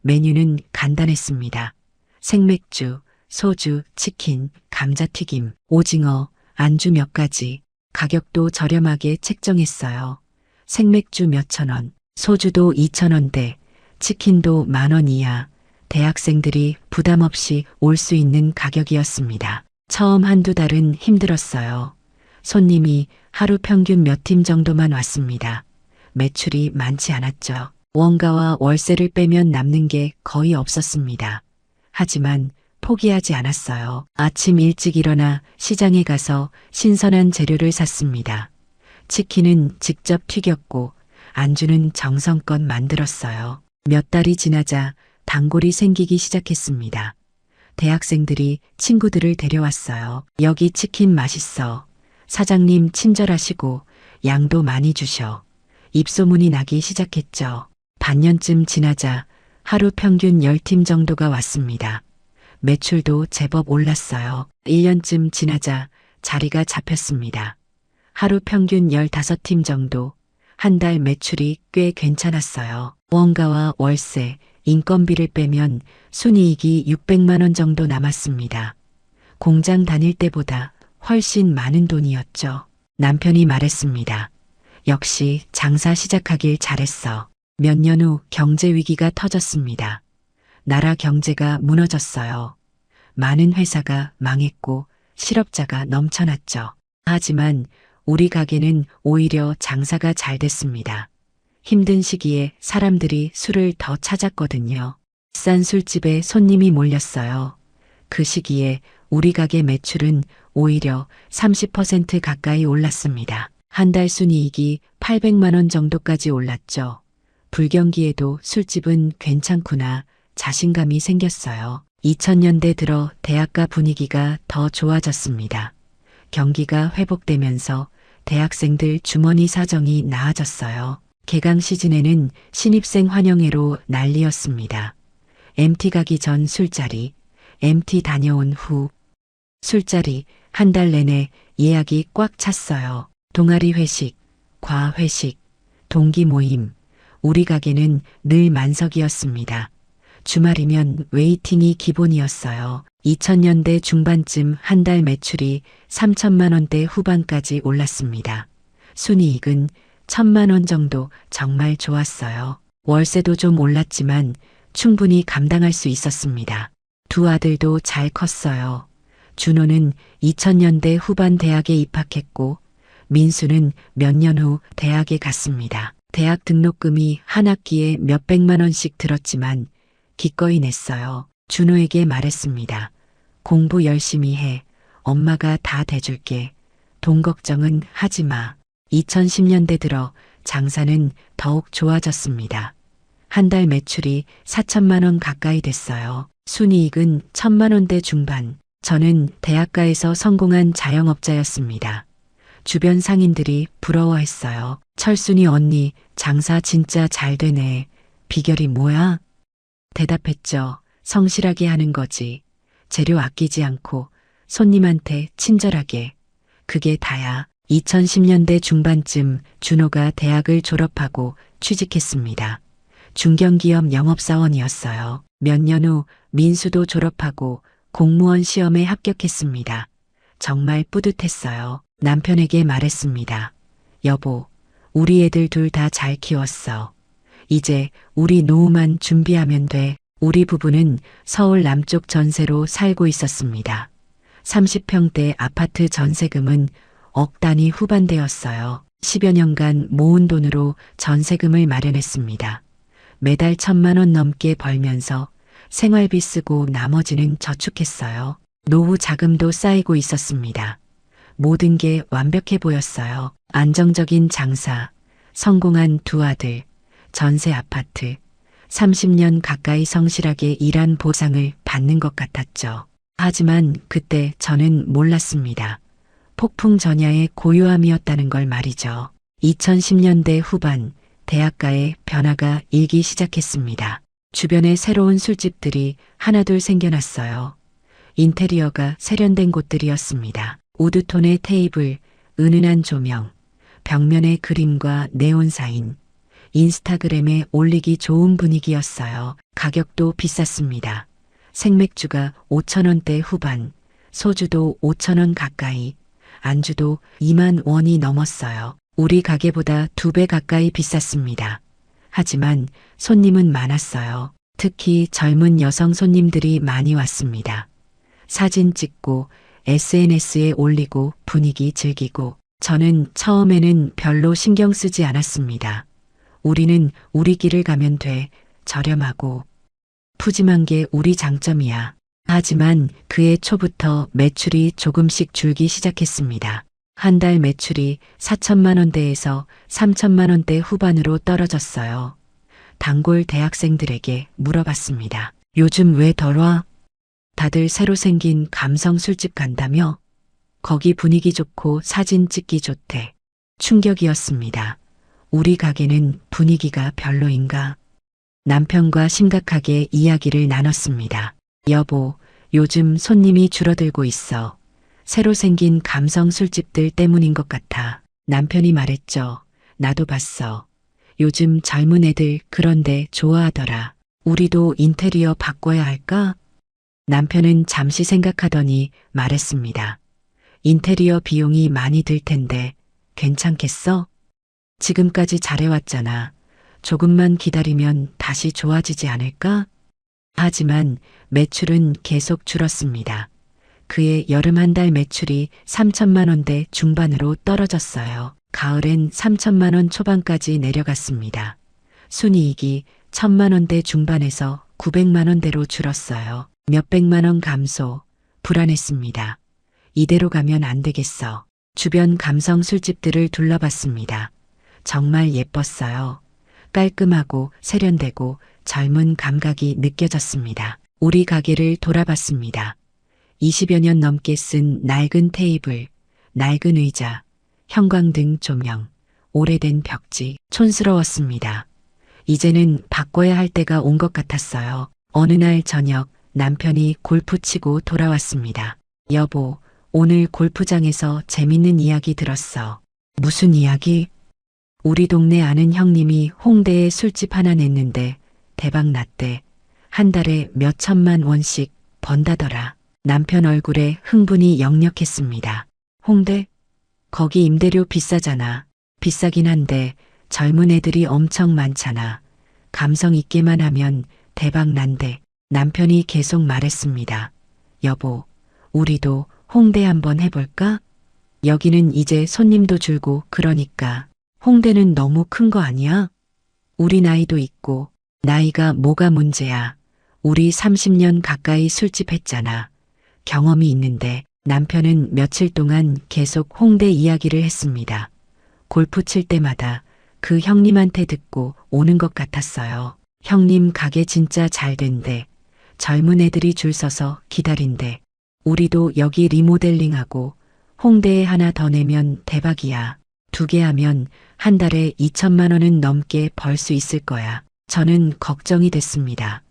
메뉴는 간단했습니다. 생맥주, 소주, 치킨, 감자튀김, 오징어, 안주 몇 가지. 가격도 저렴하게 책정했어요. 생맥주 몇천 원, 소주도 2,000원대, 치킨도 10,000원 이하. 대학생들이 부담 없이 올 수 있는 가격이었습니다. 처음 한두 달은 힘들었어요. 손님이 하루 평균 몇 팀 정도만 왔습니다. 매출이 많지 않았죠. 원가와 월세를 빼면 남는 게 거의 없었습니다. 하지만 포기하지 않았어요. 아침 일찍 일어나 시장에 가서 신선한 재료를 샀습니다. 치킨은 직접 튀겼고 안주는 정성껏 만들었어요. 몇 달이 지나자 단골이 생기기 시작했습니다. 대학생들이 친구들을 데려왔어요. 여기 치킨 맛있어. 사장님 친절하시고 양도 많이 주셔. 입소문이 나기 시작했죠. 반년쯤 지나자 하루 평균 10팀 정도가 왔습니다. 매출도 제법 올랐어요. 1년쯤 지나자 자리가 잡혔습니다. 하루 평균 15팀 정도. 한 달 매출이 꽤 괜찮았어요. 원가와 월세, 인건비를 빼면 순이익이 600만 원 정도 남았습니다. 공장 다닐 때보다 훨씬 많은 돈이었죠. 남편이 말했습니다. 역시 장사 시작하길 잘했어. 몇 년 후 경제 위기가 터졌습니다. 나라 경제가 무너졌어요. 많은 회사가 망했고 실업자가 넘쳐났죠. 하지만 우리 가게는 오히려 장사가 잘 됐습니다. 힘든 시기에 사람들이 술을 더 찾았거든요. 비싼 술집에 손님이 몰렸어요. 그 시기에 우리 가게 매출은 오히려 30% 가까이 올랐습니다. 한 달 순이익이 800만 원 정도까지 올랐죠. 불경기에도 술집은 괜찮구나 자신감이 생겼어요. 2000년대 들어 대학가 분위기가 더 좋아졌습니다. 경기가 회복되면서 대학생들 주머니 사정이 나아졌어요. 개강 시즌에는 신입생 환영회로 난리였습니다. MT 가기 전 술자리, MT 다녀온 후 술자리 한 달 내내 예약이 꽉 찼어요. 동아리 회식, 과회식, 동기 모임, 우리 가게는 늘 만석이었습니다. 주말이면 웨이팅이 기본이었어요. 2000년대 중반쯤 한 달 매출이 3천만 원대 후반까지 올랐습니다. 순이익은 1,000만 원 정도 정말 좋았어요. 월세도 좀 올랐지만 충분히 감당할 수 있었습니다. 두 아들도 잘 컸어요. 준호는 2000년대 후반 대학에 입학했고 민수는 몇 년 후 대학에 갔습니다. 대학 등록금이 한 학기에 몇백만 원씩 들었지만 기꺼이 냈어요. 준호에게 말했습니다. 공부 열심히 해. 엄마가 다 대줄게. 돈 걱정은 하지 마. 2010년대 들어 장사는 더욱 좋아졌습니다. 한 달 매출이 4천만 원 가까이 됐어요. 순이익은 1,000만 원대 중반. 저는 대학가에서 성공한 자영업자였습니다. 주변 상인들이 부러워했어요. 철순이 언니 장사 진짜 잘 되네. 비결이 뭐야? 대답했죠. 성실하게 하는 거지. 재료 아끼지 않고 손님한테 친절하게. 그게 다야. 2010년대 중반쯤 준호가 대학을 졸업하고 취직했습니다. 중견기업 영업사원이었어요. 몇 년 후 민수도 졸업하고 공무원 시험에 합격했습니다. 정말 뿌듯했어요. 남편에게 말했습니다. 여보, 우리 애들 둘 다 잘 키웠어. 이제 우리 노후만 준비하면 돼. 우리 부부는 서울 남쪽 전세로 살고 있었습니다. 30평대 아파트 전세금은 억 단위 후반대였어요. 10여 년간 모은 돈으로 전세금을 마련했습니다. 매달 1,000만 원 넘게 벌면서 생활비 쓰고 나머지는 저축했어요. 노후 자금도 쌓이고 있었습니다. 모든 게 완벽해 보였어요. 안정적인 장사, 성공한 두 아들, 전세 아파트, 30년 가까이 성실하게 일한 보상을 받는 것 같았죠. 하지만 그때 저는 몰랐습니다. 폭풍 전야의 고요함이었다는 걸 말이죠. 2010년대 후반 대학가에 변화가 일기 시작했습니다. 주변에 새로운 술집들이 하나둘 생겨났어요. 인테리어가 세련된 곳들이었습니다. 우드톤의 테이블, 은은한 조명, 벽면의 그림과 네온 사인, 인스타그램에 올리기 좋은 분위기였어요. 가격도 비쌌습니다. 생맥주가 5,000원대 후반, 소주도 5,000원 가까이, 안주도 2만 원이 넘었어요. 우리 가게보다 2배 가까이 비쌌습니다. 하지만 손님은 많았어요. 특히 젊은 여성 손님들이 많이 왔습니다. 사진 찍고 SNS에 올리고 분위기 즐기고. 저는 처음에는 별로 신경 쓰지 않았습니다. 우리는 우리 길을 가면 돼. 저렴하고 푸짐한 게 우리 장점이야. 하지만 그해 초부터 매출이 조금씩 줄기 시작했습니다. 한 달 매출이 4천만 원대에서 3천만 원대 후반으로 떨어졌어요. 단골 대학생들에게 물어봤습니다. 요즘 왜 덜 와? 다들 새로 생긴 감성 술집 간다며? 거기 분위기 좋고 사진 찍기 좋대. 충격이었습니다. 우리 가게는 분위기가 별로인가? 남편과 심각하게 이야기를 나눴습니다. 여보, 요즘 손님이 줄어들고 있어. 새로 생긴 감성 술집들 때문인 것 같아. 남편이 말했죠. 나도 봤어. 요즘 젊은 애들 그런데 좋아하더라. 우리도 인테리어 바꿔야 할까? 남편은 잠시 생각하더니 말했습니다. 인테리어 비용이 많이 들 텐데 괜찮겠어? 지금까지 잘해왔잖아. 조금만 기다리면 다시 좋아지지 않을까? 하지만 매출은 계속 줄었습니다. 그해 여름 한 달 매출이 3천만 원대 중반으로 떨어졌어요. 가을엔 3천만 원 초반까지 내려갔습니다. 순이익이 1,000만 원대 중반에서 900만 원대로 줄었어요. 몇백만 원 감소, 불안했습니다. 이대로 가면 안 되겠어. 주변 감성 술집들을 둘러봤습니다. 정말 예뻤어요. 깔끔하고 세련되고 젊은 감각이 느껴졌습니다. 우리 가게를 돌아봤습니다. 20여 년 넘게 쓴 낡은 테이블, 낡은 의자, 형광등 조명, 오래된 벽지, 촌스러웠습니다. 이제는 바꿔야 할 때가 온 것 같았어요. 어느 날 저녁 남편이 골프 치고 돌아왔습니다. 여보, 오늘 골프장에서 재밌는 이야기 들었어. 무슨 이야기? 우리 동네 아는 형님이 홍대에 술집 하나 냈는데 대박 났대. 한 달에 몇 천만 원씩 번다더라. 남편 얼굴에 흥분이 역력했습니다. 홍대? 거기 임대료 비싸잖아. 비싸긴 한데 젊은 애들이 엄청 많잖아. 감성 있게만 하면 대박 난대. 남편이 계속 말했습니다. 여보, 우리도 홍대 한번 해볼까? 여기는 이제 손님도 줄고 그러니까. 홍대는 너무 큰 거 아니야? 우리 나이도 있고. 나이가 뭐가 문제야. 우리 30년 가까이 술집 했잖아. 경험이 있는데. 남편은 며칠 동안 계속 홍대 이야기를 했습니다. 골프 칠 때마다 그 형님한테 듣고 오는 것 같았어요. 형님 가게 진짜 잘 된대. 젊은 애들이 줄 서서 기다린대. 우리도 여기 리모델링하고 홍대에 하나 더 내면 대박이야. 2개 하면 한 달에 2천만 원은 넘게 벌 수 있을 거야. 저는 걱정이 됐습니다.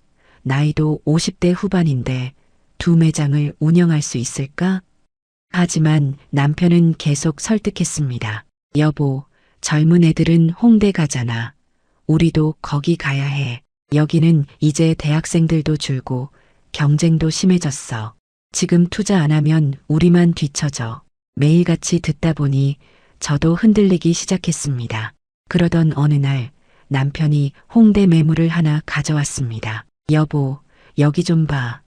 나이도 50대 후반인데 2 매장을 운영할 수 있을까? 하지만 남편은 계속 설득했습니다. 여보, 젊은 애들은 홍대 가잖아. 우리도 거기 가야 해. 여기는 이제 대학생들도 줄고 경쟁도 심해졌어. 지금 투자 안 하면 우리만 뒤처져. 매일같이 듣다 보니 저도 흔들리기 시작했습니다. 그러던 어느 날 남편이 홍대 매물을 하나 가져왔습니다. 여보, 여기 좀 봐.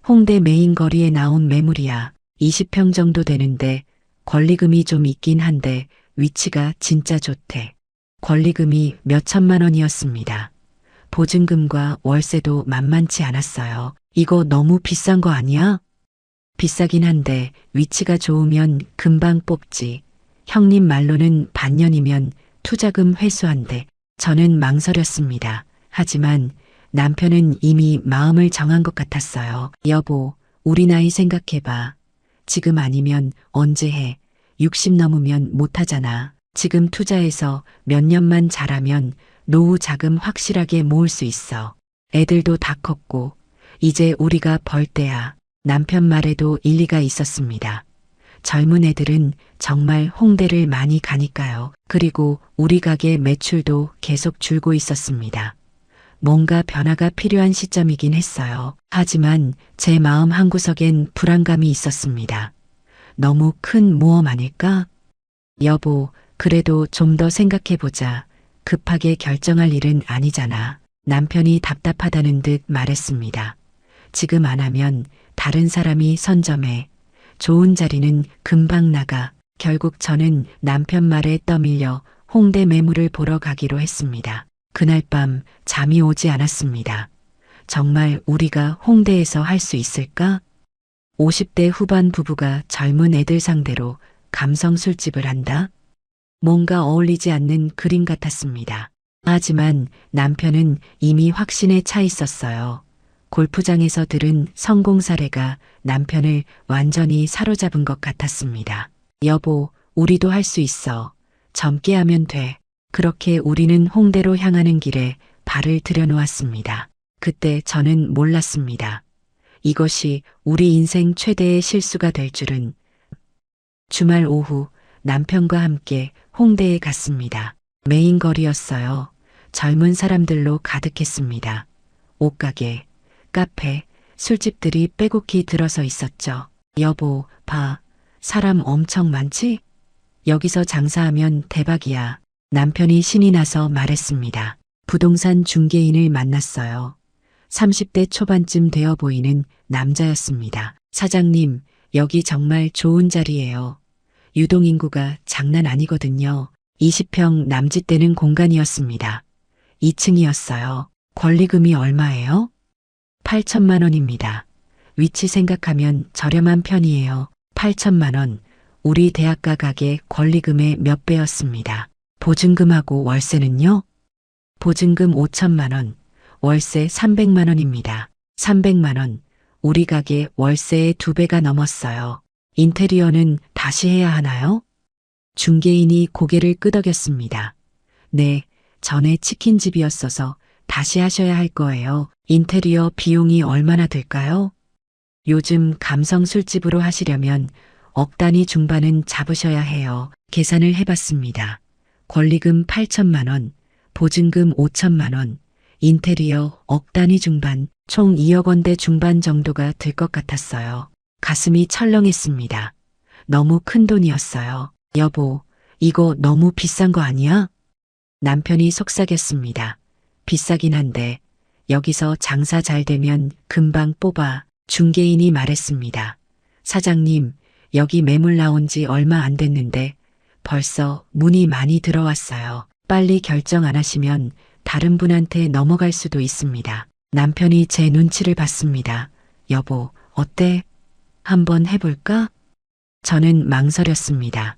홍대 메인 거리에 나온 매물이야. 20평 정도 되는데 권리금이 좀 있긴 한데 위치가 진짜 좋대. 권리금이 몇 천만 원이었습니다. 보증금과 월세도 만만치 않았어요. 이거 너무 비싼 거 아니야? 비싸긴 한데 위치가 좋으면 금방 뽑지. 형님 말로는 반년이면 투자금 회수한대. 저는 망설였습니다. 하지만 남편은 이미 마음을 정한 것 같았어요. 여보, 우리 나이 생각해봐. 지금 아니면 언제 해? 60 넘으면 못하잖아. 지금 투자해서 몇 년만 잘하면 노후 자금 확실하게 모을 수 있어. 애들도 다 컸고 이제 우리가 벌 때야. 남편 말에도 일리가 있었습니다. 젊은 애들은 정말 홍대를 많이 가니까요. 그리고 우리 가게 매출도 계속 줄고 있었습니다. 뭔가 변화가 필요한 시점이긴 했어요. 하지만 제 마음 한구석엔 불안감이 있었습니다. 너무 큰 모험 아닐까? 여보, 그래도 좀 더 생각해보자. 급하게 결정할 일은 아니잖아. 남편이 답답하다는 듯 말했습니다. 지금 안 하면 다른 사람이 선점해. 좋은 자리는 금방 나가. 결국 저는 남편 말에 떠밀려 홍대 매물을 보러 가기로 했습니다. 그날 밤 잠이 오지 않았습니다. 정말 우리가 홍대에서 할 수 있을까? 50대 후반 부부가 젊은 애들 상대로 감성 술집을 한다? 뭔가 어울리지 않는 그림 같았습니다. 하지만 남편은 이미 확신에 차 있었어요. 골프장에서 들은 성공 사례가 남편을 완전히 사로잡은 것 같았습니다. 여보, 우리도 할 수 있어. 젊게 하면 돼. 그렇게 우리는 홍대로 향하는 길에 발을 들여놓았습니다. 그때 저는 몰랐습니다. 이것이 우리 인생 최대의 실수가 될 줄은. 주말 오후 남편과 함께 홍대에 갔습니다. 메인 거리였어요. 젊은 사람들로 가득했습니다. 옷가게, 카페, 술집들이 빼곡히 들어서 있었죠. 여보, 봐. 사람 엄청 많지? 여기서 장사하면 대박이야. 남편이 신이 나서 말했습니다. 부동산 중개인을 만났어요. 30대 초반쯤 되어 보이는 남자였습니다. 사장님, 여기 정말 좋은 자리예요. 유동인구가 장난 아니거든요. 20평 남짓되는 공간이었습니다. 2층이었어요. 권리금이 얼마예요? 8천만 원입니다. 위치 생각하면 저렴한 편이에요. 8천만 원. 우리 대학가 가게 권리금의 몇 배였습니다. 보증금하고 월세는요? 보증금 5천만 원, 월세 300만 원입니다. 300만 원. 우리 가게 월세의 2배가 넘었어요. 인테리어는 다시 해야 하나요? 중개인이 고개를 끄덕였습니다. 네, 전에 치킨집이었어서 다시 하셔야 할 거예요. 인테리어 비용이 얼마나 들까요? 요즘 감성 술집으로 하시려면 억 단위 중반은 잡으셔야 해요. 계산을 해봤습니다. 권리금 8천만 원, 보증금 5천만 원, 인테리어 억 단위 중반, 총 2억 원대 중반 정도가 들 것 같았어요. 가슴이 철렁했습니다. 너무 큰 돈이었어요. 여보, 이거 너무 비싼 거 아니야? 남편이 속삭였습니다. 비싸긴 한데 여기서 장사 잘 되면 금방 뽑아. 중개인이 말했습니다. 사장님, 여기 매물 나온 지 얼마 안 됐는데 벌써 문의 많이 들어왔어요. 빨리 결정 안 하시면 다른 분한테 넘어갈 수도 있습니다. 남편이 제 눈치를 봤습니다. 여보, 어때? 한번 해볼까? 저는 망설였습니다.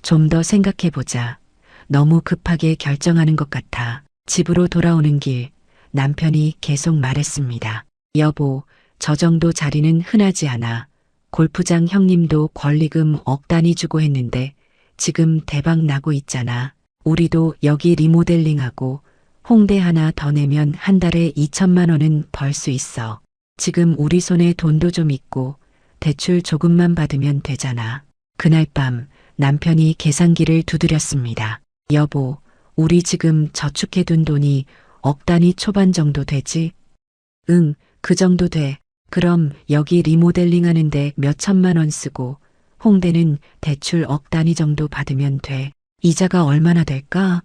좀 더 생각해보자. 너무 급하게 결정하는 것 같아. 집으로 돌아오는 길, 남편이 계속 말했습니다. 여보, 저 정도 자리는 흔하지 않아. 골프장 형님도 권리금 억 단위 주고 했는데 지금 대박 나고 있잖아. 우리도 여기 리모델링하고 홍대 하나 더 내면 한 달에 2천만 원은 벌 수 있어. 지금 우리 손에 돈도 좀 있고 대출 조금만 받으면 되잖아. 그날 밤 남편이 계산기를 두드렸습니다. 여보, 우리 지금 저축해둔 돈이 억 단위 초반 정도 되지? 응, 그 정도 돼. 그럼 여기 리모델링 하는데 몇 천만 원 쓰고 홍대는 대출 억 단위 정도 받으면 돼. 이자가 얼마나 될까?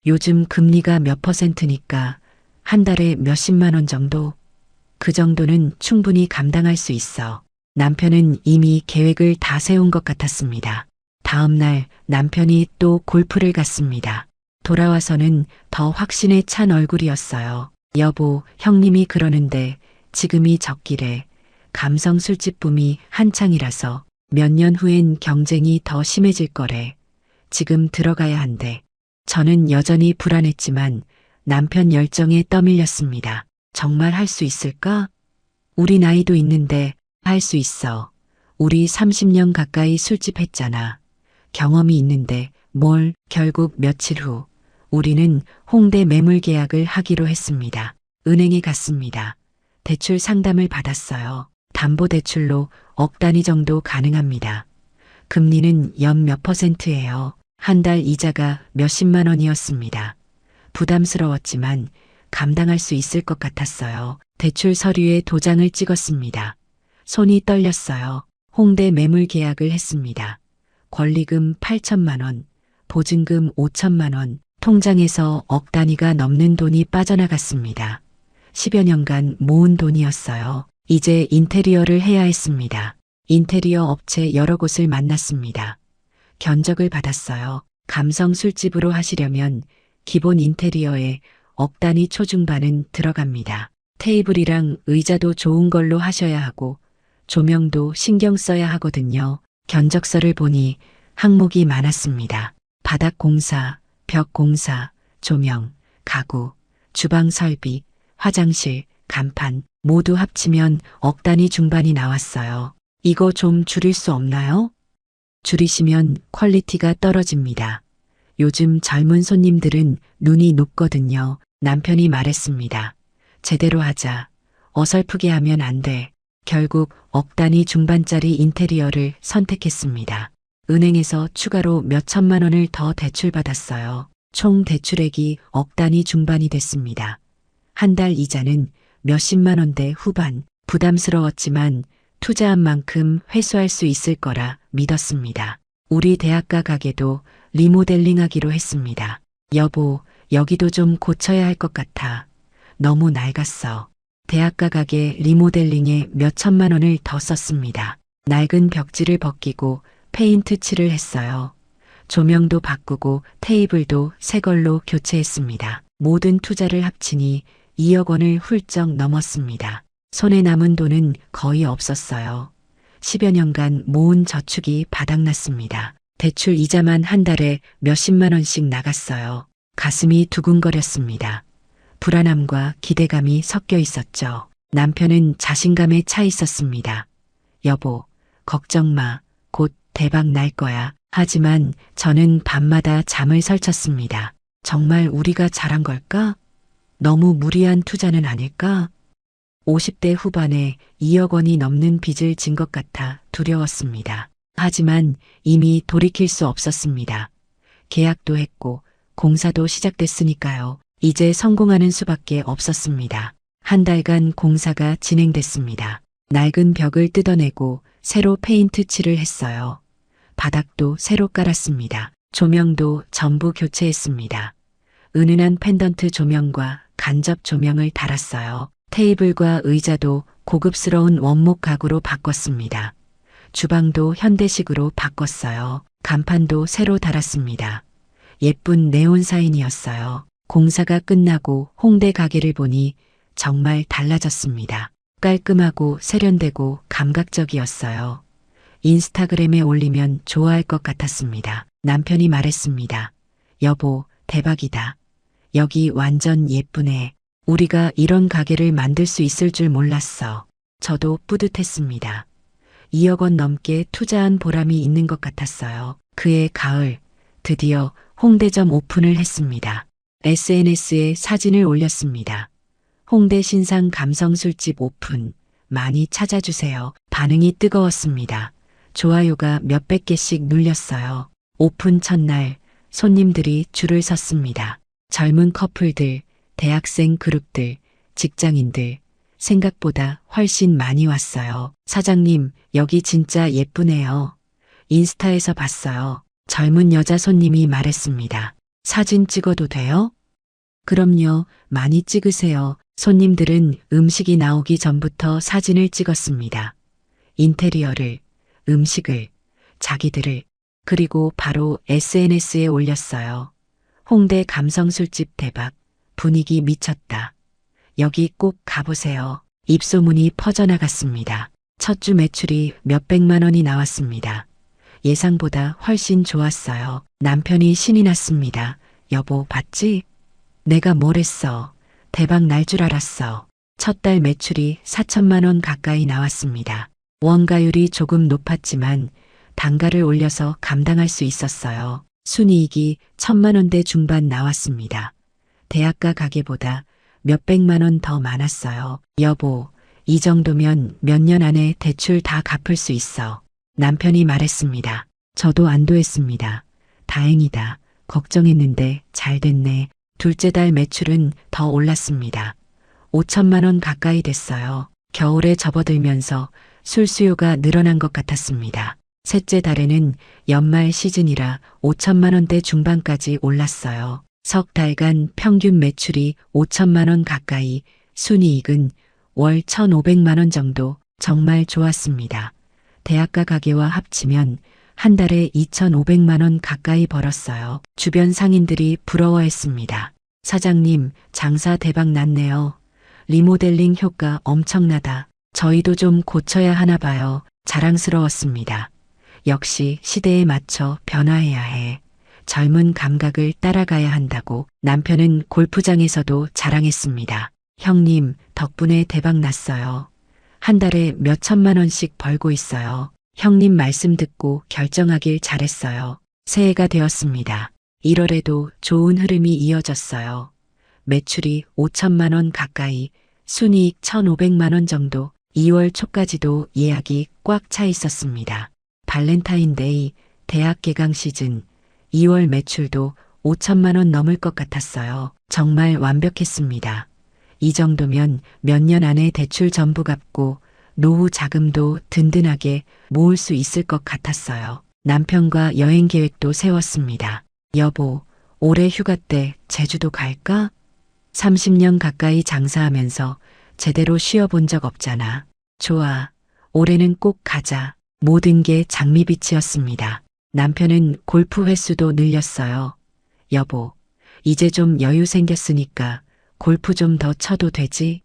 요즘 금리가 몇 퍼센트니까 한 달에 몇십만 원 정도? 그 정도는 충분히 감당할 수 있어. 남편은 이미 계획을 다 세운 것 같았습니다. 다음 날 남편이 또 골프를 갔습니다. 돌아와서는 더 확신에 찬 얼굴이었어요. 여보, 형님이 그러는데 지금이 적기래. 감성 술집 붐이 한창이라서 몇 년 후엔 경쟁이 더 심해질 거래. 지금 들어가야 한대. 저는 여전히 불안했지만 남편 열정에 떠밀렸습니다. 정말 할 수 있을까? 우리 나이도 있는데 할 수 있어. 우리 30년 가까이 술집 했잖아. 경험이 있는데 뭘. 결국 며칠 후 우리는 홍대 매물 계약을 하기로 했습니다. 은행에 갔습니다. 대출 상담을 받았어요. 담보대출로 억 단위 정도 가능합니다. 금리는 연 몇 퍼센트예요. 한 달 이자가 몇십만 원이었습니다. 부담스러웠지만 감당할 수 있을 것 같았어요. 대출 서류에 도장을 찍었습니다. 손이 떨렸어요. 홍대 매물 계약을 했습니다. 권리금 8천만 원, 보증금 5천만 원, 통장에서 억 단위가 넘는 돈이 빠져나갔습니다. 10여 년간 모은 돈이었어요. 이제 인테리어를 해야 했습니다. 인테리어 업체 여러 곳을 만났습니다. 견적을 받았어요. 감성 술집으로 하시려면 기본 인테리어에 억 단위 초중반은 들어갑니다. 테이블이랑 의자도 좋은 걸로 하셔야 하고 조명도 신경 써야 하거든요. 견적서를 보니 항목이 많았습니다. 바닥 공사, 벽 공사, 조명, 가구, 주방 설비, 화장실, 간판 모두 합치면 억 단위 중반이 나왔어요. 이거 좀 줄일 수 없나요? 줄이시면 퀄리티가 떨어집니다. 요즘 젊은 손님들은 눈이 높거든요. 남편이 말했습니다. 제대로 하자. 어설프게 하면 안 돼. 결국 억 단위 중반짜리 인테리어를 선택했습니다. 은행에서 추가로 몇 천만 원을 더 대출받았어요. 총 대출액이 억 단위 중반이 됐습니다. 한 달 이자는 몇십만 원대 후반. 부담스러웠지만 투자한 만큼 회수할 수 있을 거라 믿었습니다. 우리 대학가 가게도 리모델링 하기로 했습니다. 여보, 여기도 좀 고쳐야 할 것 같아. 너무 낡았어. 대학가 가게 리모델링에 몇 천만 원을 더 썼습니다. 낡은 벽지를 벗기고 페인트 칠을 했어요. 조명도 바꾸고 테이블도 새 걸로 교체했습니다. 모든 투자를 합치니 2억 원을 훌쩍 넘었습니다. 손에 남은 돈은 거의 없었어요. 10여 년간 모은 저축이 바닥났습니다. 대출 이자만 한 달에 몇십만 원씩 나갔어요. 가슴이 두근거렸습니다. 불안함과 기대감이 섞여 있었죠. 남편은 자신감에 차 있었습니다. 여보, 걱정 마. 곧 대박 날 거야. 하지만 저는 밤마다 잠을 설쳤습니다. 정말 우리가 잘한 걸까? 너무 무리한 투자는 아닐까? 50대 후반에 2억 원이 넘는 빚을 진 것 같아 두려웠습니다. 하지만 이미 돌이킬 수 없었습니다. 계약도 했고 공사도 시작됐으니까요. 이제 성공하는 수밖에 없었습니다. 한 달간 공사가 진행됐습니다. 낡은 벽을 뜯어내고 새로 페인트 칠을 했어요. 바닥도 새로 깔았습니다. 조명도 전부 교체했습니다. 은은한 펜던트 조명과 간접 조명을 달았어요. 테이블과 의자도 고급스러운 원목 가구로 바꿨습니다. 주방도 현대식으로 바꿨어요. 간판도 새로 달았습니다. 예쁜 네온 사인이었어요. 공사가 끝나고 홍대 가게를 보니 정말 달라졌습니다. 깔끔하고 세련되고 감각적이었어요. 인스타그램에 올리면 좋아할 것 같았습니다. 남편이 말했습니다. 여보, 대박이다. 여기 완전 예쁘네. 우리가 이런 가게를 만들 수 있을 줄 몰랐어. 저도 뿌듯했습니다. 2억 원 넘게 투자한 보람이 있는 것 같았어요. 그해 가을, 드디어 홍대점 오픈을 했습니다. SNS에 사진을 올렸습니다. 홍대 신상 감성 술집 오픈. 많이 찾아주세요. 반응이 뜨거웠습니다. 좋아요가 몇백 개씩 눌렸어요. 오픈 첫날 손님들이 줄을 섰습니다. 젊은 커플들, 대학생 그룹들, 직장인들, 생각보다 훨씬 많이 왔어요. 사장님, 여기 진짜 예쁘네요. 인스타에서 봤어요. 젊은 여자 손님이 말했습니다. 사진 찍어도 돼요? 그럼요, 많이 찍으세요. 손님들은 음식이 나오기 전부터 사진을 찍었습니다. 인테리어를, 음식을, 자기들을, 그리고 바로 SNS에 올렸어요. 홍대 감성술집 대박, 분위기 미쳤다. 여기 꼭 가보세요. 입소문이 퍼져나갔습니다. 첫 주 매출이 몇백만 원이 나왔습니다. 예상보다 훨씬 좋았어요. 남편이 신이 났습니다. 여보, 봤지? 내가 뭘 했어. 대박 날 줄 알았어. 첫 달 매출이 4천만 원 가까이 나왔습니다. 원가율이 조금 높았지만 단가를 올려서 감당할 수 있었어요. 순이익이 1,000만 원대 중반 나왔습니다. 대학가 가게보다 몇백만 원 더 많았어요. 여보, 이 정도면 몇 년 안에 대출 다 갚을 수 있어. 남편이 말했습니다. 저도 안도했습니다. 다행이다. 걱정했는데 잘 됐네. 둘째 달 매출은 더 올랐습니다. 5천만 원 가까이 됐어요. 겨울에 접어들면서 술 수요가 늘어난 것 같았습니다. 셋째 달에는 연말 시즌이라 5천만 원대 중반까지 올랐어요. 석 달간 평균 매출이 5천만 원 가까이, 순이익은 월 1,500만 원 정도, 정말 좋았습니다. 대학가 가게와 합치면 한 달에 2,500만 원 가까이 벌었어요. 주변 상인들이 부러워했습니다. 사장님, 장사 대박 났네요. 리모델링 효과 엄청나다. 저희도 좀 고쳐야 하나 봐요. 자랑스러웠습니다. 역시 시대에 맞춰 변화해야 해. 젊은 감각을 따라가야 한다고 남편은 골프장에서도 자랑했습니다. 형님, 덕분에 대박 났어요. 한 달에 몇 천만 원씩 벌고 있어요. 형님 말씀 듣고 결정하길 잘했어요. 새해가 되었습니다. 1월에도 좋은 흐름이 이어졌어요. 매출이 5천만 원 가까이, 순이익 1,500만 원 정도, 2월 초까지도 예약이 꽉 차 있었습니다. 발렌타인데이, 대학 개강 시즌, 2월 매출도 5천만 원 넘을 것 같았어요. 정말 완벽했습니다. 이 정도면 몇 년 안에 대출 전부 갚고 노후 자금도 든든하게 모을 수 있을 것 같았어요. 남편과 여행 계획도 세웠습니다. 여보, 올해 휴가 때 제주도 갈까? 30년 가까이 장사하면서 제대로 쉬어본 적 없잖아. 좋아. 올해는 꼭 가자. 모든 게 장미빛이었습니다. 남편은 골프 횟수도 늘렸어요. 여보, 이제 좀 여유 생겼으니까 골프 좀 더 쳐도 되지?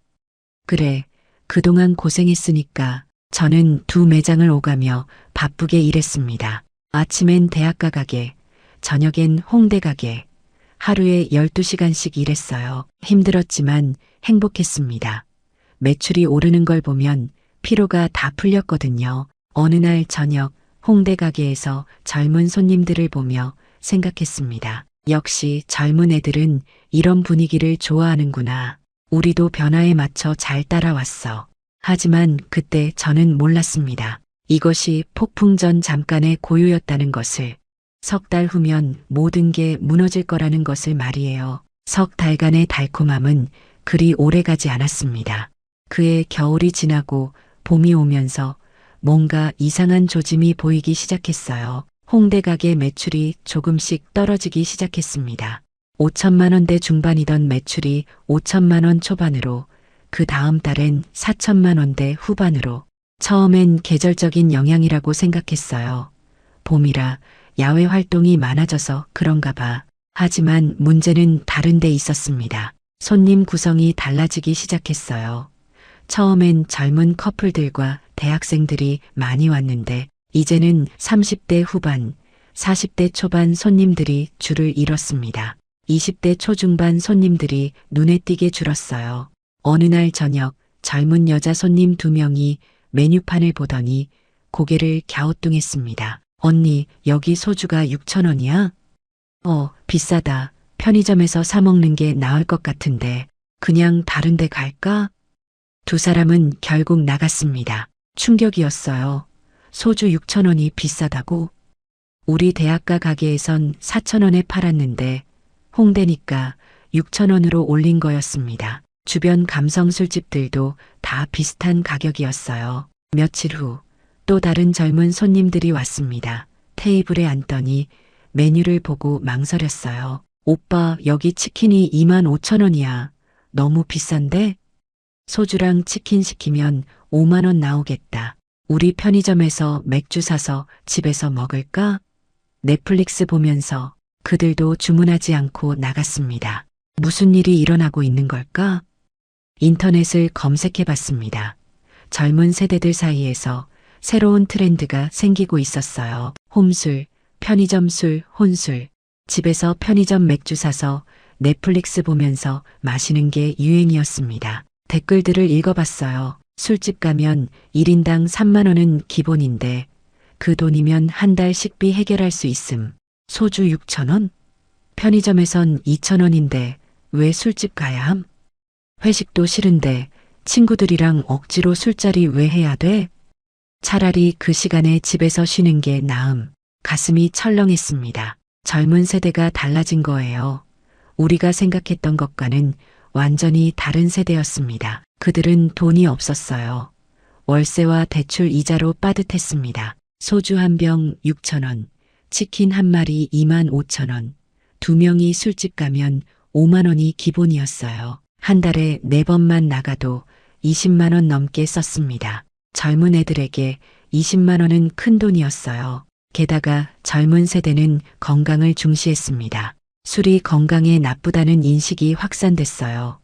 그래, 그동안 고생했으니까. 저는 두 매장을 오가며 바쁘게 일했습니다. 아침엔 대학가 가게, 저녁엔 홍대 가게. 하루에 12시간씩 일했어요. 힘들었지만 행복했습니다. 매출이 오르는 걸 보면 피로가 다 풀렸거든요. 어느 날 저녁 홍대 가게에서 젊은 손님들을 보며 생각했습니다. 역시 젊은 애들은 이런 분위기를 좋아하는구나. 우리도 변화에 맞춰 잘 따라왔어. 하지만 그때 저는 몰랐습니다. 이것이 폭풍 전 잠깐의 고요였다는 것을. 석 달 후면 모든 게 무너질 거라는 것을 말이에요. 석 달간의 달콤함은 그리 오래가지 않았습니다. 그해 겨울이 지나고 봄이 오면서 뭔가 이상한 조짐이 보이기 시작했어요. 홍대 가게 매출이 조금씩 떨어지기 시작했습니다. 5천만 원대 중반이던 매출이 5천만 원 초반으로, 그 다음 달엔 4천만 원대 후반으로. 처음엔 계절적인 영향이라고 생각했어요. 봄이라 야외 활동이 많아져서 그런가 봐. 하지만 문제는 다른 데 있었습니다. 손님 구성이 달라지기 시작했어요. 처음엔 젊은 커플들과 대학생들이 많이 왔는데 이제는 30대 후반, 40대 초반 손님들이 줄을 이뤘습니다. 20대 초중반 손님들이 눈에 띄게 줄었어요. 어느 날 저녁 젊은 여자 손님 2명이 메뉴판을 보더니 고개를 갸우뚱했습니다. 언니, 여기 소주가 6,000원이야? 비싸다. 편의점에서 사 먹는 게 나을 것 같은데 그냥 다른 데 갈까? 두 사람은 결국 나갔습니다. 충격이었어요. 소주 6천 원이 비싸다고? 우리 대학가 가게에선 4천 원에 팔았는데 홍대니까 6천 원으로 올린 거였습니다. 주변 감성 술집들도 다 비슷한 가격이었어요. 며칠 후 또 다른 젊은 손님들이 왔습니다. 테이블에 앉더니 메뉴를 보고 망설였어요. 오빠, 여기 치킨이 2만 5천 원이야. 너무 비싼데? 소주랑 치킨 시키면 5만 원 나오겠다. 우리 편의점에서 맥주 사서 집에서 먹을까? 넷플릭스 보면서 그들도 주문하지 않고 나갔습니다. 무슨 일이 일어나고 있는 걸까? 인터넷을 검색해 봤습니다. 젊은 세대들 사이에서 새로운 트렌드가 생기고 있었어요. 홈술, 편의점 술, 혼술. 집에서 편의점 맥주 사서 넷플릭스 보면서 마시는 게 유행이었습니다. 댓글들을 읽어봤어요. 술집 가면 1인당 3만 원은 기본인데 그 돈이면 한 달 식비 해결할 수 있음. 소주 6천 원? 편의점에선 2천 원인데 왜 술집 가야 함? 회식도 싫은데 친구들이랑 억지로 술자리 왜 해야 돼? 차라리 그 시간에 집에서 쉬는 게 나음. 가슴이 철렁했습니다. 젊은 세대가 달라진 거예요. 우리가 생각했던 것과는 완전히 다른 세대였습니다. 그들은 돈이 없었어요. 월세와 대출 이자로 빠듯했습니다. 소주 한 병 6천 원, 치킨 한 마리 2만 5천 원, 두 명이 술집 가면 5만 원이 기본이었어요. 한 달에 4번만 나가도 20만 원 넘게 썼습니다. 젊은 애들에게 20만 원은 큰 돈이었어요. 게다가 젊은 세대는 건강을 중시했습니다. 술이 건강에 나쁘다는 인식이 확산됐어요.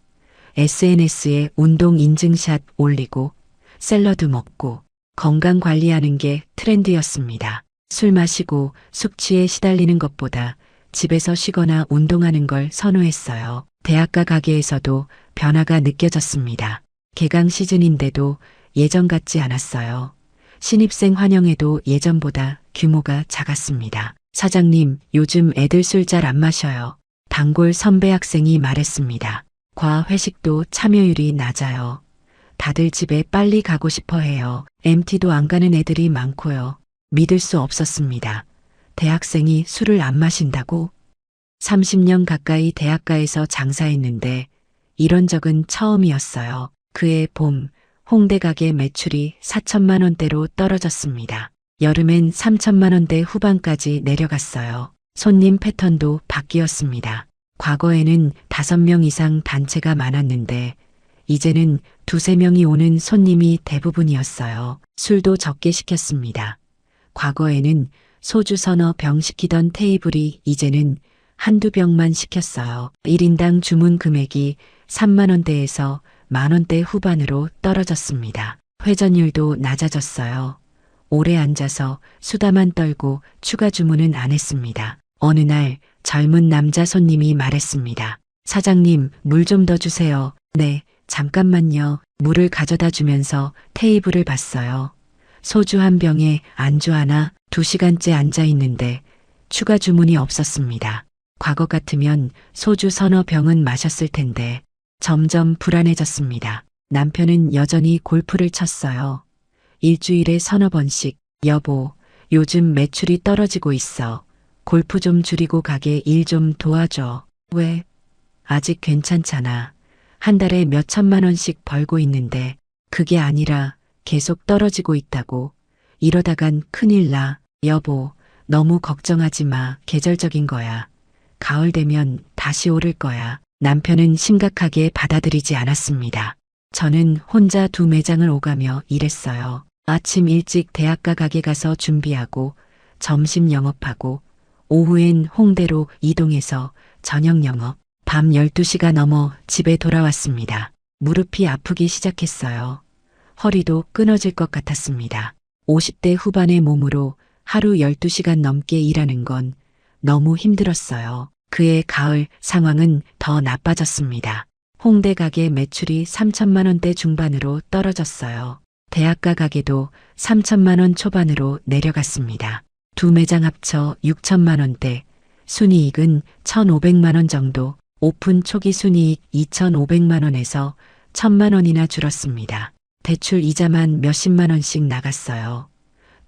SNS에 운동 인증샷 올리고 샐러드 먹고 건강 관리하는 게 트렌드였습니다. 술 마시고 숙취에 시달리는 것보다 집에서 쉬거나 운동하는 걸 선호했어요. 대학가 가게에서도 변화가 느껴졌습니다. 개강 시즌인데도 예전 같지 않았어요. 신입생 환영회도 예전보다 규모가 작았습니다. 사장님, 요즘 애들 술 잘 안 마셔요. 단골 선배 학생이 말했습니다. 과 회식도 참여율이 낮아요. 다들 집에 빨리 가고 싶어 해요. MT도 안 가는 애들이 많고요. 믿을 수 없었습니다. 대학생이 술을 안 마신다고? 30년 가까이 대학가에서 장사했는데 이런 적은 처음이었어요. 그해 봄, 홍대 가게 매출이 4천만 원대로 떨어졌습니다. 여름엔 3천만 원대 후반까지 내려갔어요. 손님 패턴도 바뀌었습니다. 과거에는 5명 이상 단체가 많았는데 이제는 2~3명이 오는 손님이 대부분이었어요. 술도 적게 시켰습니다. 과거에는 소주 서너 병 시키던 테이블이 이제는 한두 병만 시켰어요. 1인당 주문 금액이 3만 원대에서 만 원대 후반으로 떨어졌습니다. 회전율도 낮아졌어요. 오래 앉아서 수다만 떨고 추가 주문은 안 했습니다. 어느 날 젊은 남자 손님이 말했습니다. 사장님, 물 좀 더 주세요. 네, 잠깐만요. 물을 가져다 주면서 테이블을 봤어요. 소주 한 병에 안주 하나 2시간째 앉아 있는데 추가 주문이 없었습니다. 과거 같으면 소주 서너 병은 마셨을 텐데 점점 불안해졌습니다. 남편은 여전히 골프를 쳤어요. 일주일에 서너 번씩 여보, 요즘 매출이 떨어지고 있어. 골프 좀 줄이고 가게 일 좀 도와줘. 왜? 아직 괜찮잖아. 한 달에 몇 천만 원씩 벌고 있는데 그게 아니라 계속 떨어지고 있다고. 이러다간 큰일 나. 여보, 너무 걱정하지 마. 계절적인 거야. 가을 되면 다시 오를 거야. 남편은 심각하게 받아들이지 않았습니다. 저는 혼자 2매장을 오가며 일했어요. 아침 일찍 대학가 가게 가서 준비하고 점심 영업하고 오후엔 홍대로 이동해서 저녁 영업. 밤 12시가 넘어 집에 돌아왔습니다. 무릎이 아프기 시작했어요. 허리도 끊어질 것 같았습니다. 50대 후반의 몸으로 하루 12시간 넘게 일하는 건 너무 힘들었어요. 그해 가을 상황은 더 나빠졌습니다. 홍대 가게 매출이 3천만 원대 중반으로 떨어졌어요. 대학가 가게도 3천만 원 초반으로 내려갔습니다. 2매장 합쳐 6천만 원대, 순이익은 1,500만 원 정도, 오픈 초기 순이익 2,500만 원에서 1,000만 원이나 줄었습니다. 대출 이자만 몇십만 원씩 나갔어요.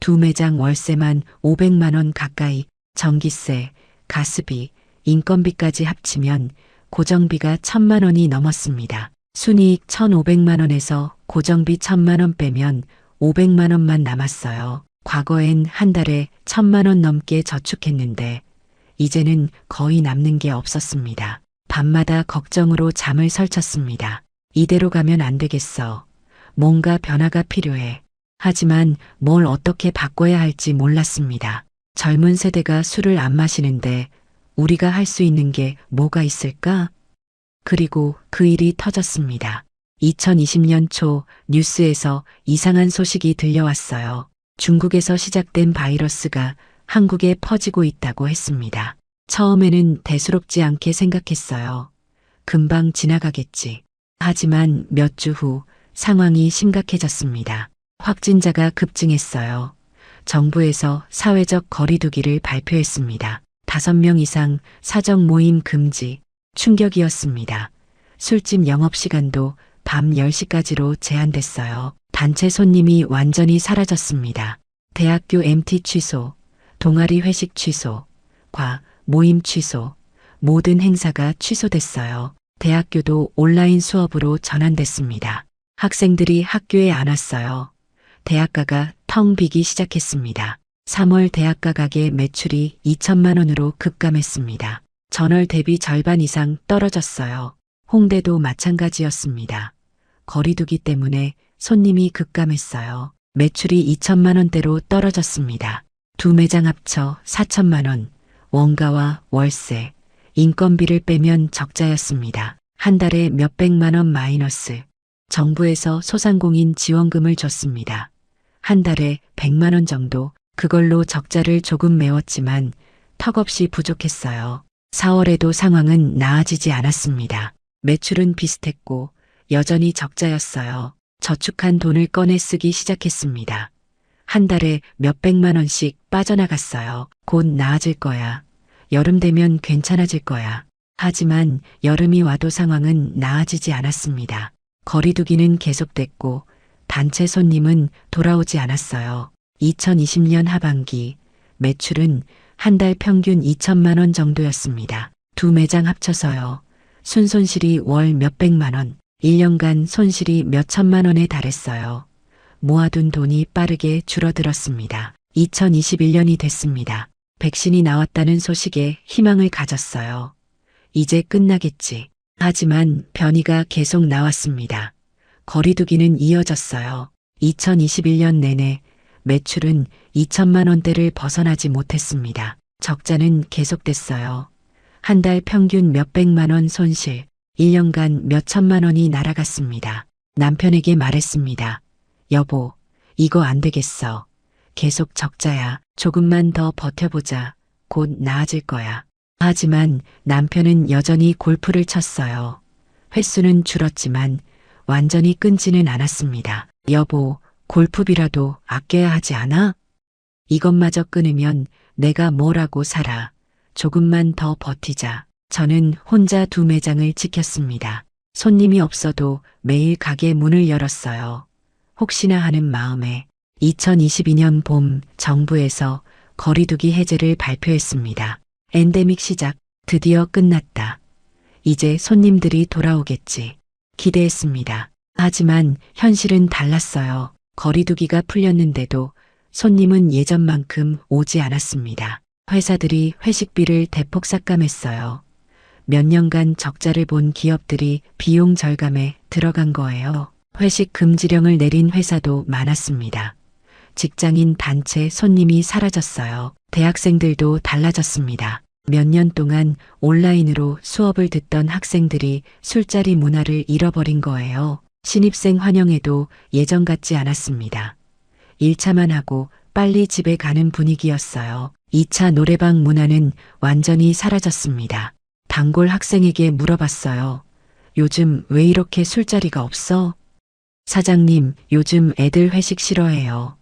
두 매장 월세만 500만 원 가까이, 전기세, 가스비, 인건비까지 합치면 고정비가 1,000만 원이 넘었습니다. 순이익 1,500만 원에서 고정비 1,000만 원 빼면 500만 원만 남았어요. 과거엔 한 달에 1,000만 원 넘게 저축했는데 이제는 거의 남는 게 없었습니다. 밤마다 걱정으로 잠을 설쳤습니다. 이대로 가면 안 되겠어. 뭔가 변화가 필요해. 하지만 뭘 어떻게 바꿔야 할지 몰랐습니다. 젊은 세대가 술을 안 마시는데 우리가 할 수 있는 게 뭐가 있을까? 그리고 그 일이 터졌습니다. 2020년 초 뉴스에서 이상한 소식이 들려왔어요. 중국에서 시작된 바이러스가 한국에 퍼지고 있다고 했습니다. 처음에는 대수롭지 않게 생각했어요. 금방 지나가겠지. 하지만 몇 주 후 상황이 심각해졌습니다. 확진자가 급증했어요. 정부에서 사회적 거리두기를 발표했습니다. 5명 이상 사적 모임 금지, 충격이었습니다. 술집 영업시간도 밤 10시까지로 제한됐어요. 단체 손님이 완전히 사라졌습니다. 대학교 MT 취소, 동아리 회식 취소, 모임 취소, 모든 행사가 취소됐어요. 대학교도 온라인 수업으로 전환됐습니다. 학생들이 학교에 안 왔어요. 대학가가 텅 비기 시작했습니다. 3월 대학가 가게 매출이 2천만 원으로 급감했습니다. 전월 대비 절반 이상 떨어졌어요. 홍대도 마찬가지였습니다. 거리두기 때문에 손님이 급감했어요. 매출이 2천만 원대로 떨어졌습니다. 두 매장 합쳐 4천만 원, 원가와 월세, 인건비를 빼면 적자였습니다. 한 달에 몇백만 원 마이너스. 정부에서 소상공인 지원금을 줬습니다. 한 달에 100만 원 정도. 그걸로 적자를 조금 메웠지만 턱없이 부족했어요. 4월에도 상황은 나아지지 않았습니다. 매출은 비슷했고 여전히 적자였어요. 저축한 돈을 꺼내 쓰기 시작했습니다. 한 달에 몇백만 원씩 빠져나갔어요. 곧 나아질 거야. 여름 되면 괜찮아질 거야. 하지만 여름이 와도 상황은 나아지지 않았습니다. 거리두기는 계속됐고 단체 손님은 돌아오지 않았어요. 2020년 하반기 매출은 한 달 평균 2천만 원 정도였습니다. 두 매장 합쳐서요. 순손실이 월 몇백만 원, 1년간 손실이 몇천만 원에 달했어요. 모아둔 돈이 빠르게 줄어들었습니다. 2021년이 됐습니다. 백신이 나왔다는 소식에 희망을 가졌어요. 이제 끝나겠지. 하지만 변이가 계속 나왔습니다. 거리두기는 이어졌어요. 2021년 내내 매출은 2천만 원대를 벗어나지 못했습니다. 적자는 계속됐어요. 한 달 평균 몇백만 원 손실, 1년간 몇천만 원이 날아갔습니다. 남편에게 말했습니다. 여보, 이거 안 되겠어. 계속 적자야. 조금만 더 버텨보자. 곧 나아질 거야. 하지만 남편은 여전히 골프를 쳤어요. 횟수는 줄었지만 완전히 끊지는 않았습니다. 여보, 골프비라도 아껴야 하지 않아? 이것마저 끊으면 내가 뭘 하고 살아. 조금만 더 버티자. 저는 혼자 두 매장을 지켰습니다. 손님이 없어도 매일 가게 문을 열었어요. 혹시나 하는 마음에 2022년 봄 정부에서 거리두기 해제를 발표했습니다. 엔데믹 시작, 드디어 끝났다. 이제 손님들이 돌아오겠지. 기대했습니다. 하지만 현실은 달랐어요. 거리두기가 풀렸는데도 손님은 예전만큼 오지 않았습니다. 회사들이 회식비를 대폭 삭감했어요. 몇 년간 적자를 본 기업들이 비용 절감에 들어간 거예요. 회식 금지령을 내린 회사도 많았습니다. 직장인 단체 손님이 사라졌어요. 대학생들도 달라졌습니다. 몇 년 동안 온라인으로 수업을 듣던 학생들이 술자리 문화를 잃어버린 거예요. 신입생 환영회도 예전 같지 않았습니다. 1차만 하고 빨리 집에 가는 분위기였어요. 2차 노래방 문화는 완전히 사라졌습니다. 단골 학생에게 물어봤어요. 요즘 왜 이렇게 술자리가 없어? 사장님, 요즘 애들 회식 싫어해요.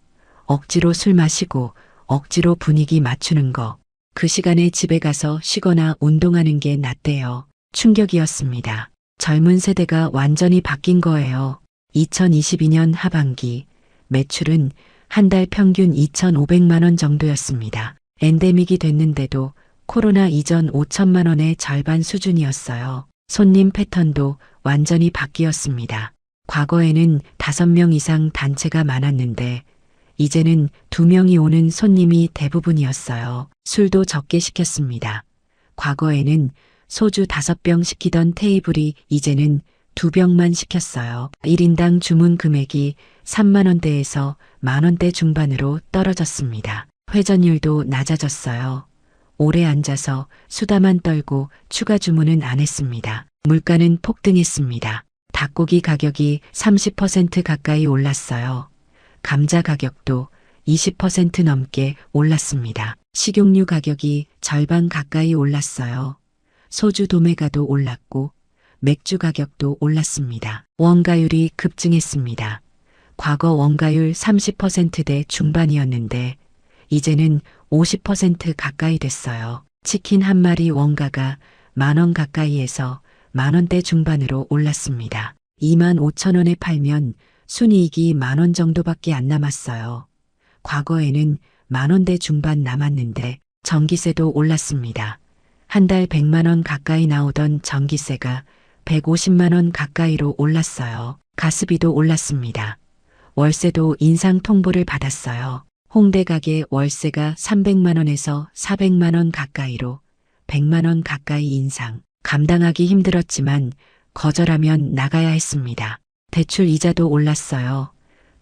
억지로 술 마시고 억지로 분위기 맞추는 거. 그 시간에 집에 가서 쉬거나 운동하는 게 낫대요. 충격이었습니다. 젊은 세대가 완전히 바뀐 거예요. 2022년 하반기 매출은 한 달 평균 2,500만 원 정도였습니다. 엔데믹이 됐는데도 코로나 이전 5천만 원의 절반 수준이었어요. 손님 패턴도 완전히 바뀌었습니다. 과거에는 5명 이상 단체가 많았는데 이제는 2명이 오는 손님이 대부분이었어요. 술도 적게 시켰습니다. 과거에는 소주 5병 시키던 테이블이 이제는 2병만 시켰어요. 1인당 주문 금액이 3만 원대에서 만 원대 중반으로 떨어졌습니다. 회전율도 낮아졌어요. 오래 앉아서 수다만 떨고 추가 주문은 안 했습니다. 물가는 폭등했습니다. 닭고기 가격이 30% 가까이 올랐어요. 감자 가격도 20% 넘게 올랐습니다. 식용유 가격이 절반 가까이 올랐어요. 소주 도매가도 올랐고 맥주 가격도 올랐습니다. 원가율이 급증했습니다. 과거 원가율 30%대 중반이었는데 이제는 50% 가까이 됐어요. 치킨 한 마리 원가가 만 원 가까이에서 만 원대 중반으로 올랐습니다. 2만 5천 원에 팔면 순이익이 만 원 정도밖에 안 남았어요. 과거에는 만 원대 중반 남았는데 전기세도 올랐습니다. 한 달 100만 원 가까이 나오던 전기세가 150만 원 가까이로 올랐어요. 가스비도 올랐습니다. 월세도 인상 통보를 받았어요. 홍대 가게 월세가 300만 원에서 400만 원 가까이로 100만 원 가까이 인상. 감당하기 힘들었지만 거절하면 나가야 했습니다. 대출 이자도 올랐어요.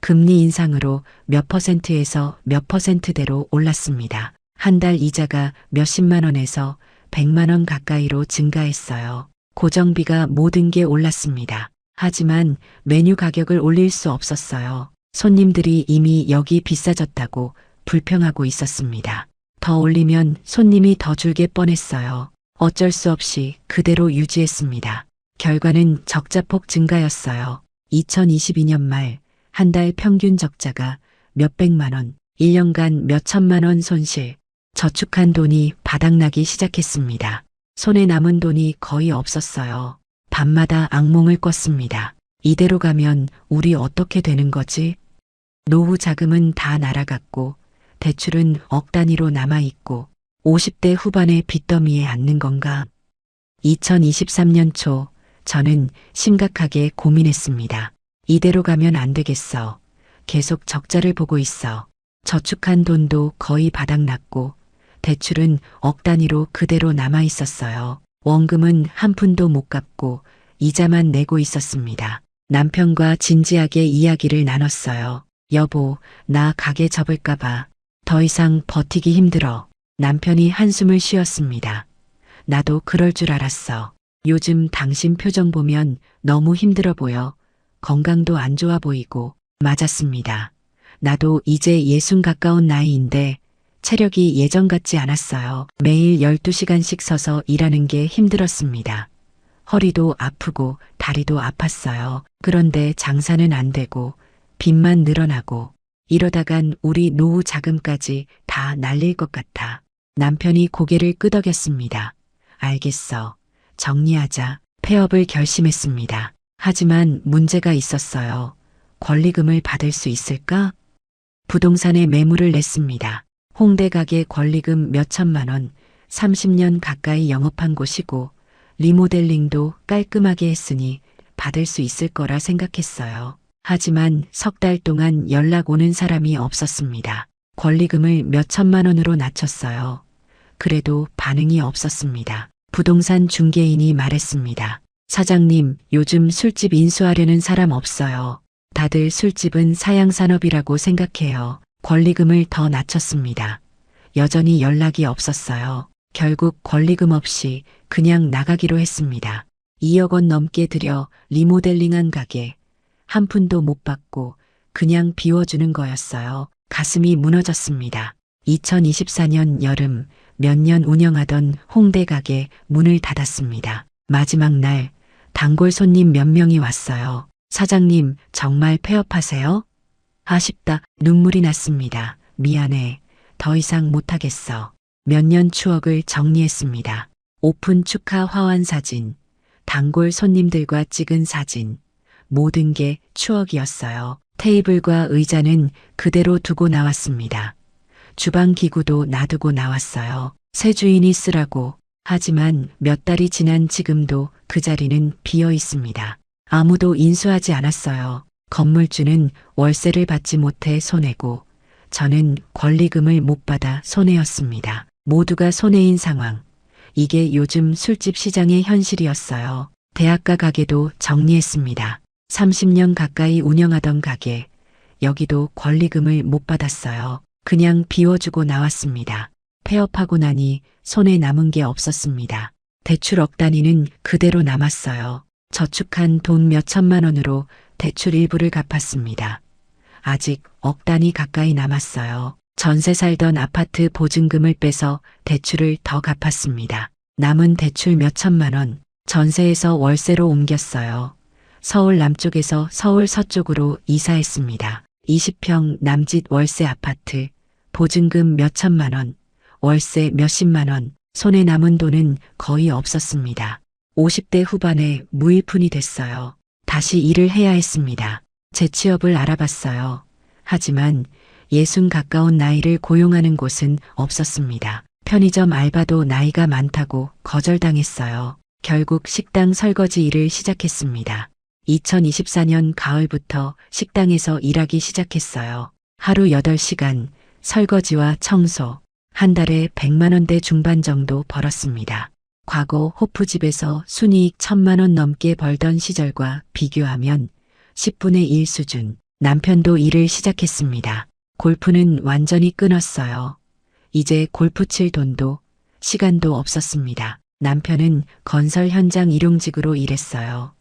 금리 인상으로 몇 퍼센트에서 몇 퍼센트대로 올랐습니다. 한 달 이자가 몇십만 원에서 100만 원 가까이로 증가했어요. 고정비가 모든 게 올랐습니다. 하지만 메뉴 가격을 올릴 수 없었어요. 손님들이 이미 여기 비싸졌다고 불평하고 있었습니다. 더 올리면 손님이 더 줄게 뻔했어요. 어쩔 수 없이 그대로 유지했습니다. 결과는 적자폭 증가였어요. 2022년 말 한 달 평균 적자가 몇백만 원, 1년간 몇천만 원 손실, 저축한 돈이 바닥나기 시작했습니다. 손에 남은 돈이 거의 없었어요. 밤마다 악몽을 꿨습니다. 이대로 가면 우리 어떻게 되는 거지? 노후 자금은 다 날아갔고 대출은 억 단위로 남아있고 50대 후반의 빚더미에 앉는 건가? 2023년 초 저는 심각하게 고민했습니다. 이대로 가면 안 되겠어. 계속 적자를 보고 있어. 저축한 돈도 거의 바닥났고 대출은 억 단위로 그대로 남아 있었어요. 원금은 한 푼도 못 갚고 이자만 내고 있었습니다. 남편과 진지하게 이야기를 나눴어요. 여보, 나 가게 접을까봐. 더 이상 버티기 힘들어. 남편이 한숨을 쉬었습니다. 나도 그럴 줄 알았어. 요즘 당신 표정 보면 너무 힘들어 보여. 건강도 안 좋아 보이고. 맞았습니다. 나도 이제 60 가까운 나이인데 체력이 예전 같지 않았어요. 매일 12시간씩 서서 일하는 게 힘들었습니다. 허리도 아프고 다리도 아팠어요. 그런데 장사는 안 되고 빚만 늘어나고 이러다간 우리 노후 자금까지 다 날릴 것 같아. 남편이 고개를 끄덕였습니다. 알겠어. 정리하자. 폐업을 결심했습니다. 하지만 문제가 있었어요. 권리금을 받을 수 있을까? 부동산에 매물을 냈습니다. 홍대 가게 권리금 몇천만 원, 30년 가까이 영업한 곳이고 리모델링도 깔끔하게 했으니 받을 수 있을 거라 생각했어요. 하지만 석 달 동안 연락 오는 사람이 없었습니다. 권리금을 몇천만 원으로 낮췄어요. 그래도 반응이 없었습니다. 부동산 중개인이 말했습니다. 사장님, 요즘 술집 인수하려는 사람 없어요. 다들 술집은 사양산업이라고 생각해요. 권리금을 더 낮췄습니다. 여전히 연락이 없었어요. 결국 권리금 없이 그냥 나가기로 했습니다. 2억 원 넘게 들여 리모델링한 가게. 한 푼도 못 받고 그냥 비워주는 거였어요. 가슴이 무너졌습니다. 2024년 여름 몇 년 운영하던 홍대 가게 문을 닫았습니다. 마지막 날 단골 손님 몇 명이 왔어요. 사장님, 정말 폐업하세요? 아쉽다. 눈물이 났습니다. 미안해. 더 이상 못하겠어. 몇 년 추억을 정리했습니다. 오픈 축하 화환 사진, 단골 손님들과 찍은 사진, 모든 게 추억이었어요. 테이블과 의자는 그대로 두고 나왔습니다. 주방 기구도 놔두고 나왔어요. 새 주인이 쓰라고. 하지만 몇 달이 지난 지금도 그 자리는 비어 있습니다. 아무도 인수하지 않았어요. 건물주는 월세를 받지 못해 손해고 저는 권리금을 못 받아 손해였습니다. 모두가 손해인 상황. 이게 요즘 술집 시장의 현실이었어요. 대학가 가게도 정리했습니다. 30년 가까이 운영하던 가게. 여기도 권리금을 못 받았어요. 그냥 비워주고 나왔습니다. 폐업하고 나니 손에 남은 게 없었습니다. 대출 억 단위는 그대로 남았어요. 저축한 돈 몇 천만 원으로 대출 일부를 갚았습니다. 아직 억 단위 가까이 남았어요. 전세 살던 아파트 보증금을 빼서 대출을 더 갚았습니다. 남은 대출 몇 천만 원, 전세에서 월세로 옮겼어요. 서울 남쪽에서 서울 서쪽으로 이사했습니다. 20평 남짓 월세 아파트, 보증금 몇 천만 원, 월세 몇십만 원, 손에 남은 돈은 거의 없었습니다. 50대 후반에 무일푼이 됐어요. 다시 일을 해야 했습니다. 재취업을 알아봤어요. 하지만 60 가까운 나이를 고용하는 곳은 없었습니다. 편의점 알바도 나이가 많다고 거절당했어요. 결국 식당 설거지 일을 시작했습니다. 2024년 가을부터 식당에서 일하기 시작했어요. 하루 8시간 설거지와 청소, 한 달에 100만 원대 중반 정도 벌었습니다. 과거 호프집에서 순이익 1000만 원 넘게 벌던 시절과 비교하면 10분의 1 수준. 남편도 일을 시작했습니다. 골프는 완전히 끊었어요. 이제 골프 칠 돈도 시간도 없었습니다. 남편은 건설 현장 일용직으로 일했어요.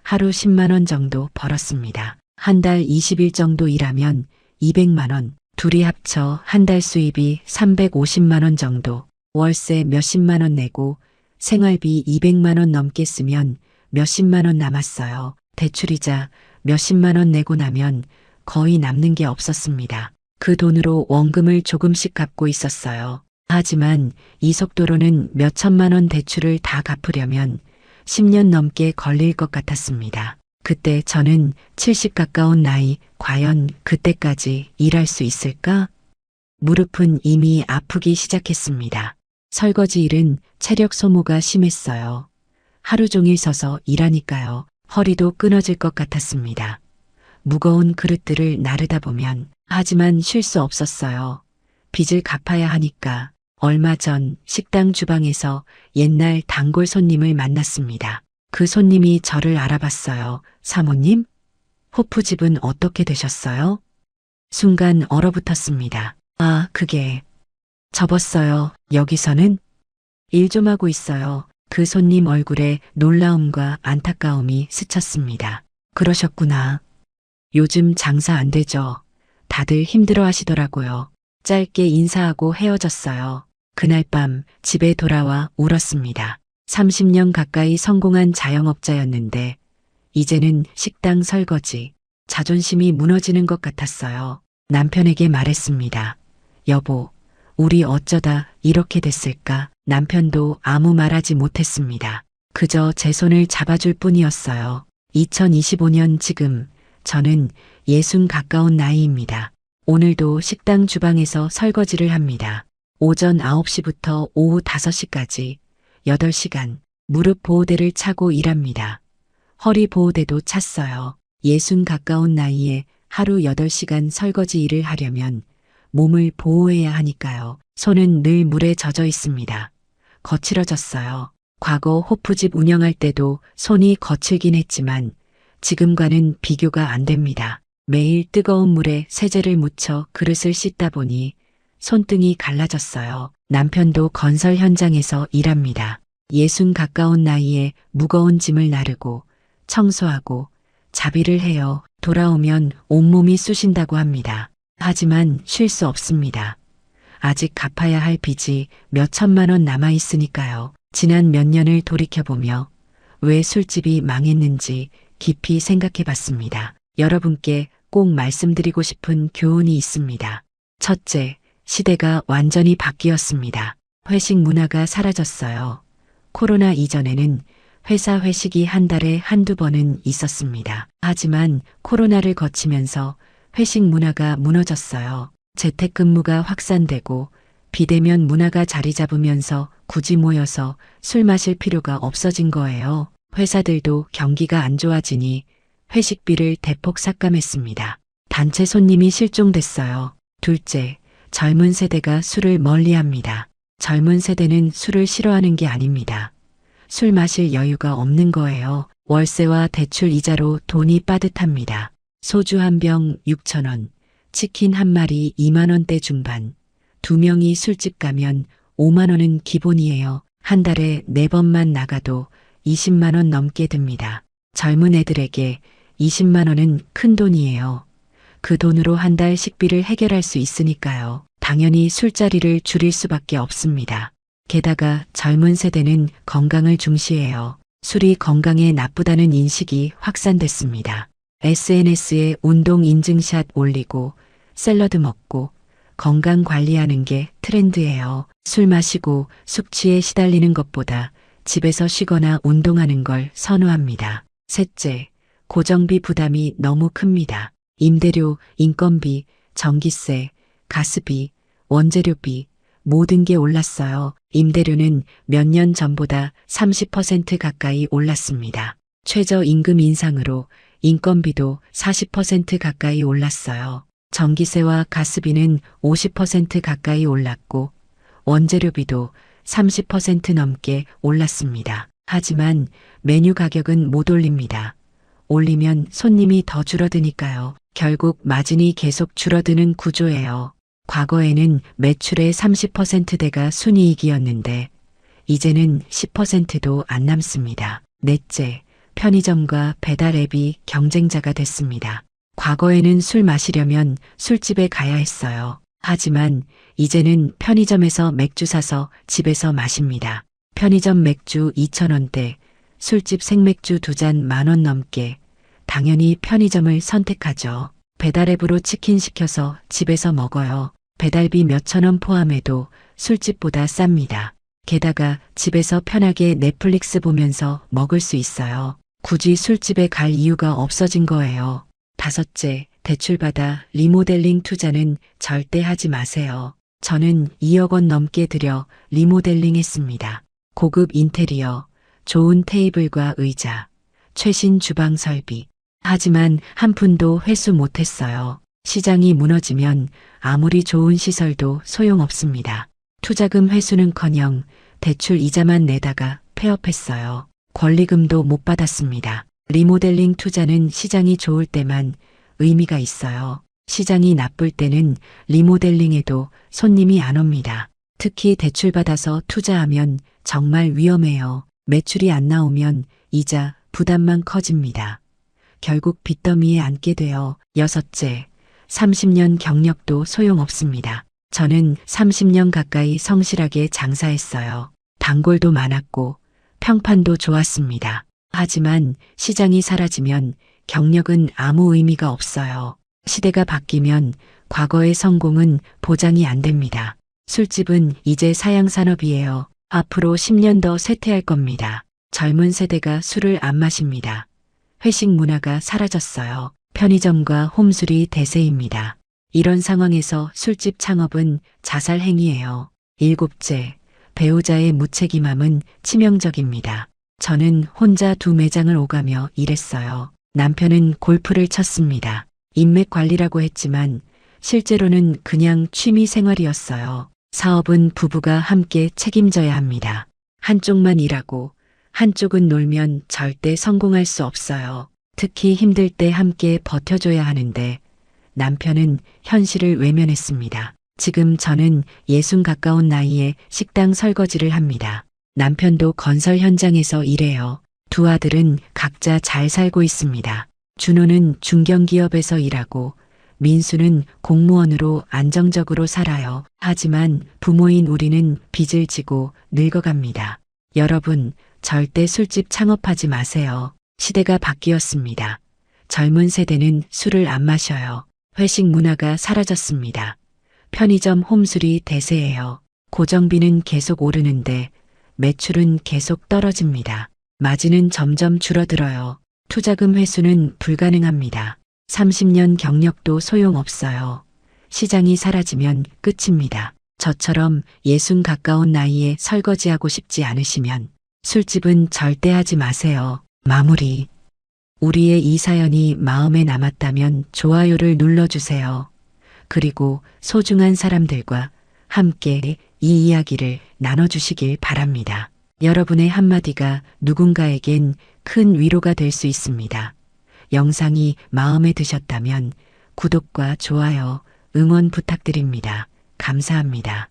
하루 10만 원 정도 벌었습니다. 한 달 20일 정도 일하면 200만 원, 둘이 합쳐 한 달 수입이 350만 원 정도, 월세 몇십만 원 내고 생활비 200만 원 넘게 쓰면 몇십만 원 남았어요. 대출이자 몇십만 원 내고 나면 거의 남는 게 없었습니다. 그 돈으로 원금을 조금씩 갚고 있었어요. 하지만 이 속도로는 몇 천만 원 대출을 다 갚으려면 10년 넘게 걸릴 것 같았습니다. 그때 저는 70 가까운 나이, 과연 그때까지 일할 수 있을까? 무릎은 이미 아프기 시작했습니다. 설거지 일은 체력 소모가 심했어요. 하루 종일 서서 일하니까요. 허리도 끊어질 것 같았습니다. 무거운 그릇들을 나르다 보면 하지만 쉴 수 없었어요. 빚을 갚아야 하니까. 얼마 전 식당 주방에서 옛날 단골 손님을 만났습니다. 그 손님이 저를 알아봤어요. 사모님? 호프집은 어떻게 되셨어요? 순간 얼어붙었습니다. 아, 그게 접었어요. 여기서는 일 좀 하고 있어요. 그 손님 얼굴에 놀라움과 안타까움이 스쳤습니다. 그러셨구나. 요즘 장사 안 되죠. 다들 힘들어 하시더라고요. 짧게 인사하고 헤어졌어요. 그날 밤 집에 돌아와 울었습니다. 30년 가까이 성공한 자영업자였는데 이제는 식당 설거지, 자존심이 무너지는 것 같았어요. 남편에게 말했습니다. 여보, 우리 어쩌다 이렇게 됐을까? 남편도 아무 말하지 못했습니다. 그저 제 손을 잡아줄 뿐이었어요. 2025년 지금 저는 60 가까운 나이입니다. 오늘도 식당 주방에서 설거지를 합니다. 오전 9시부터 오후 5시까지 8시간 무릎 보호대를 차고 일합니다. 허리 보호대도 찼어요. 60 가까운 나이에 하루 8시간 설거지 일을 하려면 몸을 보호해야 하니까요. 손은 늘 물에 젖어 있습니다. 거칠어졌어요. 과거 호프집 운영할 때도 손이 거칠긴 했지만 지금과는 비교가 안 됩니다. 매일 뜨거운 물에 세제를 묻혀 그릇을 씻다 보니 손등이 갈라졌어요. 남편도 건설 현장에서 일합니다. 60 가까운 나이에 무거운 짐을 나르고 청소하고 자비를 해요. 돌아오면 온몸이 쑤신다고 합니다. 하지만 쉴 수 없습니다. 아직 갚아야 할 빚이 몇 천만 원 남아 있으니까요. 지난 몇 년을 돌이켜보며 왜 술집이 망했는지 깊이 생각해 봤습니다. 여러분께 꼭 말씀드리고 싶은 교훈이 있습니다. 첫째, 시대가 완전히 바뀌었습니다. 회식 문화가 사라졌어요. 코로나 이전에는 회사 회식이 한 달에 한두 번은 있었습니다. 하지만 코로나를 거치면서 회식 문화가 무너졌어요. 재택근무가 확산되고 비대면 문화가 자리 잡으면서 굳이 모여서 술 마실 필요가 없어진 거예요. 회사들도 경기가 안 좋아지니 회식비를 대폭 삭감했습니다. 단체 손님이 실종됐어요. 둘째, 젊은 세대가 술을 멀리합니다. 젊은 세대는 술을 싫어하는 게 아닙니다. 술 마실 여유가 없는 거예요. 월세와 대출 이자로 돈이 빠듯합니다. 소주 한 병 6,000원, 치킨 한 마리 2만 원대 중반. 2명이 술집 가면 5만 원은 기본이에요. 한 달에 4번만 나가도 20만 원 넘게 듭니다. 젊은 애들에게 20만 원은 큰 돈이에요. 그 돈으로 한 달 식비를 해결할 수 있으니까요. 당연히 술자리를 줄일 수밖에 없습니다. 게다가 젊은 세대는 건강을 중시해요. 술이 건강에 나쁘다는 인식이 확산됐습니다. SNS에 운동 인증샷 올리고 샐러드 먹고 건강 관리하는 게 트렌드예요. 술 마시고 숙취에 시달리는 것보다 집에서 쉬거나 운동하는 걸 선호합니다. 셋째, 고정비 부담이 너무 큽니다. 임대료, 인건비, 전기세, 가스비, 원재료비 모든 게 올랐어요. 임대료는 몇 년 전보다 30% 가까이 올랐습니다. 최저임금 인상으로 인건비도 40% 가까이 올랐어요. 전기세와 가스비는 50% 가까이 올랐고 원재료비도 30% 넘게 올랐습니다. 하지만 메뉴 가격은 못 올립니다. 올리면 손님이 더 줄어드니까요. 결국 마진이 계속 줄어드는 구조예요. 과거에는 매출의 30%대가 순이익이었는데 이제는 10%도 안 남습니다. 넷째, 편의점과 배달 앱이 경쟁자가 됐습니다. 과거에는 술 마시려면 술집에 가야 했어요. 하지만 이제는 편의점에서 맥주 사서 집에서 마십니다. 편의점 맥주 2,000원대, 술집 생맥주 2잔 10,000원 넘게. 당연히 편의점을 선택하죠. 배달앱으로 치킨 시켜서 집에서 먹어요. 배달비 몇천 원 포함해도 술집보다 쌉니다. 게다가 집에서 편하게 넷플릭스 보면서 먹을 수 있어요. 굳이 술집에 갈 이유가 없어진 거예요. 다섯째, 대출받아 리모델링 투자는 절대 하지 마세요. 저는 2억 원 넘게 들여 리모델링 했습니다. 고급 인테리어, 좋은 테이블과 의자, 최신 주방 설비. 하지만 한 푼도 회수 못했어요. 시장이 무너지면 아무리 좋은 시설도 소용없습니다. 투자금 회수는커녕 대출 이자만 내다가 폐업했어요. 권리금도 못 받았습니다. 리모델링 투자는 시장이 좋을 때만 의미가 있어요. 시장이 나쁠 때는 리모델링에도 손님이 안 옵니다. 특히 대출받아서 투자하면 정말 위험해요. 매출이 안 나오면 이자, 부담만 커집니다. 결국 빚더미에 앉게 돼요. 여섯째, 30년 경력도 소용없습니다. 저는 30년 가까이 성실하게 장사했어요. 단골도 많았고 평판도 좋았습니다. 하지만 시장이 사라지면 경력은 아무 의미가 없어요. 시대가 바뀌면 과거의 성공은 보장이 안 됩니다. 술집은 이제 사양산업이에요. 앞으로 10년 더 쇠퇴할 겁니다. 젊은 세대가 술을 안 마십니다. 회식 문화가 사라졌어요. 편의점과 홈술이 대세입니다. 이런 상황에서 술집 창업은 자살 행위예요. 일곱째, 배우자의 무책임함은 치명적입니다. 저는 혼자 2매장을 오가며 일했어요. 남편은 골프를 쳤습니다. 인맥 관리라고 했지만 실제로는 그냥 취미 생활이었어요. 사업은 부부가 함께 책임져야 합니다. 한쪽만 일하고 한쪽은 놀면 절대 성공할 수 없어요. 특히 힘들 때 함께 버텨줘야 하는데 남편은 현실을 외면했습니다. 지금 저는 60 가까운 나이에 식당 설거지를 합니다. 남편도 건설 현장에서 일해요. 두 아들은 각자 잘 살고 있습니다. 준호는 중견기업에서 일하고 민수는 공무원으로 안정적으로 살아요. 하지만 부모인 우리는 빚을 지고 늙어갑니다. 여러분, 절대 술집 창업하지 마세요. 시대가 바뀌었습니다. 젊은 세대는 술을 안 마셔요. 회식 문화가 사라졌습니다. 편의점 홈술이 대세예요. 고정비는 계속 오르는데 매출은 계속 떨어집니다. 마진은 점점 줄어들어요. 투자금 회수는 불가능합니다. 30년 경력도 소용없어요. 시장이 사라지면 끝입니다. 저처럼 60 가까운 나이에 설거지하고 싶지 않으시면 술집은 절대 하지 마세요. 마무리. 우리의 이 사연이 마음에 남았다면 좋아요를 눌러주세요. 그리고 소중한 사람들과 함께 이 이야기를 나눠주시길 바랍니다. 여러분의 한마디가 누군가에겐 큰 위로가 될 수 있습니다. 영상이 마음에 드셨다면 구독과 좋아요, 응원 부탁드립니다. 감사합니다.